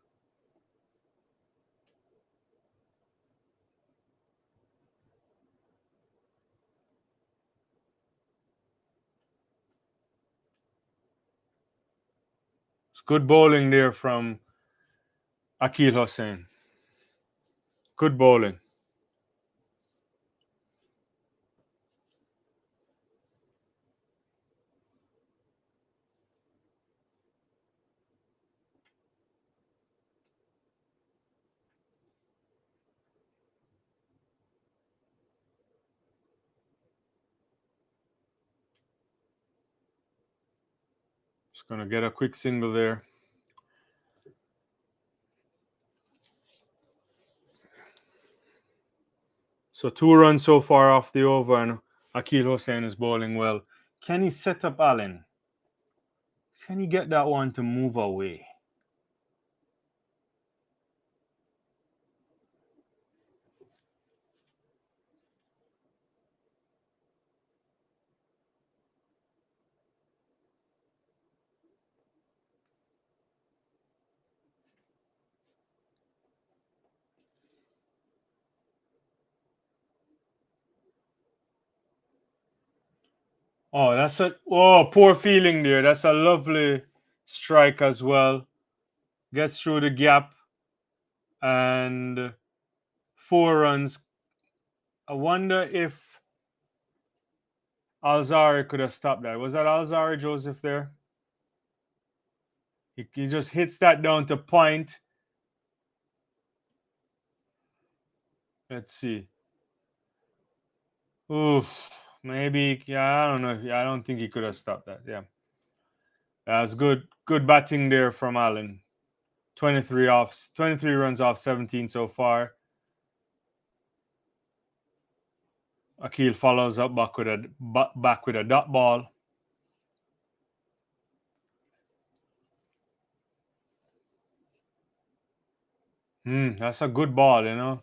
It's good bowling there from Akil Hosein. Good bowling. Just going to get a quick single there. So 2 runs so far off the over, and Akil Hosein is bowling well. Can he set up Allen? Can he get that one to move away? Oh, that's a poor feeling there. That's a lovely strike as well. Gets through the gap and 4 runs. I wonder if Alzari could have stopped that. Was that Alzari Joseph there? He just hits that down to point. Let's see. Oof. Maybe, yeah, I don't know. I don't think he could have stopped that. Yeah. That's good. Good batting there from Allen. 23 runs off 17 so far. Akil follows up back with a dot ball. That's a good ball, you know.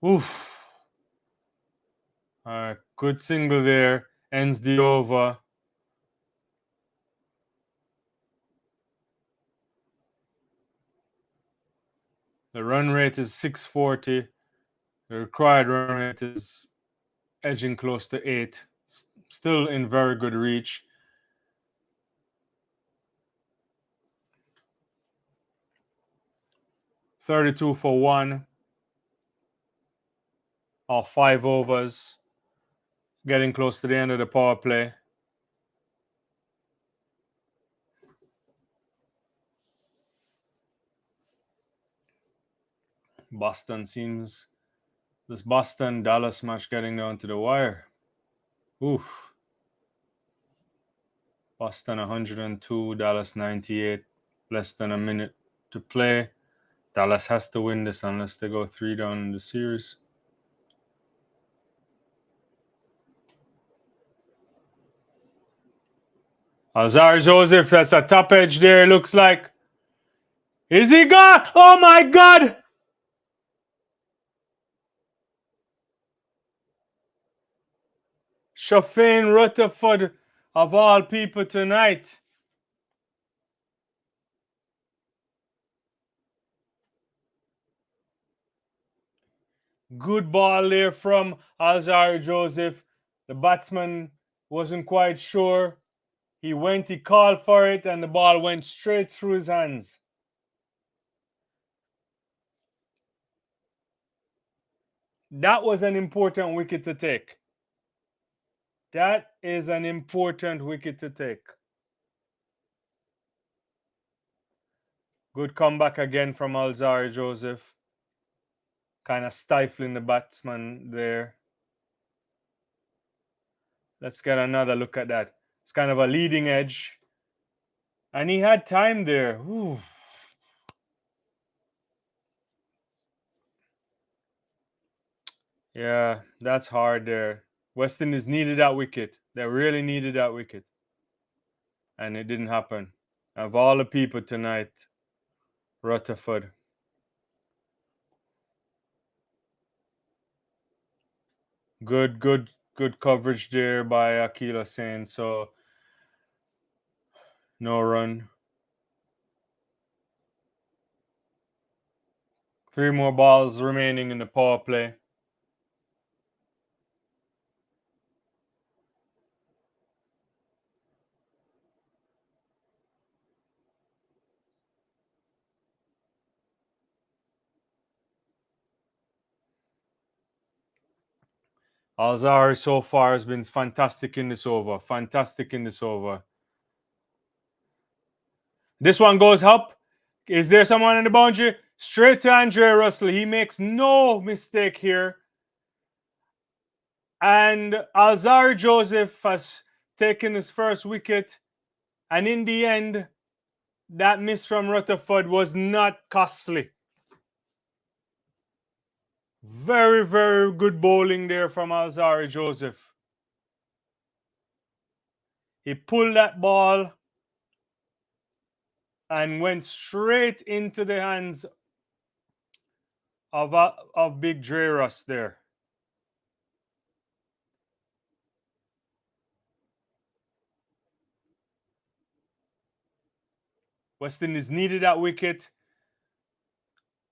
Oof. Good single there. Ends the over. The run rate is 640. The required run rate is edging close to 8. Still in very good reach. $32 for 1 off 5 overs. Getting close to the end of the power play. This Boston Dallas match getting down to the wire. Oof. Boston 102, Dallas 98. Less than a minute to play. Dallas has to win this unless they go 3 down in the series. Alzari Joseph, that's a top edge there, looks like. Is he gone? Oh my God! Hosein and Rutherford, of all people tonight. Good ball there from Alzari Joseph. The batsman wasn't quite sure. He called for it, and the ball went straight through his hands. That was an important wicket to take. That is an important wicket to take. Good comeback again from Alzari Joseph. Kind of stifling the batsman there. Let's get another look at that. It's kind of a leading edge. And he had time there. Ooh. Yeah, that's hard there. West Indies needed that wicket. They really needed that wicket. And it didn't happen. Of all the people tonight, Rutherford. Good coverage there by Akil Hosein. So no run. 3 more balls remaining in the power play. Alzari so far has been fantastic in this over. Fantastic in this over. This one goes up. Is there someone in the boundary? Straight to Andre Russell. He makes no mistake here. And Alzari Joseph has taken his first wicket. And in the end, that miss from Rutherford was not costly. Very, very good bowling there from Alzari Joseph. He pulled that ball and went straight into the hands of Big Dreras there. West Indies needed that wicket.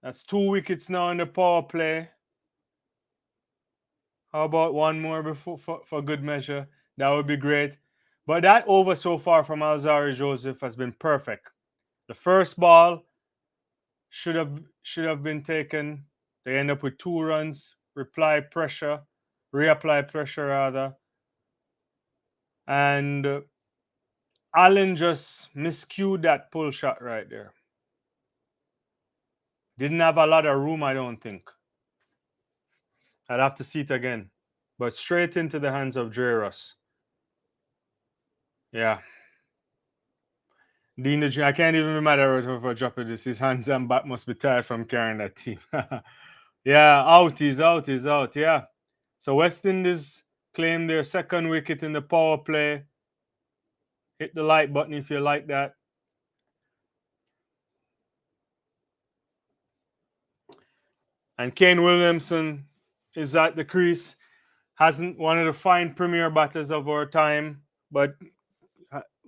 That's 2 wickets now in the power play. How about one more before for good measure? That would be great. But that over so far from Alzari Joseph has been perfect. The first ball should have been taken. They end up with 2 runs. Reapply pressure rather. And Allen just miscued that pull shot right there. Didn't have a lot of room, I don't think. I'd have to see it again. But straight into the hands of Dreras. Yeah. Dean, I can't even remember if I drop this. His hands and back must be tired from carrying that team. Yeah, out. He's out. Yeah. So West Indies claim their second wicket in the power play. Hit the like button if you like that. And Kane Williamson is at the crease. Hasn't one of the fine premier batters of our time, but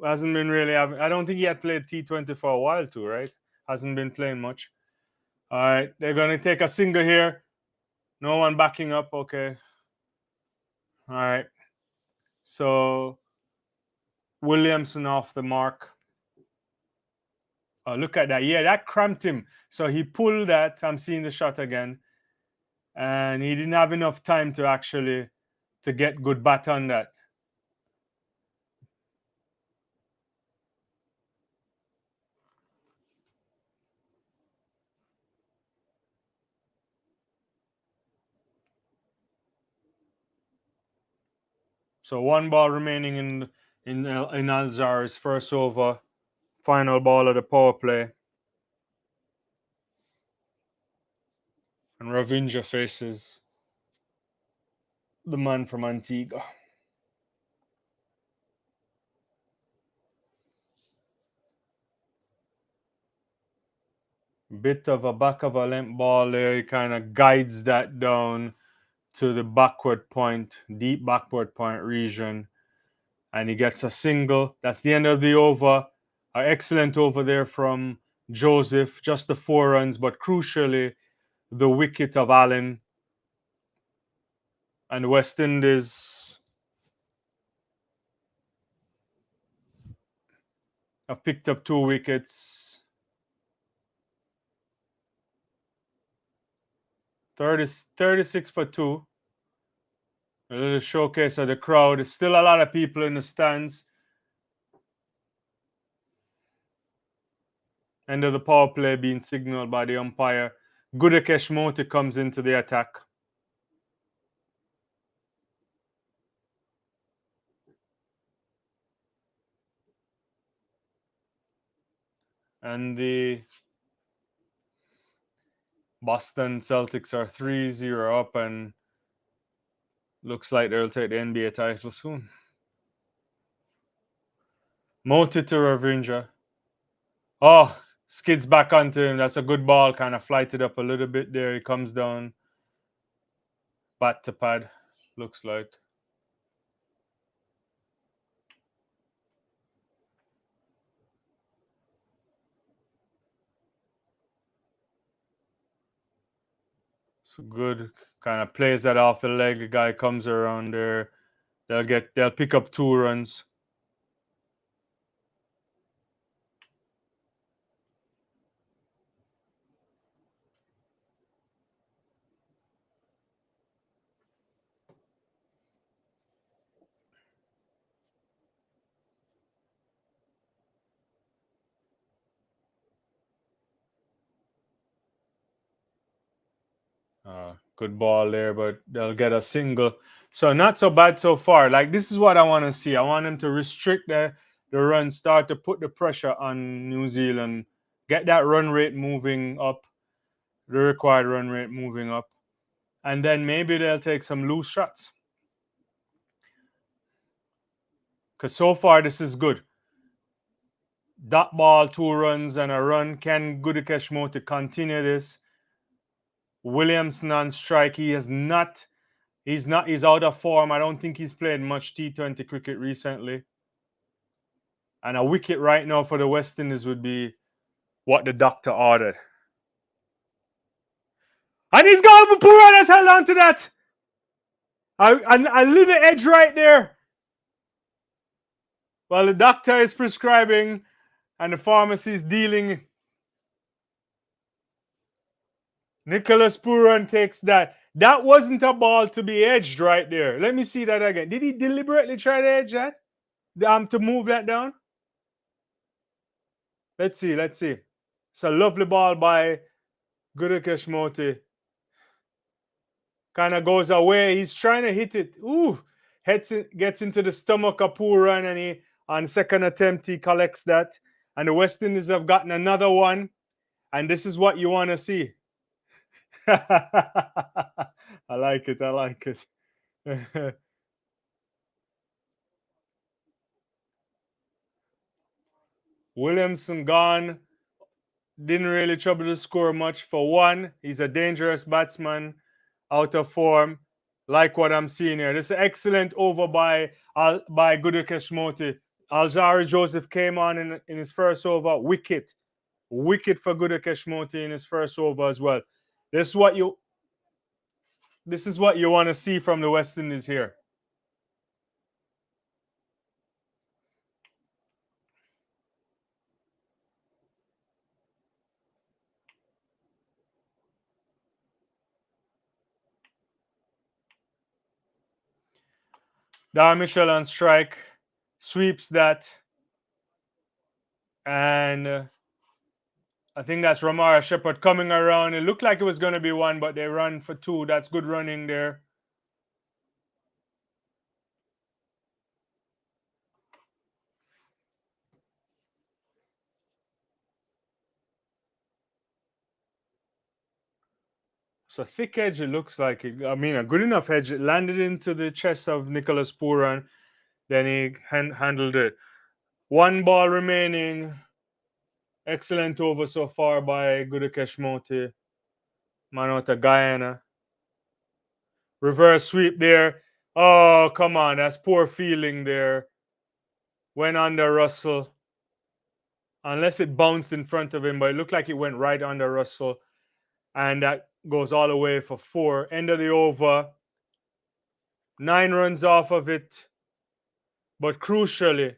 hasn't been really. I don't think he had played T20 for a while too, right? Hasn't been playing much. All right, they're gonna take a single here. No one backing up. Okay. All right. So Williamson off the mark. Oh, look at that. Yeah, that cramped him. So he pulled that. I'm seeing the shot again. And he didn't have enough time to actually to get good bat on that. So 1 ball remaining in Alzar's first over. Final ball of the power play. And Ravinja faces the man from Antigua. Bit of a back of a length ball there. He kind of guides that down to the backward point, deep backward point region. And he gets a single. That's the end of the over. An excellent over there from Joseph. Just the 4 runs, but crucially, the wicket of Allen. And West Indies have picked up 2 wickets. 36 for 2. A little showcase of the crowd. There's still a lot of people in the stands. End of the power play being signaled by the umpire. Gudakesh Moti comes into the attack. And the Boston Celtics are 3-0 up and looks like they'll take the NBA title soon. Moti to Ravinja. Oh, skids back onto him. That's a good ball. Kind of flighted up a little bit there. He comes down. Bat to pad, looks like. So good. Kind of plays that off the leg. The guy comes around there. They'll pick up 2 runs. Good ball there, but they'll get a single. So not so bad so far. Like, this is what I want to see. I want them to restrict the run, start to put the pressure on New Zealand, get that run rate moving up, the required run rate moving up, and then maybe they'll take some loose shots. Because so far this is good. Dot ball, 2 runs and a run. Can Gudikesh to continue this? Williamson on strike. He's out of form. I don't think he's played much T20 cricket recently. And a wicket right now for the West Indies would be what the doctor ordered. And he's gone, but Puran has held on to that. A little edge right there. Well, the doctor is prescribing and the pharmacy is dealing. Nicholas Puran takes that. That wasn't a ball to be edged right there. Let me see that again. Did he deliberately try to edge that? To move that down? Let's see. It's a lovely ball by Gudikesh. Kind of goes away. He's trying to hit it. Ooh. Gets into the stomach of Puran, and he, on second attempt, he collects that. And the West Indies have gotten another one. And this is what you want to see. I like it. Williamson gone. Didn't really trouble the score much. For one, he's a dangerous batsman, out of form. Like what I'm seeing here. This is an excellent over by Gudikesh. Alzari Joseph came on in his first over. Wicket for Gudikesh in his first over as well. This is what you want to see from the West Indies here. Dar Mitchell on strike, sweeps that, and I think that's Ramara Shepherd coming around. It looked like it was going to be 1, but they run for 2. That's good running there. So thick edge, it looks like. A good enough edge. It landed into the chest of Nicholas Puran. Then he handled it. 1 ball remaining. Excellent over so far by Gudikesh man out of Guyana. Reverse sweep there. Oh, come on. That's poor feeling there. Went under Russell. Unless it bounced in front of him, but it looked like it went right under Russell. And that goes all the way for 4. End of the over. 9 runs off of it. But crucially,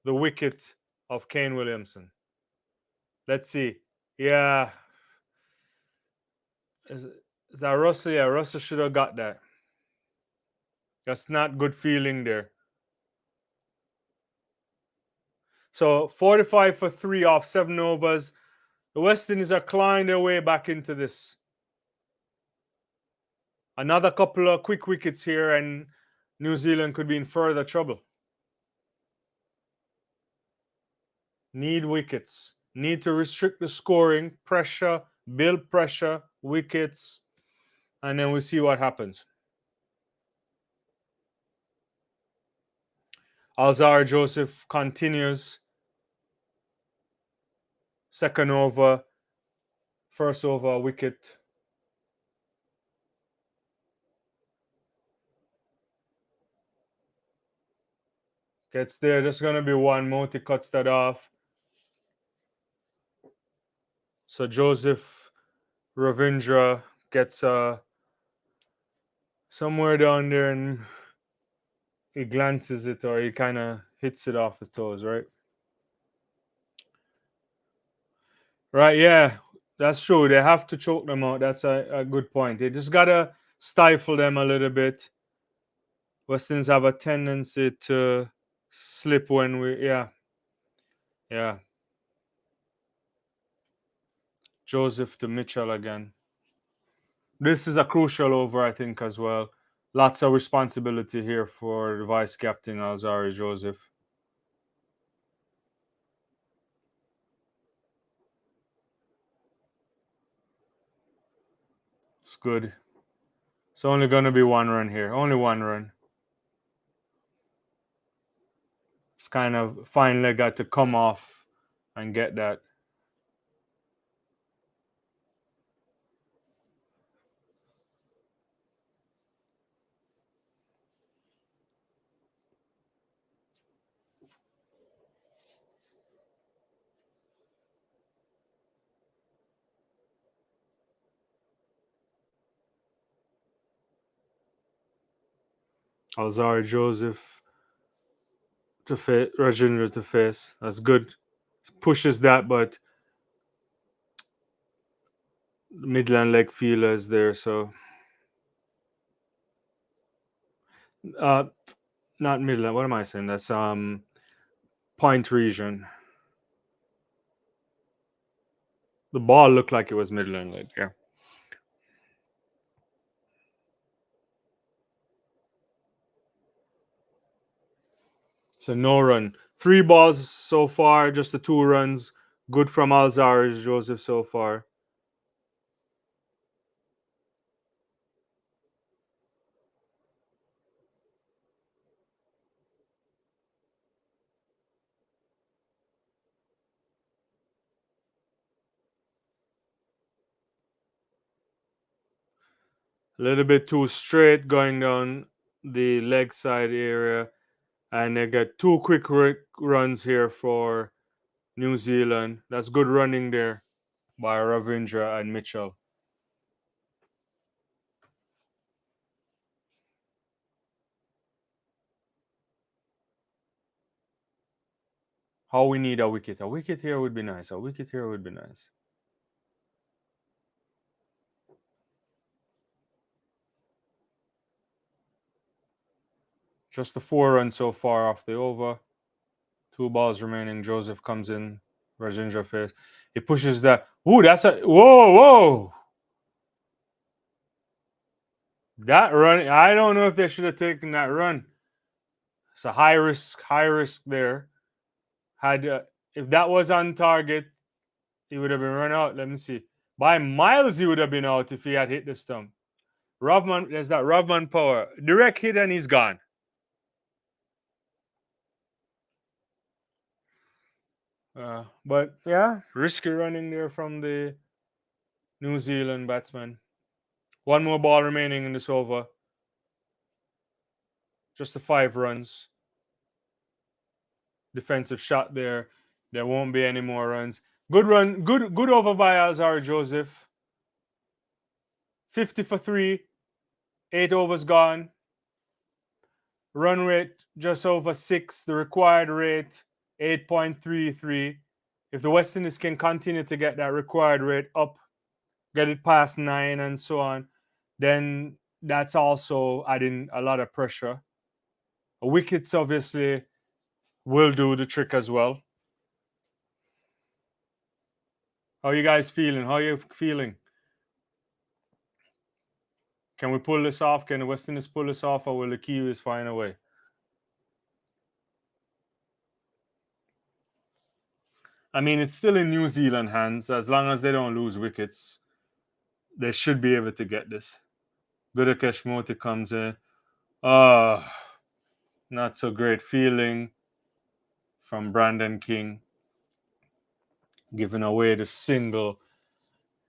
the wicket of Kane Williamson. Let's see. Yeah. Is that Russell? Yeah, Russell should have got that. That's not good feeling there. So 45 for 3 off 7 overs. The West Indies are clawing their way back into this. Another couple of quick wickets here, and New Zealand could be in further trouble. Need wickets. Need to restrict the scoring, pressure, build pressure, wickets, and then we see what happens. Alzari Joseph continues. second over, first over, wicket. Gets there, just gonna be one. Moti cuts that off. So Joseph Ravindra gets somewhere down there, and he glances it, or he kind of hits it off his toes, right? Right, yeah, that's true. They have to choke them out. That's a good point. They just gotta stifle them a little bit. West Indies have a tendency to slip when we, yeah. Joseph to Mitchell again. This is a crucial over, I think, as well. Lots of responsibility here for the vice captain Alzari Joseph. It's good. It's only going to be one run here. Only one run. It's kind of finally got to come off and get that. Alzari Joseph to face, Rajendra to face. That's good. Pushes that, but Midland leg feelers there, so not Midland. What am I saying? That's Point region. The ball looked like it was Midland leg, yeah. So no run. 3 balls so far, just the 2 runs. Good from Alzari Joseph so far. A little bit too straight going down the leg side area. And they get 2 quick runs here for New Zealand. That's good running there by Ravindra and Mitchell. How we need a wicket. A wicket here would be nice. A wicket here would be nice. Just the 4 runs so far off the over. 2 balls remaining. Joseph comes in. Rajendra face. He pushes that. Ooh, that's a. Whoa. That run. I don't know if they should have taken that run. It's a high risk there. Had if that was on target, he would have been run out. Let me see. By miles, he would have been out if he had hit the stump. Rovman, there's that Rovman power. Direct hit and he's gone. But yeah, risky running there from the New Zealand batsman. 1 more ball remaining in this over. Just the 5 runs. Defensive shot there. There won't be any more runs. Good run. Good over by Alzari Joseph. 50 for 3. 8 overs gone. Run rate just over 6. The required rate 8.33. If the West Indies can continue to get that required rate up, get it past 9 and so on, then that's also adding a lot of pressure. Wickets obviously will do the trick as well. How are you guys feeling? How are you feeling? Can we pull this off? Can the West Indies pull this off, or will the Kiwis find a way? I mean, it's still in New Zealand hands. As long as they don't lose wickets, they should be able to get this. Gudakesh Moti comes in. Not so great feeling from Brandon King. giving away the single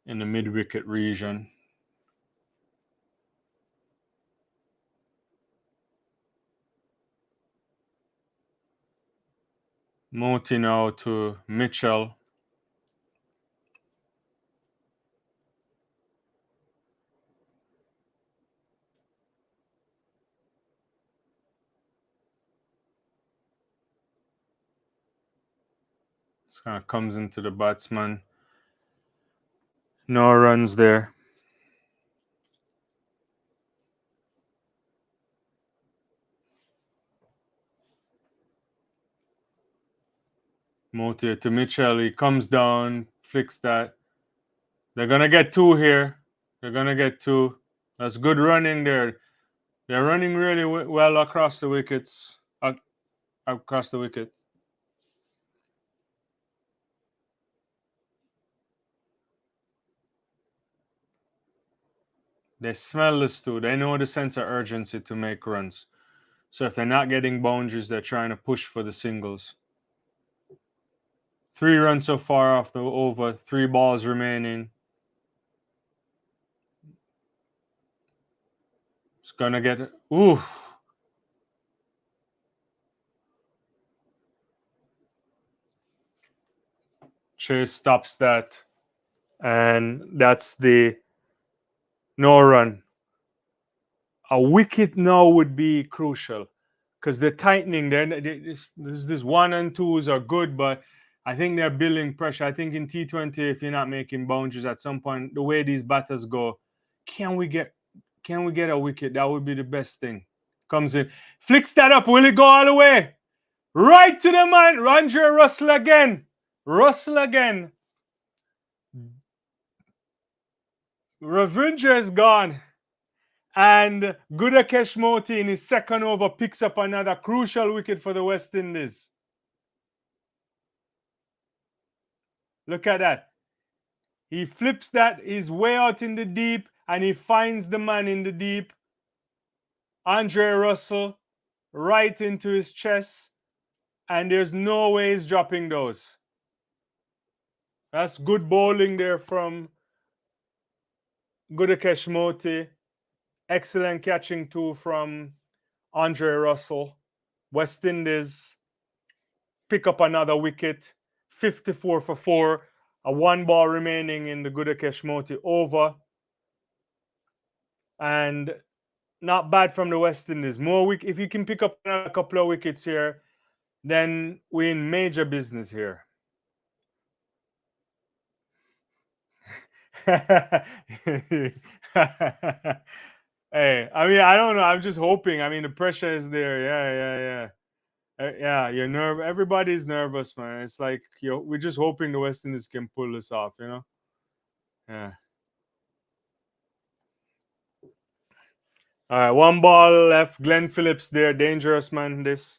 in the mid-wicket region. Moti now to Mitchell. This kind of comes into the batsman. No runs there. Moti to Mitchell. He comes down, flicks that. They're going to get two here. They're going to get two. That's good running there. They're running really well across the wickets. Across the wicket. They smell this too. They know the sense of urgency to make runs. So if they're not getting boundaries, they're trying to push for the singles. 3 runs so far off the over. 3 balls remaining. It's going to get... Ooh. Chase stops that. And that's the no run. A wicket now would be crucial because they're tightening. This 1 and 2s are good, but I think they're building pressure. I think in T20, if you're not making boundaries at some point, the way these batters go, can we get a wicket? That would be the best thing. Comes in, flicks that up. Will it go all the way? Right to the man. Andre Russell again. Ravindra is gone. And Gudakesh Moti in his second over picks up another crucial wicket for the West Indies. Look at that. He flips that. He's way out in the deep and he finds the man in the deep. Andre Russell right into his chest. And there's no way he's dropping those. That's good bowling there from Gudakesh Moti. Excellent catching too from Andre Russell. West Indies pick up another wicket. 54 for 4. A 1 ball remaining in the Gudakesh Moti over. And not bad from the West Indies. If you can pick up a couple of wickets here, then we're in major business here. Hey, I mean, I don't know. I'm just hoping. I mean, the pressure is there. Yeah. You're nervous. Everybody's nervous, man. It's like we're just hoping the West Indies can pull this off. Yeah. All right, 1 ball left. Glenn Phillips there, dangerous man. This.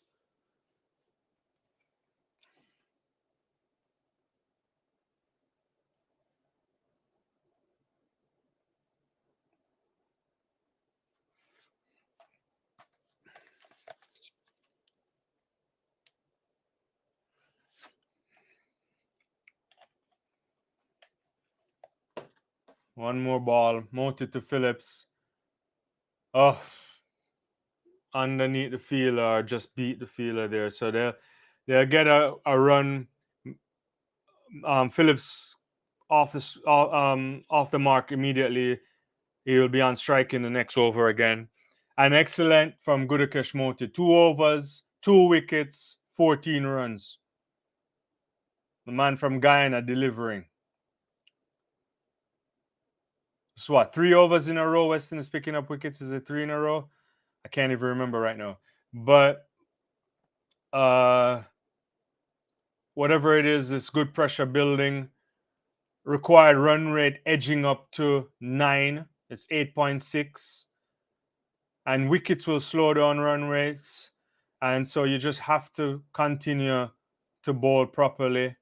One more ball. Moti to Phillips. Oh, underneath the fielder, just beat the fielder there. So they'll get a run. Phillips off the mark immediately. He will be on strike in the next over again. An excellent from Gudakesh Moti. 2 overs, 2 wickets, 14 runs. The man from Guyana delivering. So what? 3 overs in a row. Weston is picking up wickets. Is it 3 in a row? I can't even remember right now. But whatever it is, it's good pressure building. Required run rate edging up to 9. It's 8.6. And wickets will slow down run rates. And so you just have to continue to bowl properly.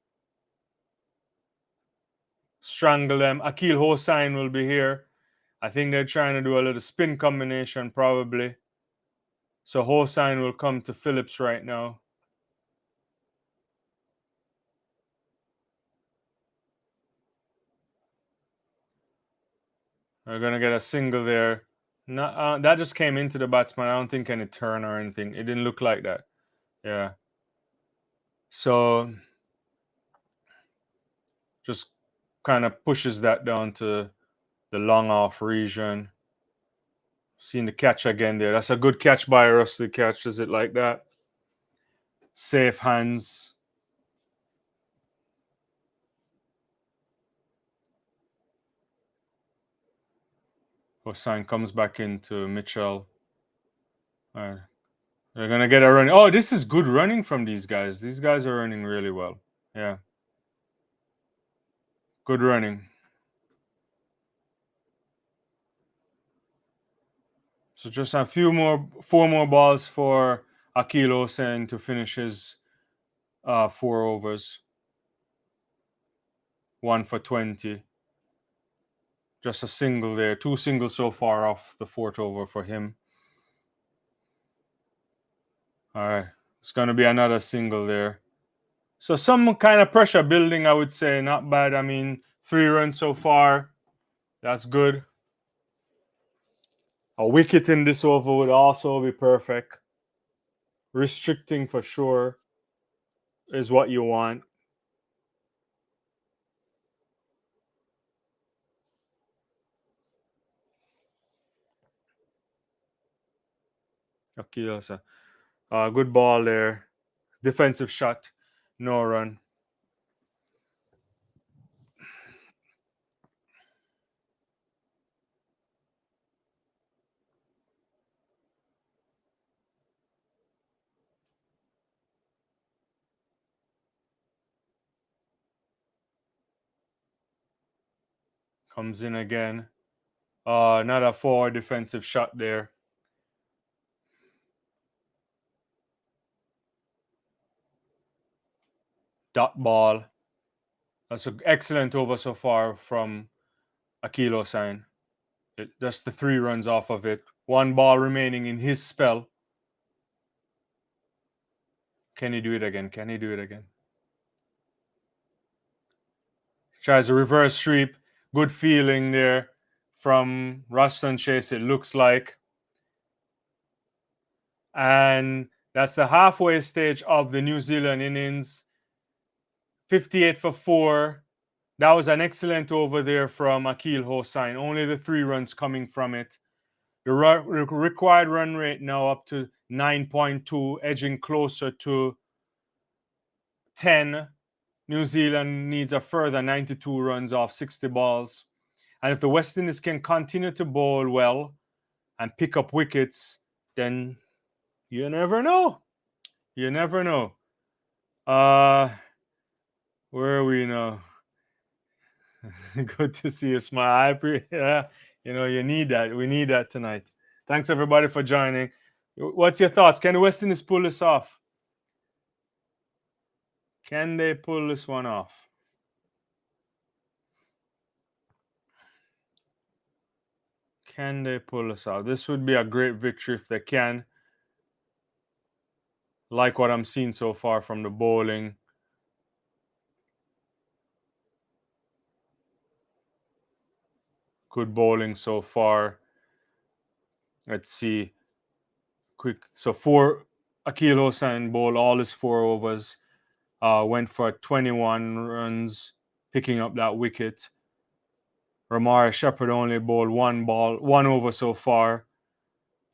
Strangle them. Akil Hosein will be here. I think they're trying to do a little spin combination probably. So Hosein will come to Phillips right now. We're gonna get a single there. That just came into the batsman. I don't think any turn or anything. It didn't look like that. Yeah. So just kind of pushes that down to the long off region. Seeing the catch again there. That's a good catch by Rusty. Catches it like that. Safe hands. Hosein comes back into Mitchell. All right. They're going to get a run. Oh, this is good running from these guys. These guys are running really well. Yeah. Good running. So just a four more balls for Akil Hosein to finish his 4 overs. 1 for 20. Just a single there. 2 singles so far off the 4th over for him. All right. It's going to be another single there. So some kind of pressure building, I would say. Not bad. I mean, 3 runs so far. That's good. A wicket in this over would also be perfect. Restricting for sure is what you want. Okay, that's a good ball there. Defensive shot. No run. Comes in again. Another 4 defensive shot there. Dot ball. That's an excellent over so far from Akil Hosein. Just the 3 runs off of it. 1 ball remaining in his spell. Can he do it again? Can he do it again? Tries a reverse sweep. Good feeling there from Ruston Chase, it looks like. And that's the halfway stage of the New Zealand innings. 58 for 4. That was an excellent over there from Akil Hosein. Only the 3 runs coming from it. The required run rate now up to 9.2, edging closer to 10. New Zealand needs a further 92 runs off 60 balls. And if the West Indies can continue to bowl well and pick up wickets, then you never know. You never know. Where are we now? Good to see you smile. Yeah, you need that. We need that tonight. Thanks everybody for joining. What's your thoughts? Can the West Indies pull this off? Can they pull this one off? Can they pull this out? This would be a great victory if they can. Like what I'm seeing so far from the bowling. Good bowling so far. Let's see. Quick. So Akil Hosein bowled all his 4 overs. Went for 21 runs, picking up that wicket. Ramara Shepherd only bowled 1 over so far.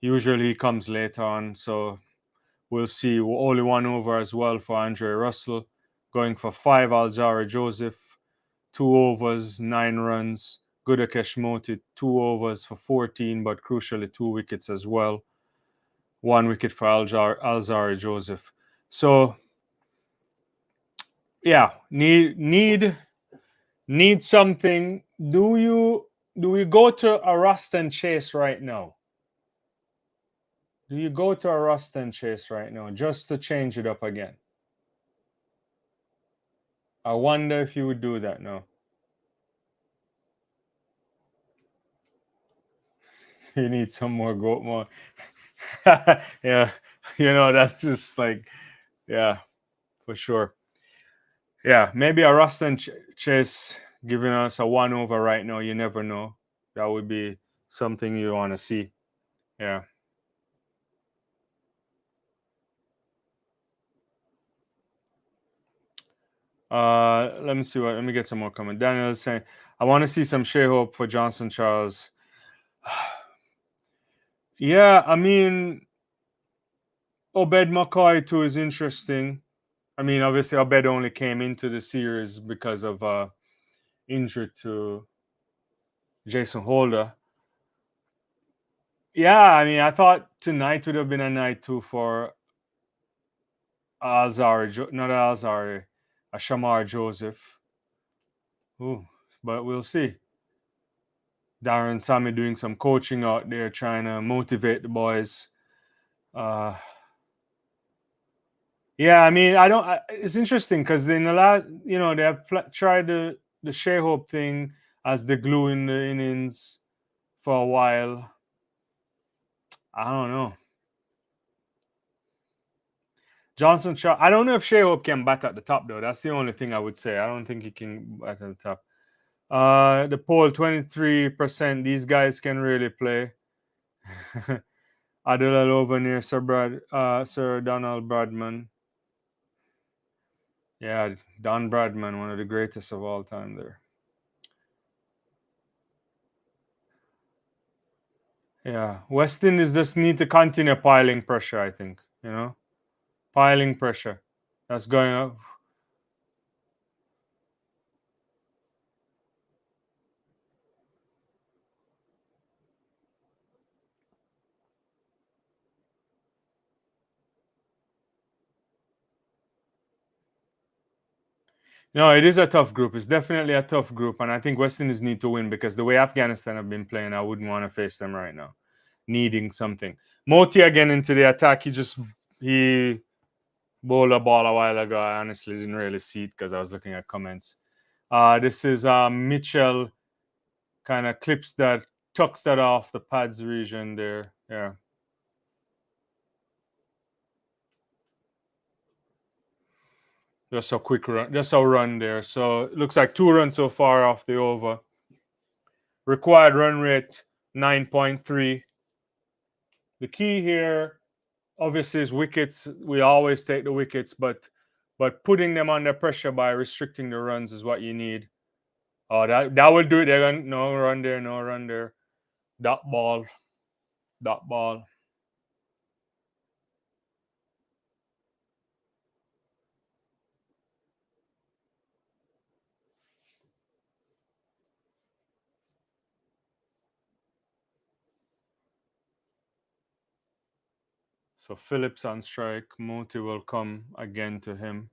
Usually he comes late on, so we'll see. Only 1 over as well for Andre Russell. Going for 5, Alzara Joseph. 2 overs, 9 runs. Gudakesh Moti, 2 overs for 14, but crucially 2 wickets as well. 1 wicket for Alzara Joseph. So, yeah, need something. Do we go to a rust and chase right now? Do you go to a rust and chase right now just to change it up again? I wonder if you would do that now. You need some more goat more. Yeah, that's just like, yeah, for sure. Yeah, maybe a rust and chase giving us a 1 over right now. You never know. That would be something you want to see. Yeah. Let me see what. Let me get some more comment. Daniel is saying, I want to see some share hope for Johnson Charles. Yeah, I mean, Obed McCoy too is interesting. I mean, obviously, Obed only came into the series because of injury to Jason Holder. Yeah, I mean, I thought tonight would have been a night too for Alzari, not Alzari, a Shamar Joseph. Ooh, but we'll see. Darren Sammy doing some coaching out there, trying to motivate the boys. Yeah, I mean, it's interesting because in the last, they have tried the share hope thing as the glue in the innings for a while. I don't know. Johnson Shaw. I don't know if Shea Hope can bat at the top though. That's the only thing I would say. I don't think he can bat at the top. The poll 23%. These guys can really play. Adela over near Sir Donald Bradman. Yeah, Don Bradman, one of the greatest of all time there. Yeah, West Indies just need to continue piling pressure, I think. Piling pressure. That's going up. No, it is a tough group. It's definitely a tough group, and I think West Indies need to win because the way Afghanistan have been playing, I wouldn't want to face them right now. Needing something. Moti again into the attack. He bowled a ball a while ago. I honestly didn't really see it because I was looking at comments. This is Mitchell kind of tucks that off the pads region there. Yeah. Just a quick run, just a run there. So it looks like 2 runs so far off the over. Required run rate 9.3. The key here, obviously, is wickets. We always take the wickets, but putting them under pressure by restricting the runs is what you need. Oh, that will do it. They're gonna no run there, no run there. Dot ball. So Phillips on strike. Moti will come again to him.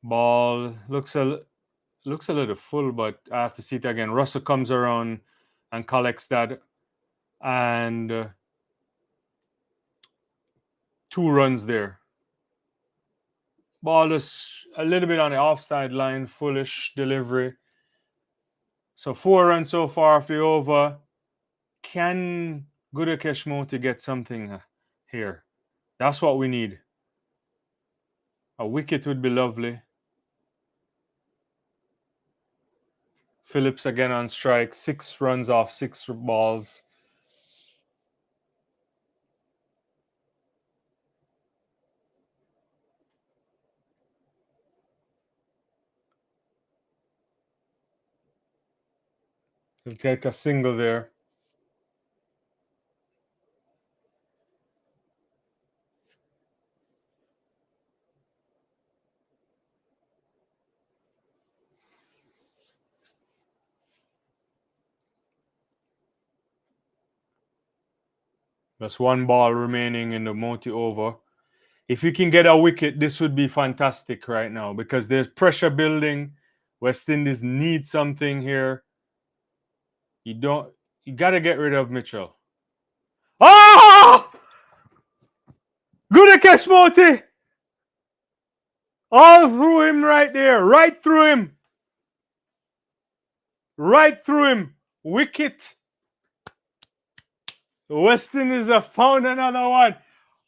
Ball looks a little full, but I have to see it again. Russell comes around and collects that, and 2 runs there. Ball is a little bit on the offside line, foolish delivery. So 4 runs so far off the over. Can Gudakesh Moti get something here? That's what we need. A wicket would be lovely. Phillips again on strike. 6 runs off 6 balls. He'll take a single there. There's 1 ball remaining in the Moti over. If you can get a wicket, this would be fantastic right now because there's pressure building. West Indies need something here. You got to get rid of Mitchell. Oh! Gudakesh Moti! All through him right there. Right through him. Right through him. Wicket. West Indies have found another one.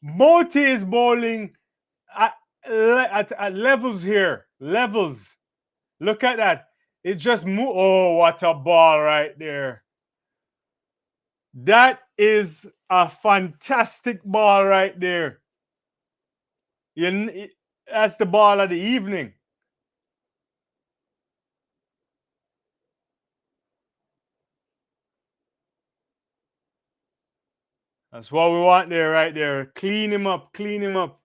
Moti is bowling at levels here. Levels. Look at that. It just moved. Oh, what a ball right there. That is a fantastic ball right there. That's the ball of the evening. That's what we want there, right there. Clean him up, clean him up.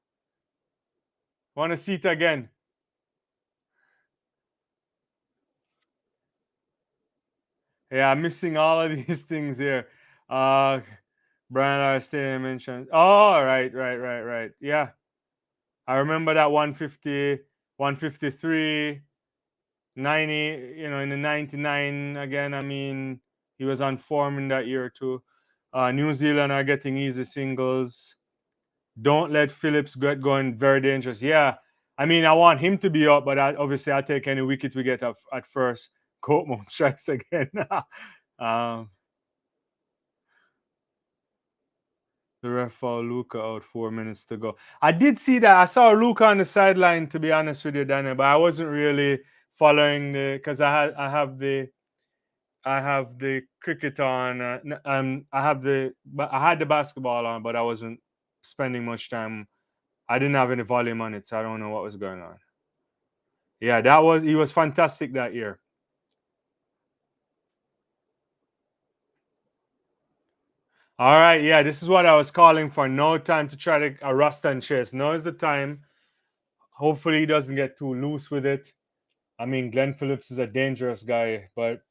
Want to see it again. Yeah, I'm missing all of these things here. Brian R. Stay mentioned. Oh, right. Yeah. I remember that 150, 153, 90, in the 99 again. I mean, he was on form in that year too. New Zealand are getting easy singles. Don't let Phillips get going, very dangerous. Yeah. I mean, I want him to be up, but obviously I'll take any wicket we get at first. Coatmore strikes again. um, The ref fouled Luca out 4 minutes to go. I did see that. I saw Luca on the sideline, to be honest with you, Daniel, but I wasn't really following because I have the cricket on. I had the basketball on, but I wasn't spending much time. I didn't have any volume on it, so I don't know what was going on. Yeah, he was fantastic that year. All right, yeah, this is what I was calling for. No time to try to rust and chase. Now is the time. Hopefully he doesn't get too loose with it. I mean, Glenn Phillips is a dangerous guy, but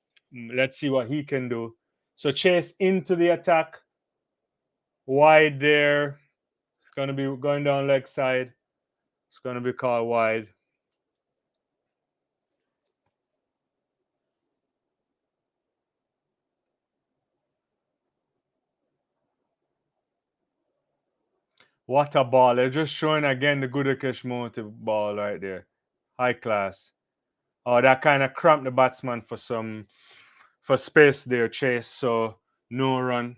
let's see what he can do. So chase into the attack. Wide there. It's going to be going down leg side. It's going to be called wide. What a ball. They're just showing again the Gudakesh motive ball right there. High class. Oh, that kind of cramped the batsman for space there, Chase. So no run.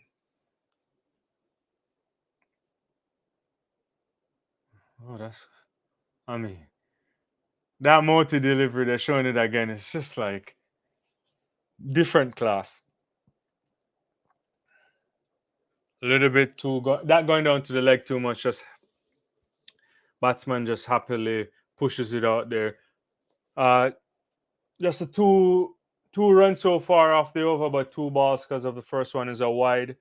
Oh, I mean, that multi delivery, they're showing it again. It's just like different class. A little bit that going down to the leg too much. Just batsman just happily pushes it out there. Just a two runs so far off the over, but 2 balls because of the first one is a wide.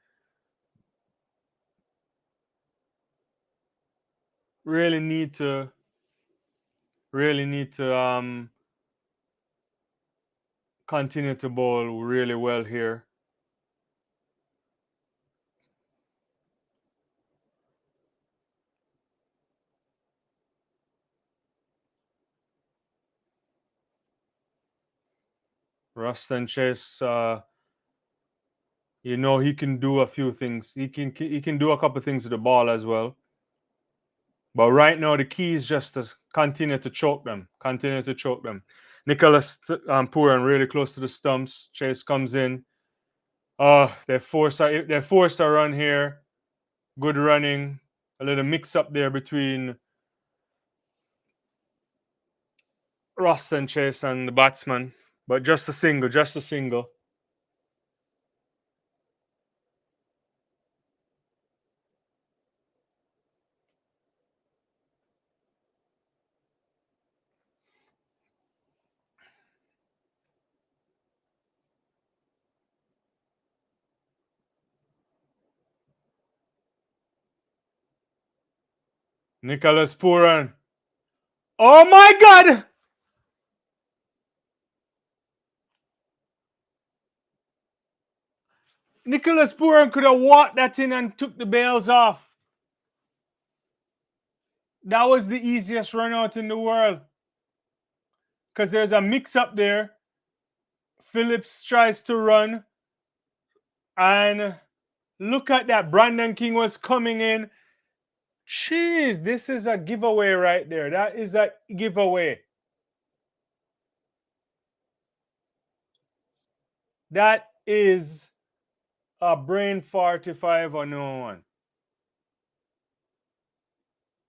Really need to continue to bowl really well here. Ruston Chase, he can do a few things. He can do a couple things with the ball as well. But right now, the key is just to continue to choke them. Nicholas Puran really close to the stumps. Chase comes in. Oh, they force a run here. Good running. A little mix up there between Ruston Chase and the batsman. But just a single. Nicholas Puran. Oh my God! Nicholas Puran could have walked that in and took the bails off. That was the easiest run out in the world. Because there's a mix up there. Phillips tries to run. And look at that. Brandon King was coming in. Jeez, this is a giveaway right there. That is a giveaway. That is a brain fart if I ever know one.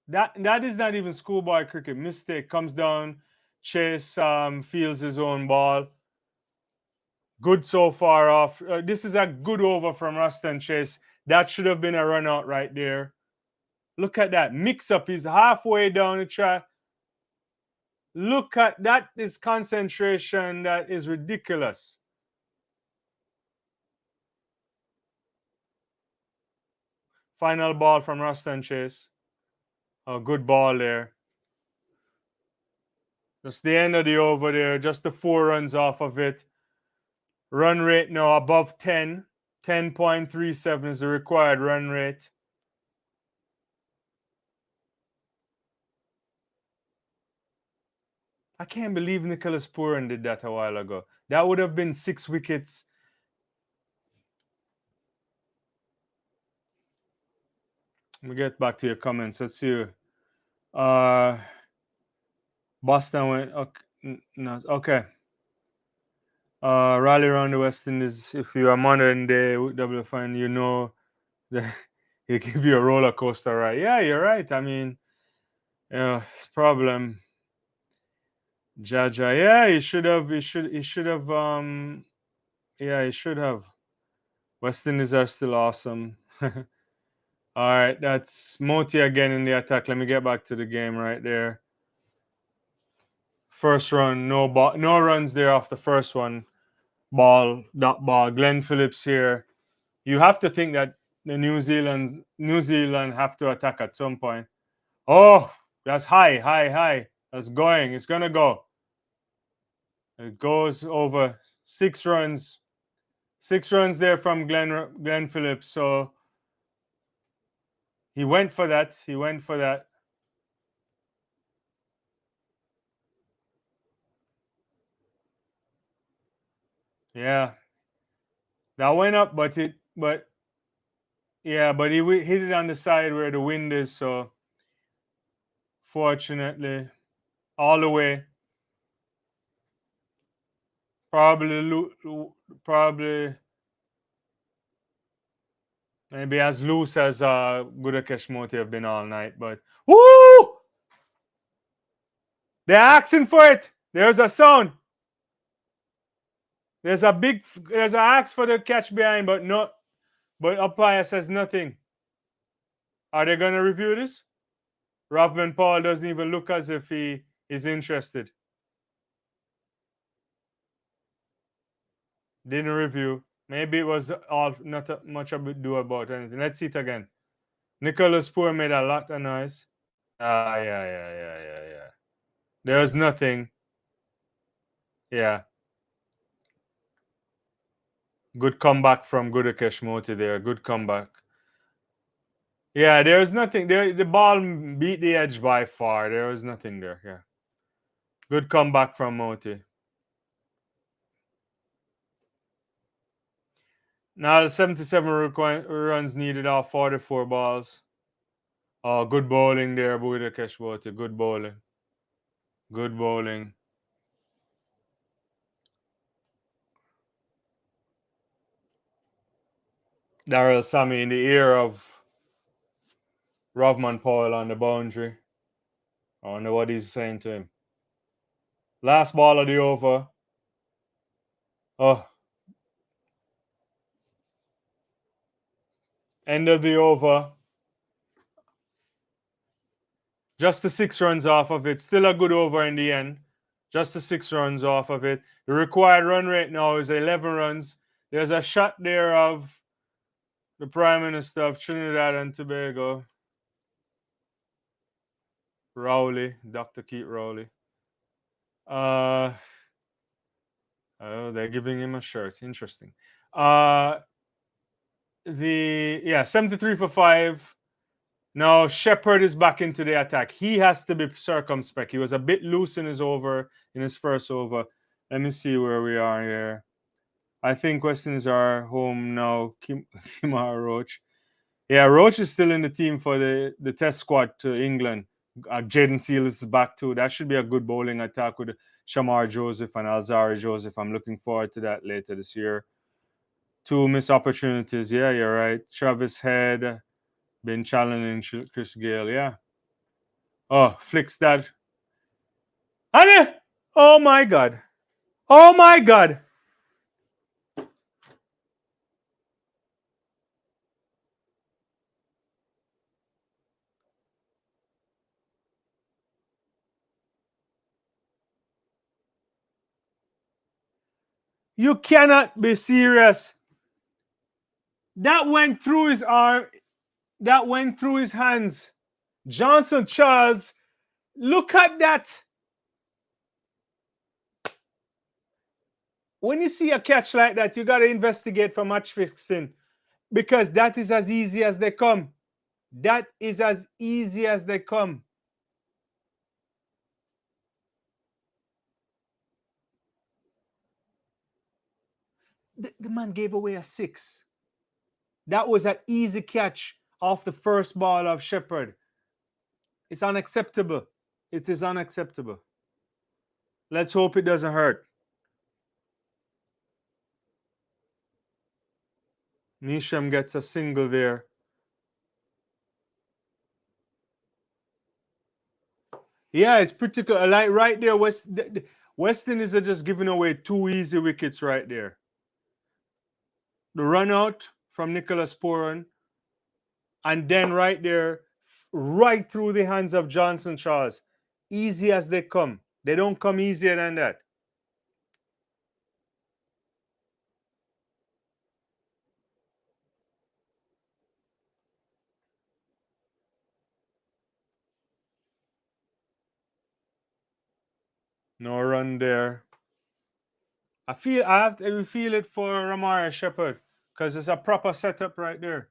That is not even schoolboy cricket. Mistake comes down. Chase feels his own ball. Good so far off. This is a good over from Ruston Chase. That should have been a run out right there. Look at that. Mix up. He's halfway down the track. Look at that. Is concentration that is ridiculous. Final ball from Ruston Chase. A good ball there. Just the end of the over there. Just the 4 runs off of it. Run rate now above 10. 10.37 is the required run rate. I can't believe Nicholas Puran did that a while ago. That would have been 6 wickets. Let me get back to your comments. Let's see. Boston went. Okay. No, okay. Rally around the West Indies. If you are modern day WFN, you know that he give you a roller coaster ride. Yeah, you're right. I mean, it's problem. Jaja. Yeah, he should have. He should have. Yeah, he should have. West Indies are still awesome. All right, that's Moti again in the attack. Let me get back to the game right there. First run, no ball, no runs there off the first one. Dot ball. Glenn Phillips here. You have to think that the New Zealand have to attack at some point. Oh, that's high. That's going. It's gonna go. It goes over 6 runs. 6 runs there from Glenn Phillips. So he went for that. Yeah, that went up, but he hit it on the side where the wind is. So fortunately, all the way. Probably maybe as loose as Gudakesh Moti have been all night, but woo! They're asking for it. There's a sound. There's an axe for the catch behind, but umpire says nothing. Are they gonna review this? Rovman Paul doesn't even look as if he is interested. Didn't review. Maybe it was all not much ado about anything. Let's see it again. Nicholas Poor made a lot of noise. Yeah. There's nothing. Yeah. Good comeback from Gudakesh Moti there. Good comeback. Yeah, there's nothing there. The ball beat the edge by far. There was nothing there. Yeah. Good comeback from Moti. Now the 77 runs needed off 44 balls. Oh, good bowling there, Gudakesh Moti. Good bowling. Good bowling. Daryl Sammy in the ear of Rovman Powell on the boundary. I wonder what he's saying to him. Last ball of the over. Oh. End of the over. Just the 6 runs off of it. Still a good over in the end. Just the 6 runs off of it. The required run rate now is 11 runs. There's a shot there of the Prime Minister of Trinidad and Tobago. Rowley, Dr. Keith Rowley. Oh, they're giving him a shirt. Interesting. 73 for 5. Now Shepard is back into the attack. He has to be circumspect. He was a bit loose in his first over. Let me see where we are here. I think West Indies are home now. Kimar Roach. Yeah, Roach is still in the team for the test squad to England. Jaden Seals is back too. That should be a good bowling attack with Shamar Joseph and Alzari Joseph. I'm looking forward to that later this year. 2 missed opportunities. Yeah, you're right. Travis Head been challenging Chris Gale. Yeah. Oh, flicks that. Oh my God. Oh my God. You cannot be serious. That went through his arm. That went through his hands. Johnson Charles, look at that. When you see a catch like that, you got to investigate for match fixing because that is as easy as they come. That is as easy as they come. The man gave away a 6. That was an easy catch off the first ball of Shepherd. It's unacceptable. It is unacceptable. Let's hope it doesn't hurt. Nisham gets a single there. Yeah, it's pretty good. Like right there, West Indies are just giving away 2 easy wickets right there. The run out from Nicholas Puran, and then right there, right through the hands of Johnson Charles. Easy as they come. They don't come easier than that. No run there. I have to feel it for Ramaya Shepherd because it's a proper setup right there.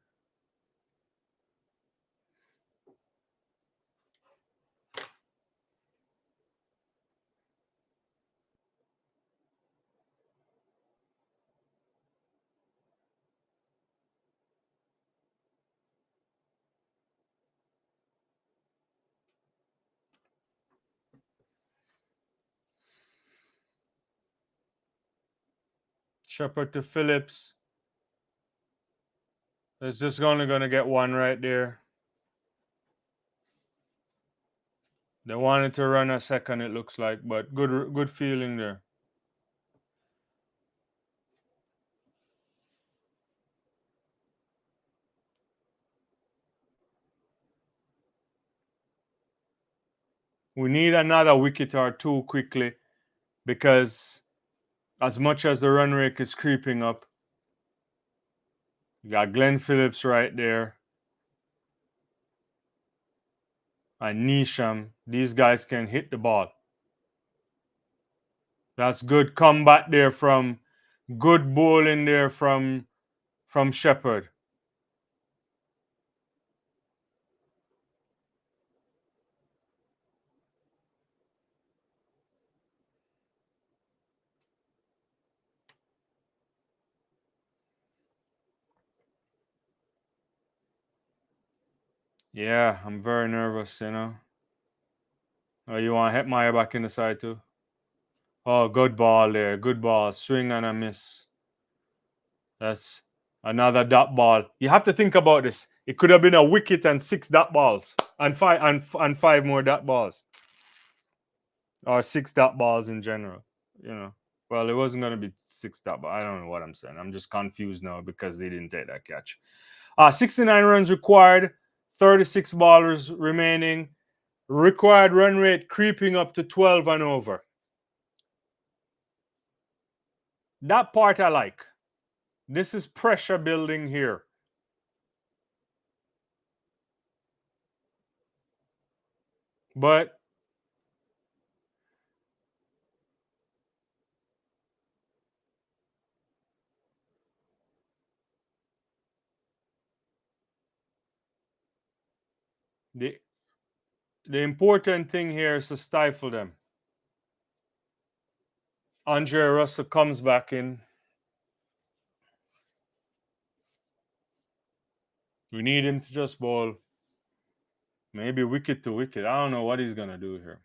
Shepherd to Phillips. It's just only going to get 1 right there. They wanted to run a second, it looks like, but good feeling there. We need another wicket or 2 quickly because as much as the run rate is creeping up, you got Glenn Phillips right there and Nisham. These guys can hit the ball. That's good combat there from good bowling there from Shepherd. Yeah, I'm very nervous, you know. Oh, you want to hit Maya back in the side too? Oh, good ball there. Good ball. Swing and a miss. That's another dot ball. You have to think about this. It could have been a wicket and 6 dot balls and 5 more dot balls. Or 6 dot balls in general, you know. Well, it wasn't going to be 6 dot balls. I don't know what I'm saying. I'm just confused now because they didn't take that catch. 69 runs required. 36 ballers remaining. Required run rate creeping up to 12 and over. That part I like. This is pressure building here. But the important thing here is to stifle them. Andre Russell comes back in. We need him to just bowl maybe wicket to wicket. I don't know what he's going to do here.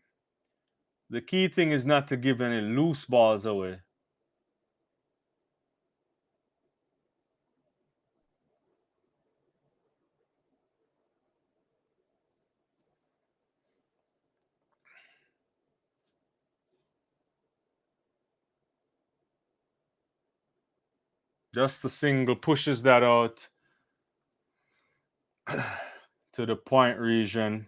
The key thing is not to give any loose balls away. Just the single pushes that out to the point region.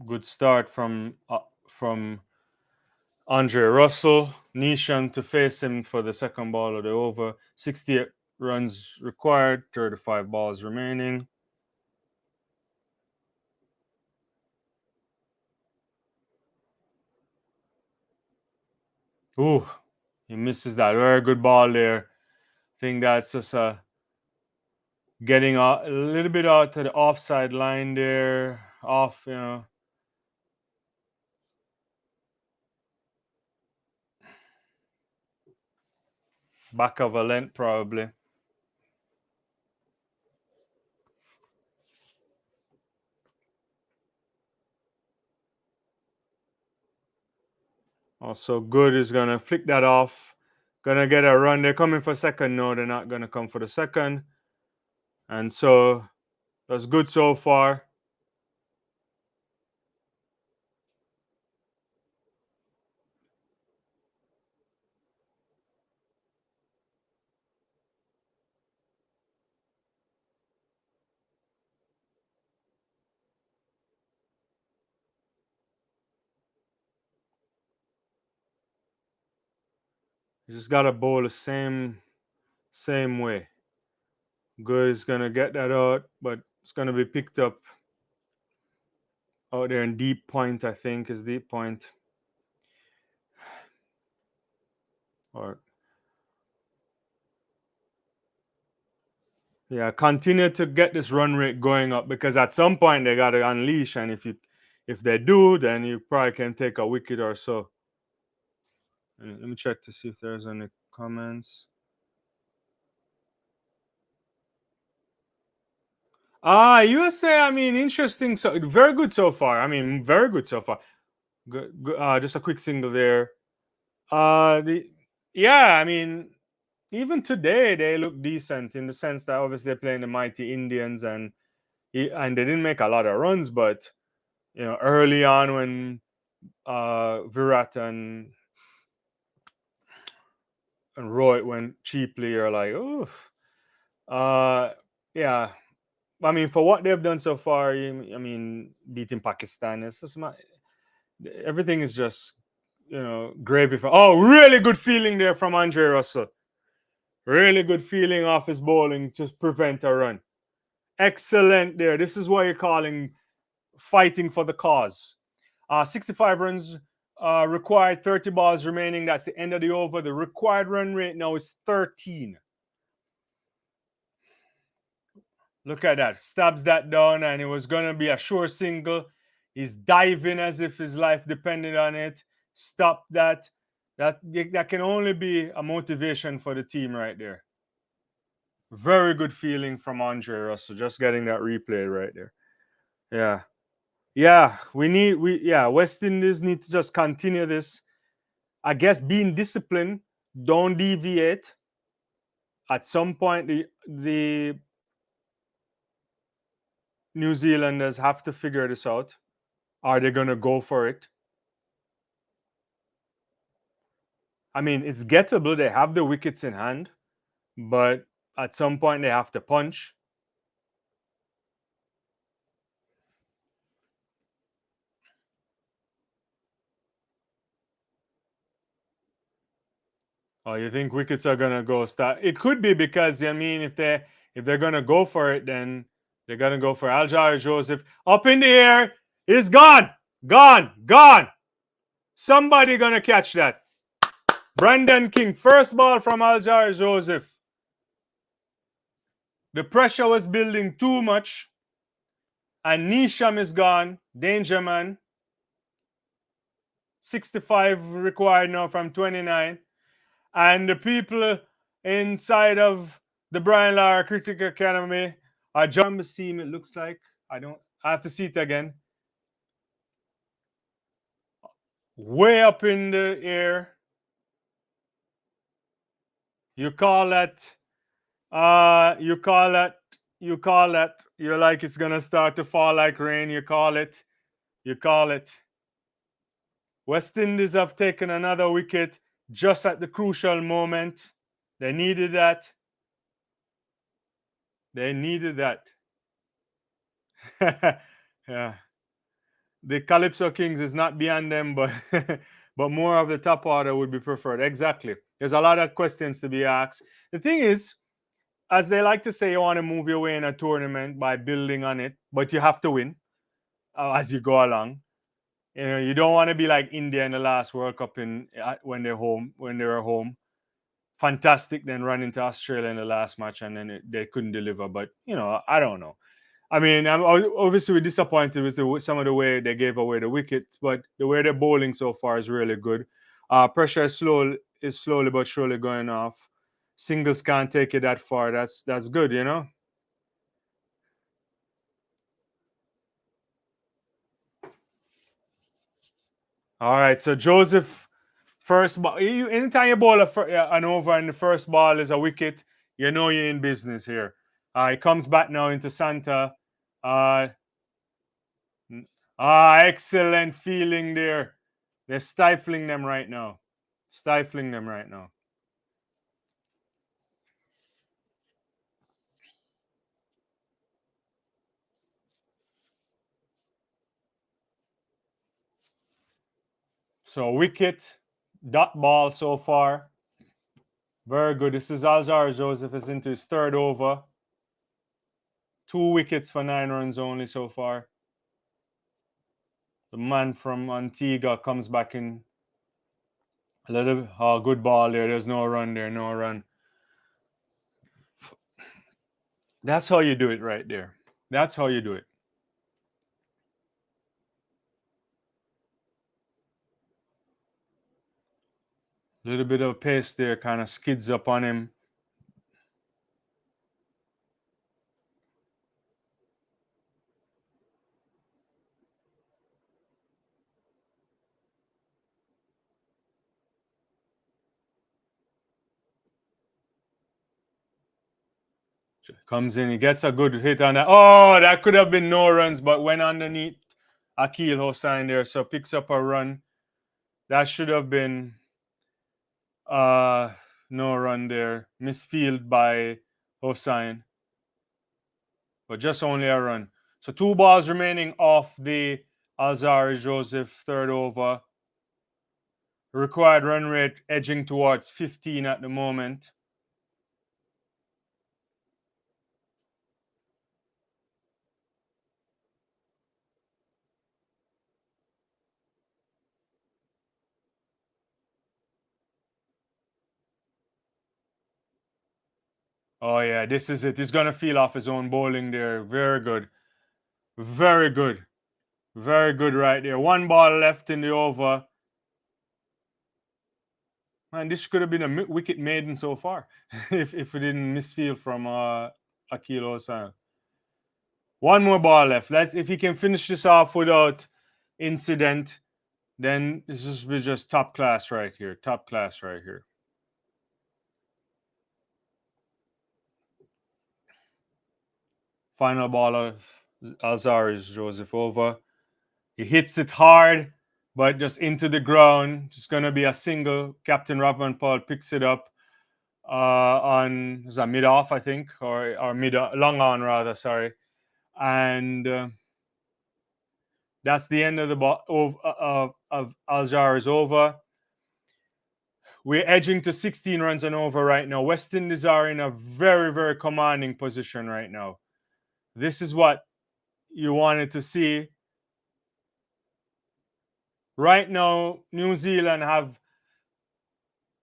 Good start from Andre Russell. Nishan to face him for the second ball of the over. 68 runs required, 35 balls remaining. Ooh, he misses that. Very good ball there. I think that's just getting a little bit out to the offside line there. Off, back of a length probably. Also, Good is going to flick that off. Going to get a run. They're coming for second. No, they're not going to come for the second. And so that's good so far. You just got to bowl the same way. Good is going to get that out, but it's going to be picked up out there in deep point, I think, is deep point. Or yeah, continue to get this run rate going up because at some point they got to unleash, and if they do, then you probably can take a wicket or so. Let me check to see if there's any comments. USA, I mean, interesting. So very good so far. I mean, very good so far. Good, just a quick single there. Yeah, I mean, even today they look decent in the sense that obviously they're playing the mighty Indians and they didn't make a lot of runs, but early on when Virat and Roy went cheaply, you're like, oh, yeah. I mean, for what they've done so far, I mean, beating Pakistan, it's just everything is just gravy for. Oh, really good feeling there from Andre Russell. Really good feeling off his bowling to prevent a run. Excellent there. This is what you're calling fighting for the cause. 65 runs required, 30 balls remaining. That's the end of the over. The required run rate now is 13. Look at that. Stabs that down, and it was going to be a sure single. He's diving as if his life depended on it. Stop that. That can only be a motivation for the team right there. Very good feeling from Andre Russell. Just getting that replay right there. Yeah. Yeah. West Indies need to just continue this. I guess being disciplined, don't deviate. At some point, the New Zealanders have to figure this out. Are they going to go for it? I mean, it's gettable. They have the wickets in hand, but at some point they have to punch. Oh, you think wickets are gonna go start? It could be because I mean, if they're gonna go for it, then they're gonna go for Aljair Joseph up in the air. It's gone, gone. Somebody gonna catch that. Brandon King, first ball from Aljair Joseph. The pressure was building too much, and Nisham is gone. Danger man. 65 required now from 29. And the people inside of the Brian Lara Cricket Academy are John Basim, it looks like. I have to see it again. Way up in the air. You call that you're like it's gonna start to fall like rain. You call it. West Indies have taken another wicket just at the crucial moment. They needed that. Yeah. the Calypso Kings is not beyond them, but but more of the top order would be preferred. Exactly. There's a lot of questions to be asked. The thing is, as they like to say, you want to move your way in a tournament by building on it, but you have to win as you go along. You know, you don't want to be like India in the last World Cup when they were home. Fantastic, then run into Australia in the last match, and then they couldn't deliver. But you know, I don't know. I mean, I'm obviously disappointed with some of the way they gave away the wickets, but the way they're bowling so far is really good. Pressure is slowly but surely going off. Singles can't take it that far. That's good, you know. All right, so Joseph, first ball. Anytime you bowl an over and the first ball is a wicket, you know you're in business here. He comes back now into Santa. Uh, Excellent feeling there. They're stifling them right now. Stifling them right now. So wicket, dot ball so far. Very good. This is Alzar Joseph is into his third over. 2 wickets for 9 runs only so far. The man from Antigua comes back in. A little good ball there. There's no run there. No run. That's how you do it right there. That's how you do it. A little bit of pace there, kind of skids up on him. Comes in, he gets a good hit on that. Oh, that could have been no runs, but went underneath Akil Hosein there, so picks up a run. That should have been no run there. Misfield by Hosein, but just only a run. So 2 balls remaining off the Alzari Joseph third over. Required run rate edging towards 15 at the moment. Oh yeah, this is it. He's gonna feel off his own bowling there. Very good. Very good. Very good right there. 1 ball left in the over. Man, this could have been a wicket maiden so far if we didn't misfield from Akil Hosein. 1 more ball left. If he can finish this off without incident, then this is just top class right here. Top class right here. Final ball of Alzari's Joseph over. He hits it hard, but just into the ground. Just gonna be a single. Captain Robman Paul picks it up on mid off, I think, or mid long on rather. Sorry, and that's the end of the ball of Alzari's over. We're edging to 16 runs and over right now. West Indies are in a very, very commanding position right now. This is what you wanted to see. Right now, New Zealand have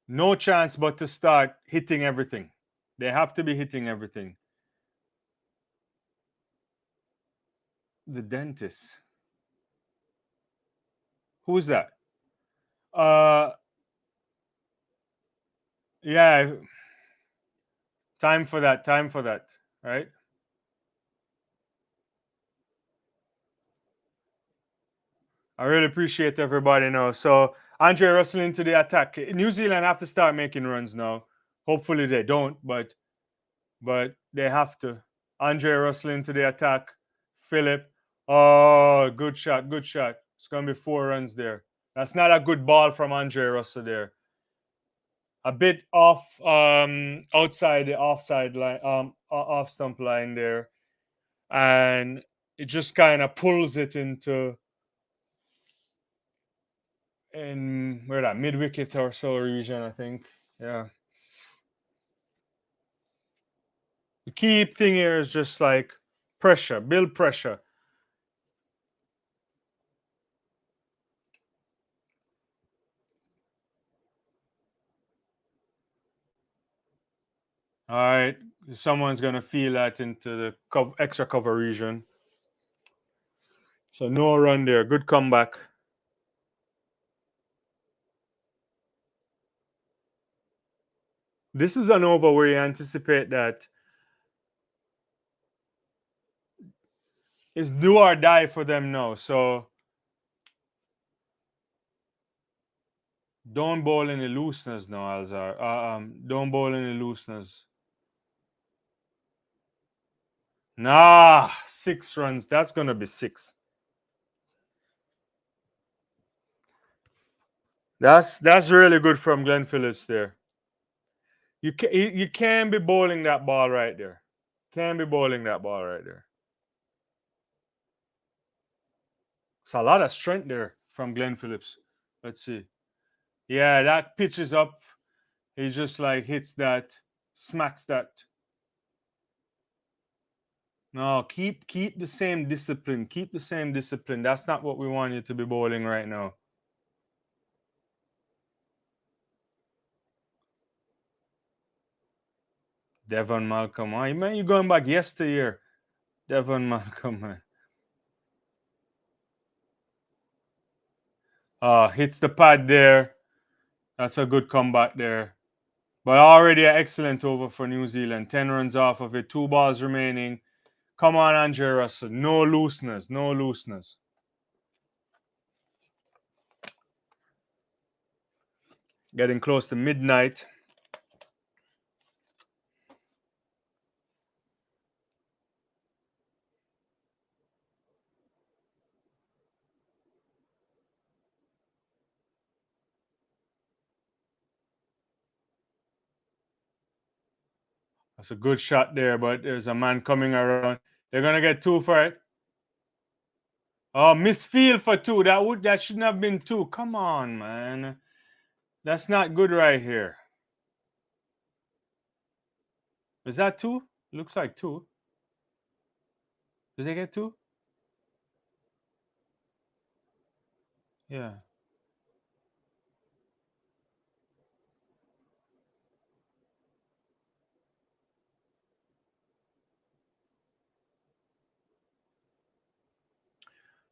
no chance but to start hitting everything. They have to be hitting everything. The dentist. Who's that? Yeah. Time for that. Time for that. Right? I really appreciate everybody now. So Andre Russell into the attack. New Zealand have to start making runs now. Hopefully they don't, but they have to. Andre Russell into the attack. Philip. Oh, good shot, good shot. It's gonna be 4 runs there. That's not a good ball from Andre Russell there. A bit off outside the offside line, off stump line there. And it just kind of pulls it into in where that mid wicket or so region, I think. Yeah. The key thing here is just like pressure, build pressure. All right, someone's gonna feel that into the extra cover region. So no run there. Good comeback. This is an over where you anticipate that it's do or die for them now. So don't bowl any looseness now, Alzar. Don't bowl any looseness. Nah, 6 runs. That's gonna be 6. That's really good from Glenn Phillips there. You can't be bowling that ball right there. Can't be bowling that ball right there. It's a lot of strength there from Glenn Phillips. Let's see. Yeah, that pitch is up. He just like hits that, smacks that. No, keep the same discipline. Keep the same discipline. That's not what we want you to be bowling right now. Devon Malcolm. Oh, man, you going back yesteryear. Devon Malcolm, man. Hits the pad there. That's a good comeback there. But already an excellent over for New Zealand. 10 runs off of it. 2 balls remaining. Come on, Andre Russell. No looseness. No looseness. Getting close to midnight. That's a good shot there, but there's a man coming around. They're gonna get 2 for it. Oh, misfield for 2. That shouldn't have been 2. Come on, man. That's not good right here. Is that 2? Looks like 2. Did they get 2? Yeah.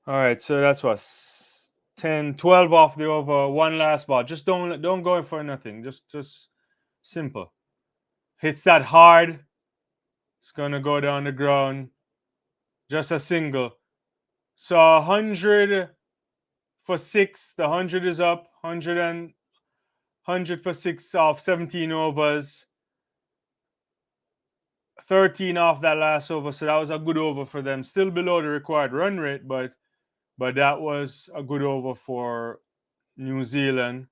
All right, so that's what 10, 12 off the over. One last ball. Just don't go in for nothing. Just simple. Hits that hard. It's gonna go down the ground. Just a single. So 100 for 6. The 100 is up. 100 for 6 off 17 overs. 13 off that last over. So that was a good over for them. Still below the required run rate, but that was a good over for New Zealand.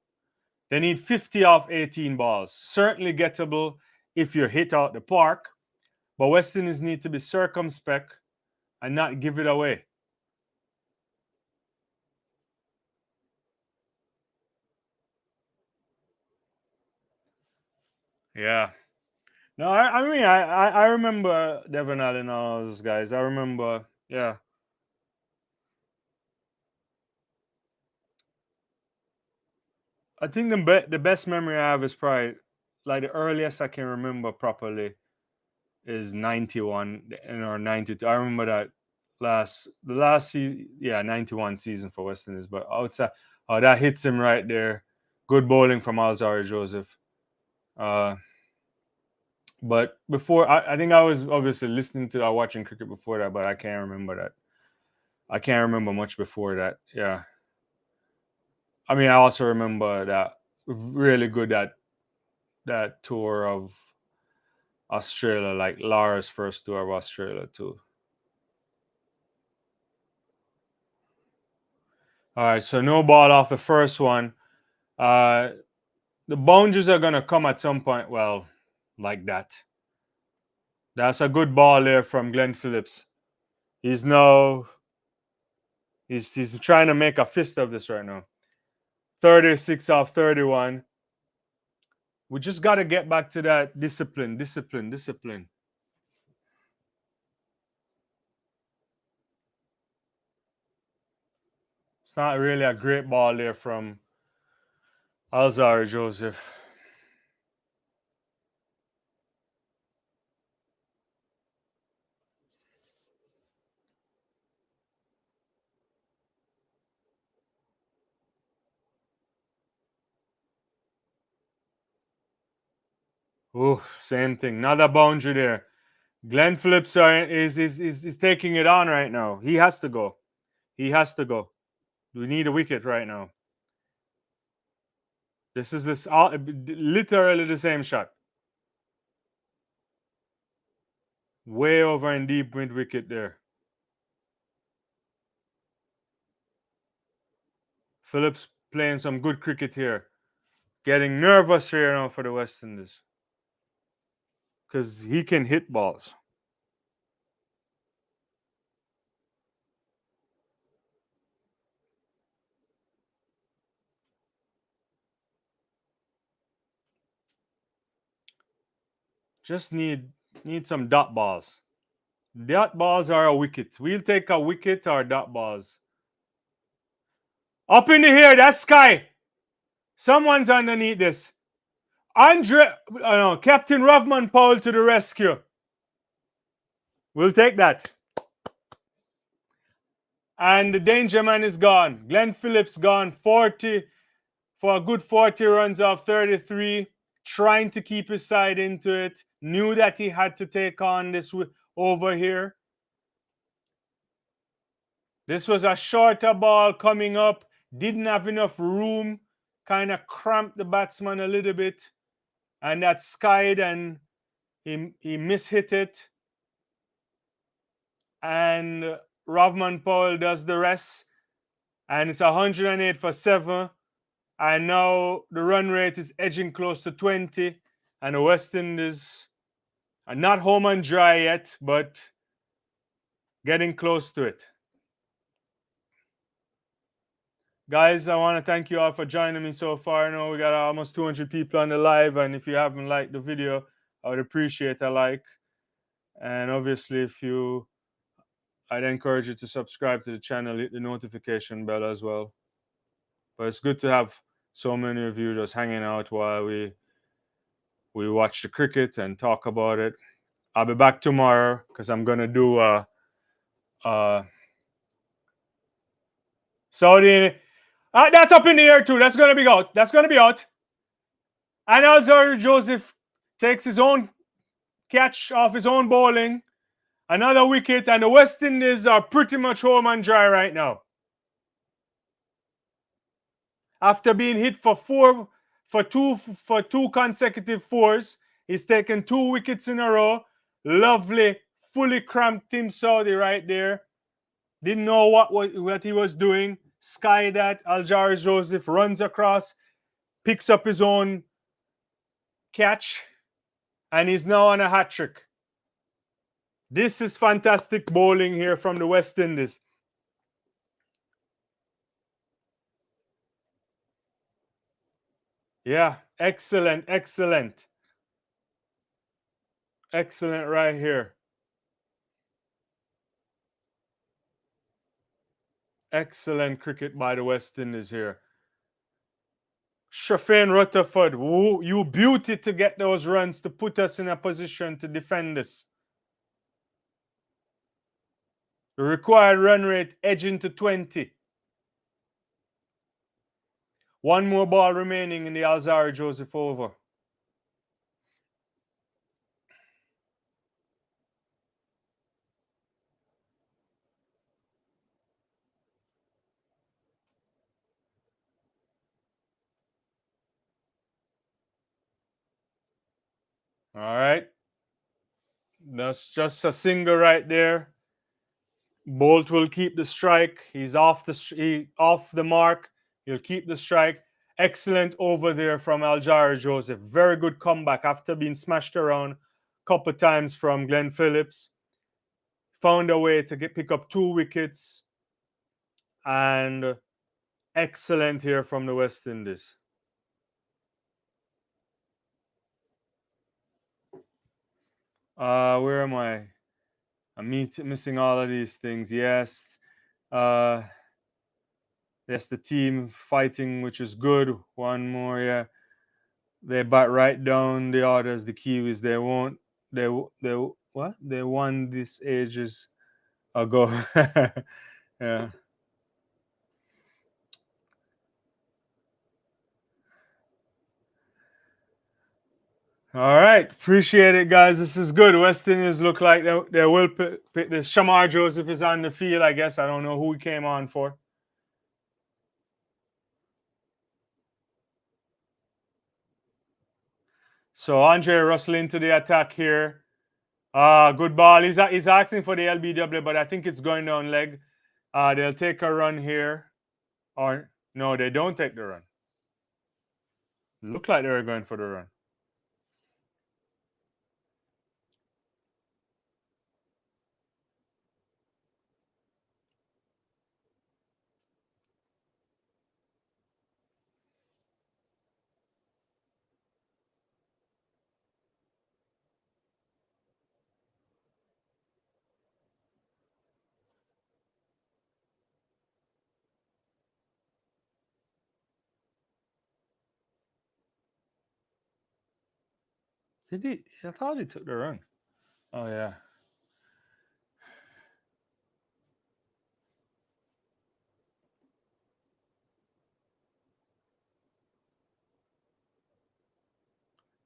They need 50 off 18 balls. Certainly gettable if you hit out the park. But West Indies need to be circumspect and not give it away. Yeah. No, I mean, I remember Devon Allen and all those guys. I remember, yeah. I think the best memory I have is probably like the earliest I can remember properly is 91 or 92. I remember that the last season, yeah, 91 season for West Indies. But outside, oh, that hits him right there. Good bowling from Alzari Joseph. But before, I think I was obviously listening to or watching cricket before that, but I can't remember that. I can't remember much before that. Yeah. I mean, I also remember that really good that tour of Australia, like Lara's first tour of Australia too. All right, so no ball off the first one. The boundaries are gonna come at some point. Well, like that. That's a good ball there from Glenn Phillips. He's trying to make a fist of this right now. 36 off 31. We just got to get back to that discipline. It's not really a great ball there from Alzar Joseph. Oh, same thing. Another boundary there. Glenn Phillips is taking it on right now. He has to go. We need a wicket right now. This is literally the same shot. Way over and deep mid wicket there. Phillips playing some good cricket here. Getting nervous here now for the West Indies. Because he can hit balls. Just need some dot balls. Dot balls are a wicket. We'll take a wicket or dot balls. Up in the air, that's Sky. Someone's underneath this. Captain Rovman Powell to the rescue. We'll take that. And the danger man is gone. Glenn Phillips gone 40 for a good 40 runs off 33. Trying to keep his side into it. Knew that he had to take on this over here. This was a shorter ball coming up. Didn't have enough room. Kind of cramped the batsman a little bit. And that skied and he mishit it. And Rovman Powell does the rest. And it's 108 for 7. And now the run rate is edging close to 20. And the West Indies are not home and dry yet, but getting close to it. Guys, I want to thank you all for joining me so far. I know we got almost 200 people on the live. And if you haven't liked the video, I would appreciate a like. And obviously, I'd encourage you to subscribe to the channel, hit the notification bell as well. But it's good to have so many of you just hanging out while we watch the cricket and talk about it. I'll be back tomorrow because I'm gonna do Saudi. That's up in the air too. That's gonna be out. And Alzar Joseph takes his own catch off his own bowling. Another wicket, and the West Indies are pretty much home and dry right now. After being hit for two consecutive fours, he's taken 2 wickets in a row. Lovely, fully cramped Tim Saudi right there. Didn't know what he was doing. Sky that. Alzar Joseph runs across, picks up his own catch, and he's now on a hat trick. This is fantastic bowling here from the West Indies. Yeah, excellent. Excellent right here. Excellent cricket by the West Indies here. Hosein and Rutherford, you beauty to get those runs to put us in a position to defend this. The required run rate edging to 20. One more ball remaining in the Alzar Joseph over. All right. That's just a single right there. Bolt will keep the strike. He's off the mark. He'll keep the strike. Excellent over there from Alzar Joseph. Very good comeback after being smashed around a couple times from Glenn Phillips. Found a way to pick up 2 wickets and excellent here from the West Indies. Where am I? I'm missing all of these things. Yes. Yes, the team fighting, which is good. One more, yeah. They bat right down the orders. The Kiwis, they won't. They what? They won this ages ago. Yeah. All right, appreciate it, guys. This is good. West Indies look like they will pick this. Shamar Joseph is on the field, I guess. I don't know who he came on for. So Andre Russell into the attack here. Good ball. He's asking for the LBW, but I think it's going down leg. They'll take a run here. Or no, they don't take the run. Look like they were going for the run. Did he? I thought he took the run. Oh yeah.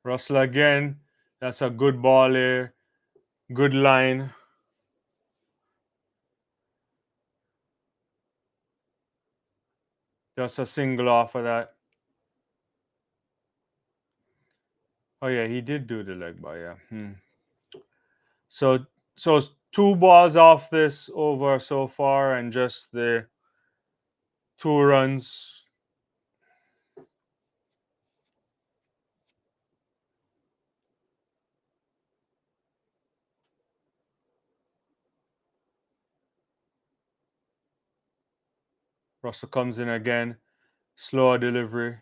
Russell again. That's a good ball here. Good line. Just a single off of that. Oh yeah, he did do the leg ball, yeah. So it's 2 balls off this over so far and just the 2 runs. Russell comes in again. Slower delivery.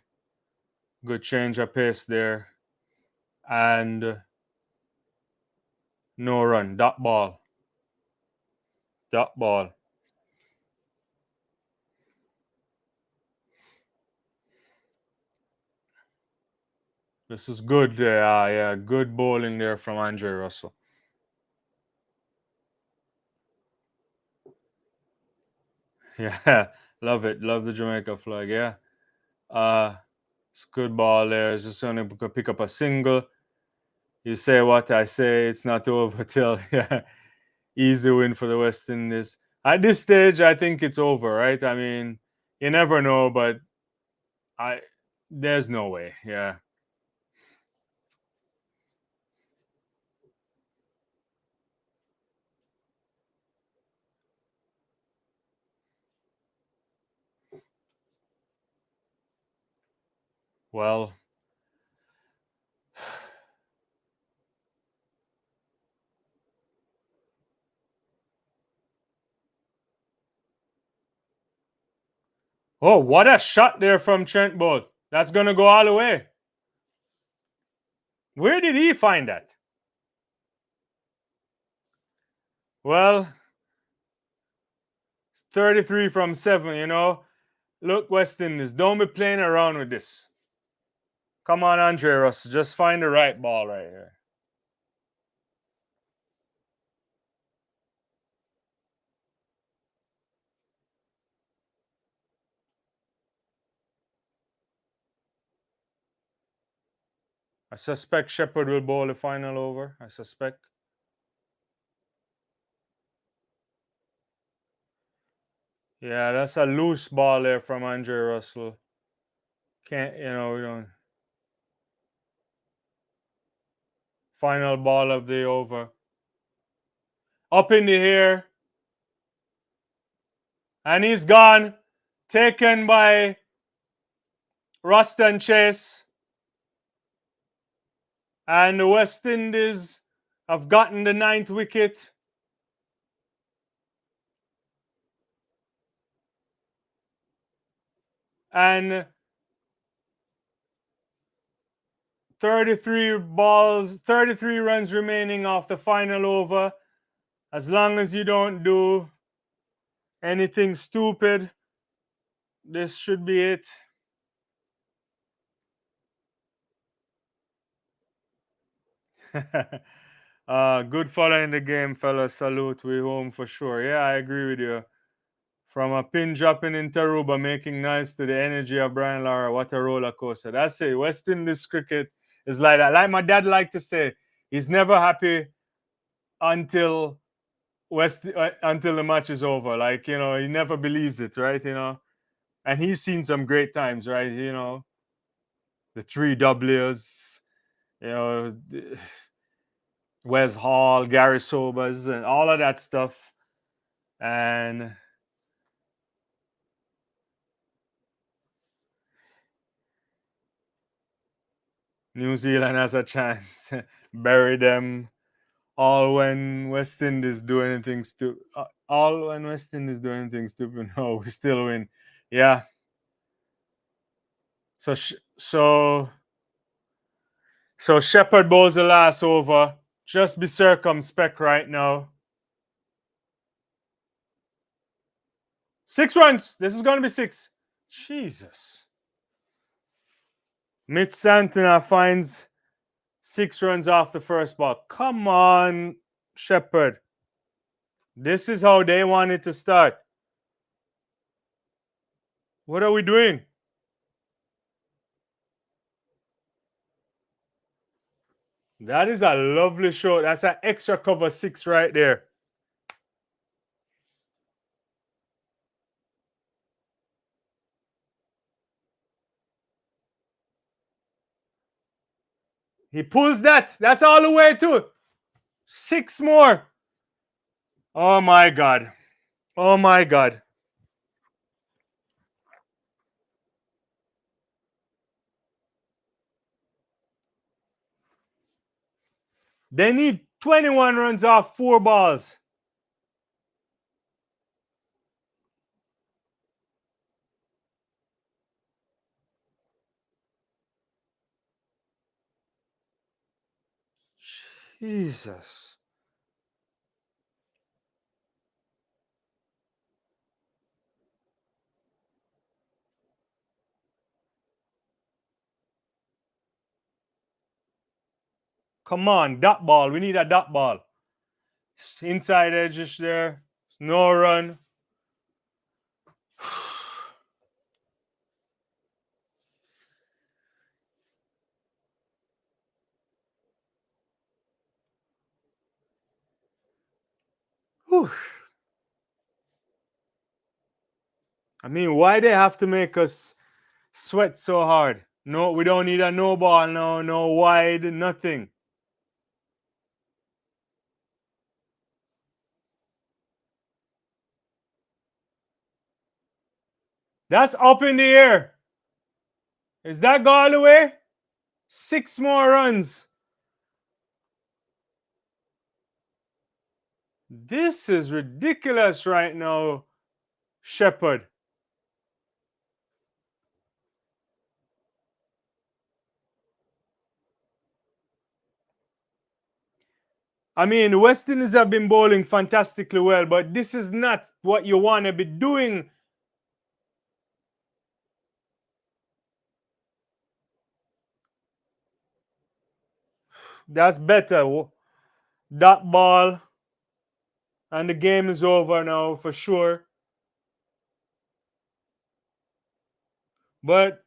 Good change of pace there. And no run. Dot ball. Dot ball. This is good. Yeah, good bowling there from Andre Russell. Yeah, love it. Love the Jamaica flag. Yeah. It's good ball there. It's just only to pick up a single. You say what I say. It's not over till yeah. Easy win for the West Indies. At this stage, I think it's over, right? I mean, you never know, but there's no way. Yeah. Well, oh, what a shot there from Trent Bolt. That's gonna go all the way. Where did he find that? Well, 33 from 7, you know. Look, West Indies, don't be playing around with this. Come on, Andre Russell, just find the right ball right here. I suspect Shepard will bowl the final over. I suspect. Yeah, that's a loose ball there from Andre Russell. Can't, we don't. Final ball of the over. Up in the air. And he's gone. Taken by Ruston Chase. And the West Indies have gotten the 9th wicket. and 33 balls, 33 runs remaining off the final over. As long as you don't do anything stupid, this should be it. Good following the game, fella. Salute. We home for sure. Yeah, I agree with you. From a pin dropping in Taruba, making nice to the energy of Brian Lara. What a roller coaster. That's it. West Indies cricket is like that. Like my dad liked to say, he's never happy until until the match is over. Like, he never believes it, right? And he's seen some great times, right? The three W's, Wes Hall, Gary Sobers, and all of that stuff. And New Zealand has a chance. Bury them. All when West Indies do anything stupid. All when West Indies do anything stupid. No, we still win. Yeah. So Shepherd bowls the last over. Just be circumspect right now. 6 runs. This is going to be 6. Jesus. Mitch Santana finds 6 runs off the first ball. Come on, Shepherd. This is how they want it to start. What are we doing? That is a lovely shot. That's an extra cover 6 right there. He pulls that. That's all the way to 6 more. Oh my God. Oh my God. They need 21 runs off 4 balls. Jesus. Come on, dot ball. We need a dot ball. Inside edge there. No run. Whew. I mean, why they have to make us sweat so hard? No, we don't need a no ball, no wide, nothing. That's up in the air. Is that go all the way? 6 more runs. This is ridiculous right now, Shepherd. I mean, the West Indies have been bowling fantastically well, but this is not what you want to be doing. That's better. That ball. And the game is over now for sure. But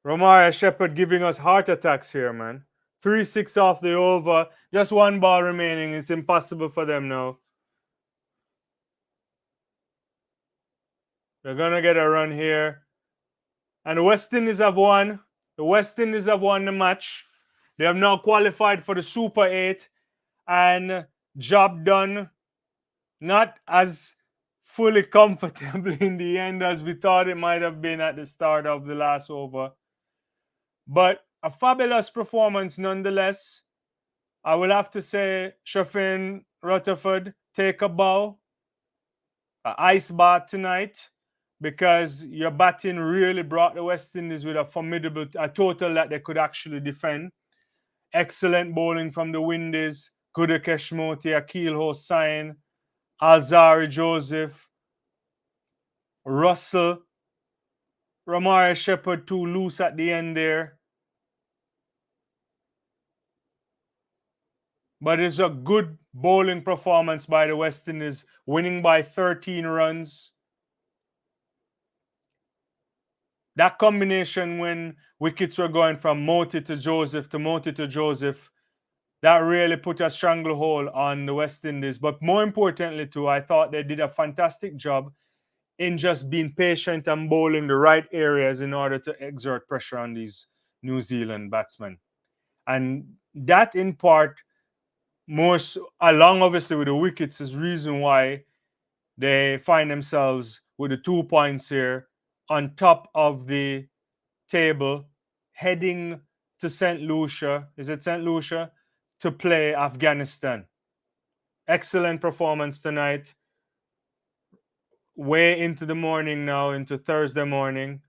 Romara Shepherd giving us heart attacks here, man. 3-6 off the over. Just 1 ball remaining. It's impossible for them now. They're going to get a run here. And the West Indies have won. The West Indies have won the match. They have now qualified for the Super 8. And job done. Not as fully comfortably in the end as we thought it might have been at the start of the last over. But a fabulous performance nonetheless. I will have to say, Hosein Rutherford, take a bow, an ice bath tonight, because your batting really brought the West Indies with a total that they could actually defend. Excellent bowling from the Windies, Gudakesh Moti, Akil Hosein, Alzari Joseph, Russell, Ramari Shepherd too loose at the end there. But it's a good bowling performance by the West Indies, winning by 13 runs. That combination when wickets were going from Moti to Joseph to Moti to Joseph, that really put a stranglehold on the West Indies. But more importantly too, I thought they did a fantastic job in just being patient and bowling the right areas in order to exert pressure on these New Zealand batsmen. And that in part, more so, along obviously with the wickets, is reason why they find themselves with the 2 points here on top of the table, heading to St. Lucia. Is it St. Lucia? To play Afghanistan. Excellent performance tonight. Way into the morning now, into Thursday morning.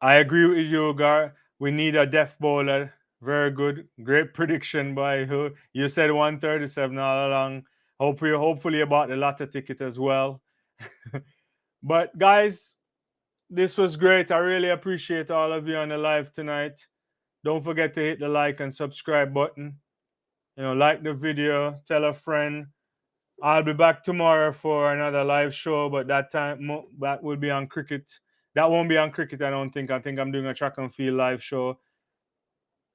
I agree with you, Gar. We need a death bowler. Very good. Great prediction by who. You said 137 all along. Hopefully you bought the lotto ticket as well. But guys, this was great. I really appreciate all of you on the live tonight. Don't forget to hit the like and subscribe button. Like the video, tell a friend. I'll be back tomorrow for another live show, but that time that will be on cricket. That won't be on cricket, I don't think. I think I'm doing a track and field live show.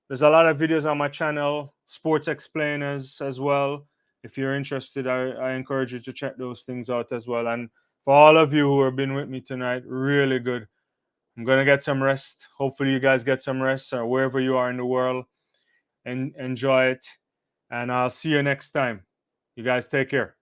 There's a lot of videos on my channel, sports explainers as well. If you're interested, I encourage you to check those things out as well. And for all of you who have been with me tonight, really good. I'm going to get some rest. Hopefully you guys get some rest or wherever you are in the world, and enjoy it. And I'll see you next time. You guys take care.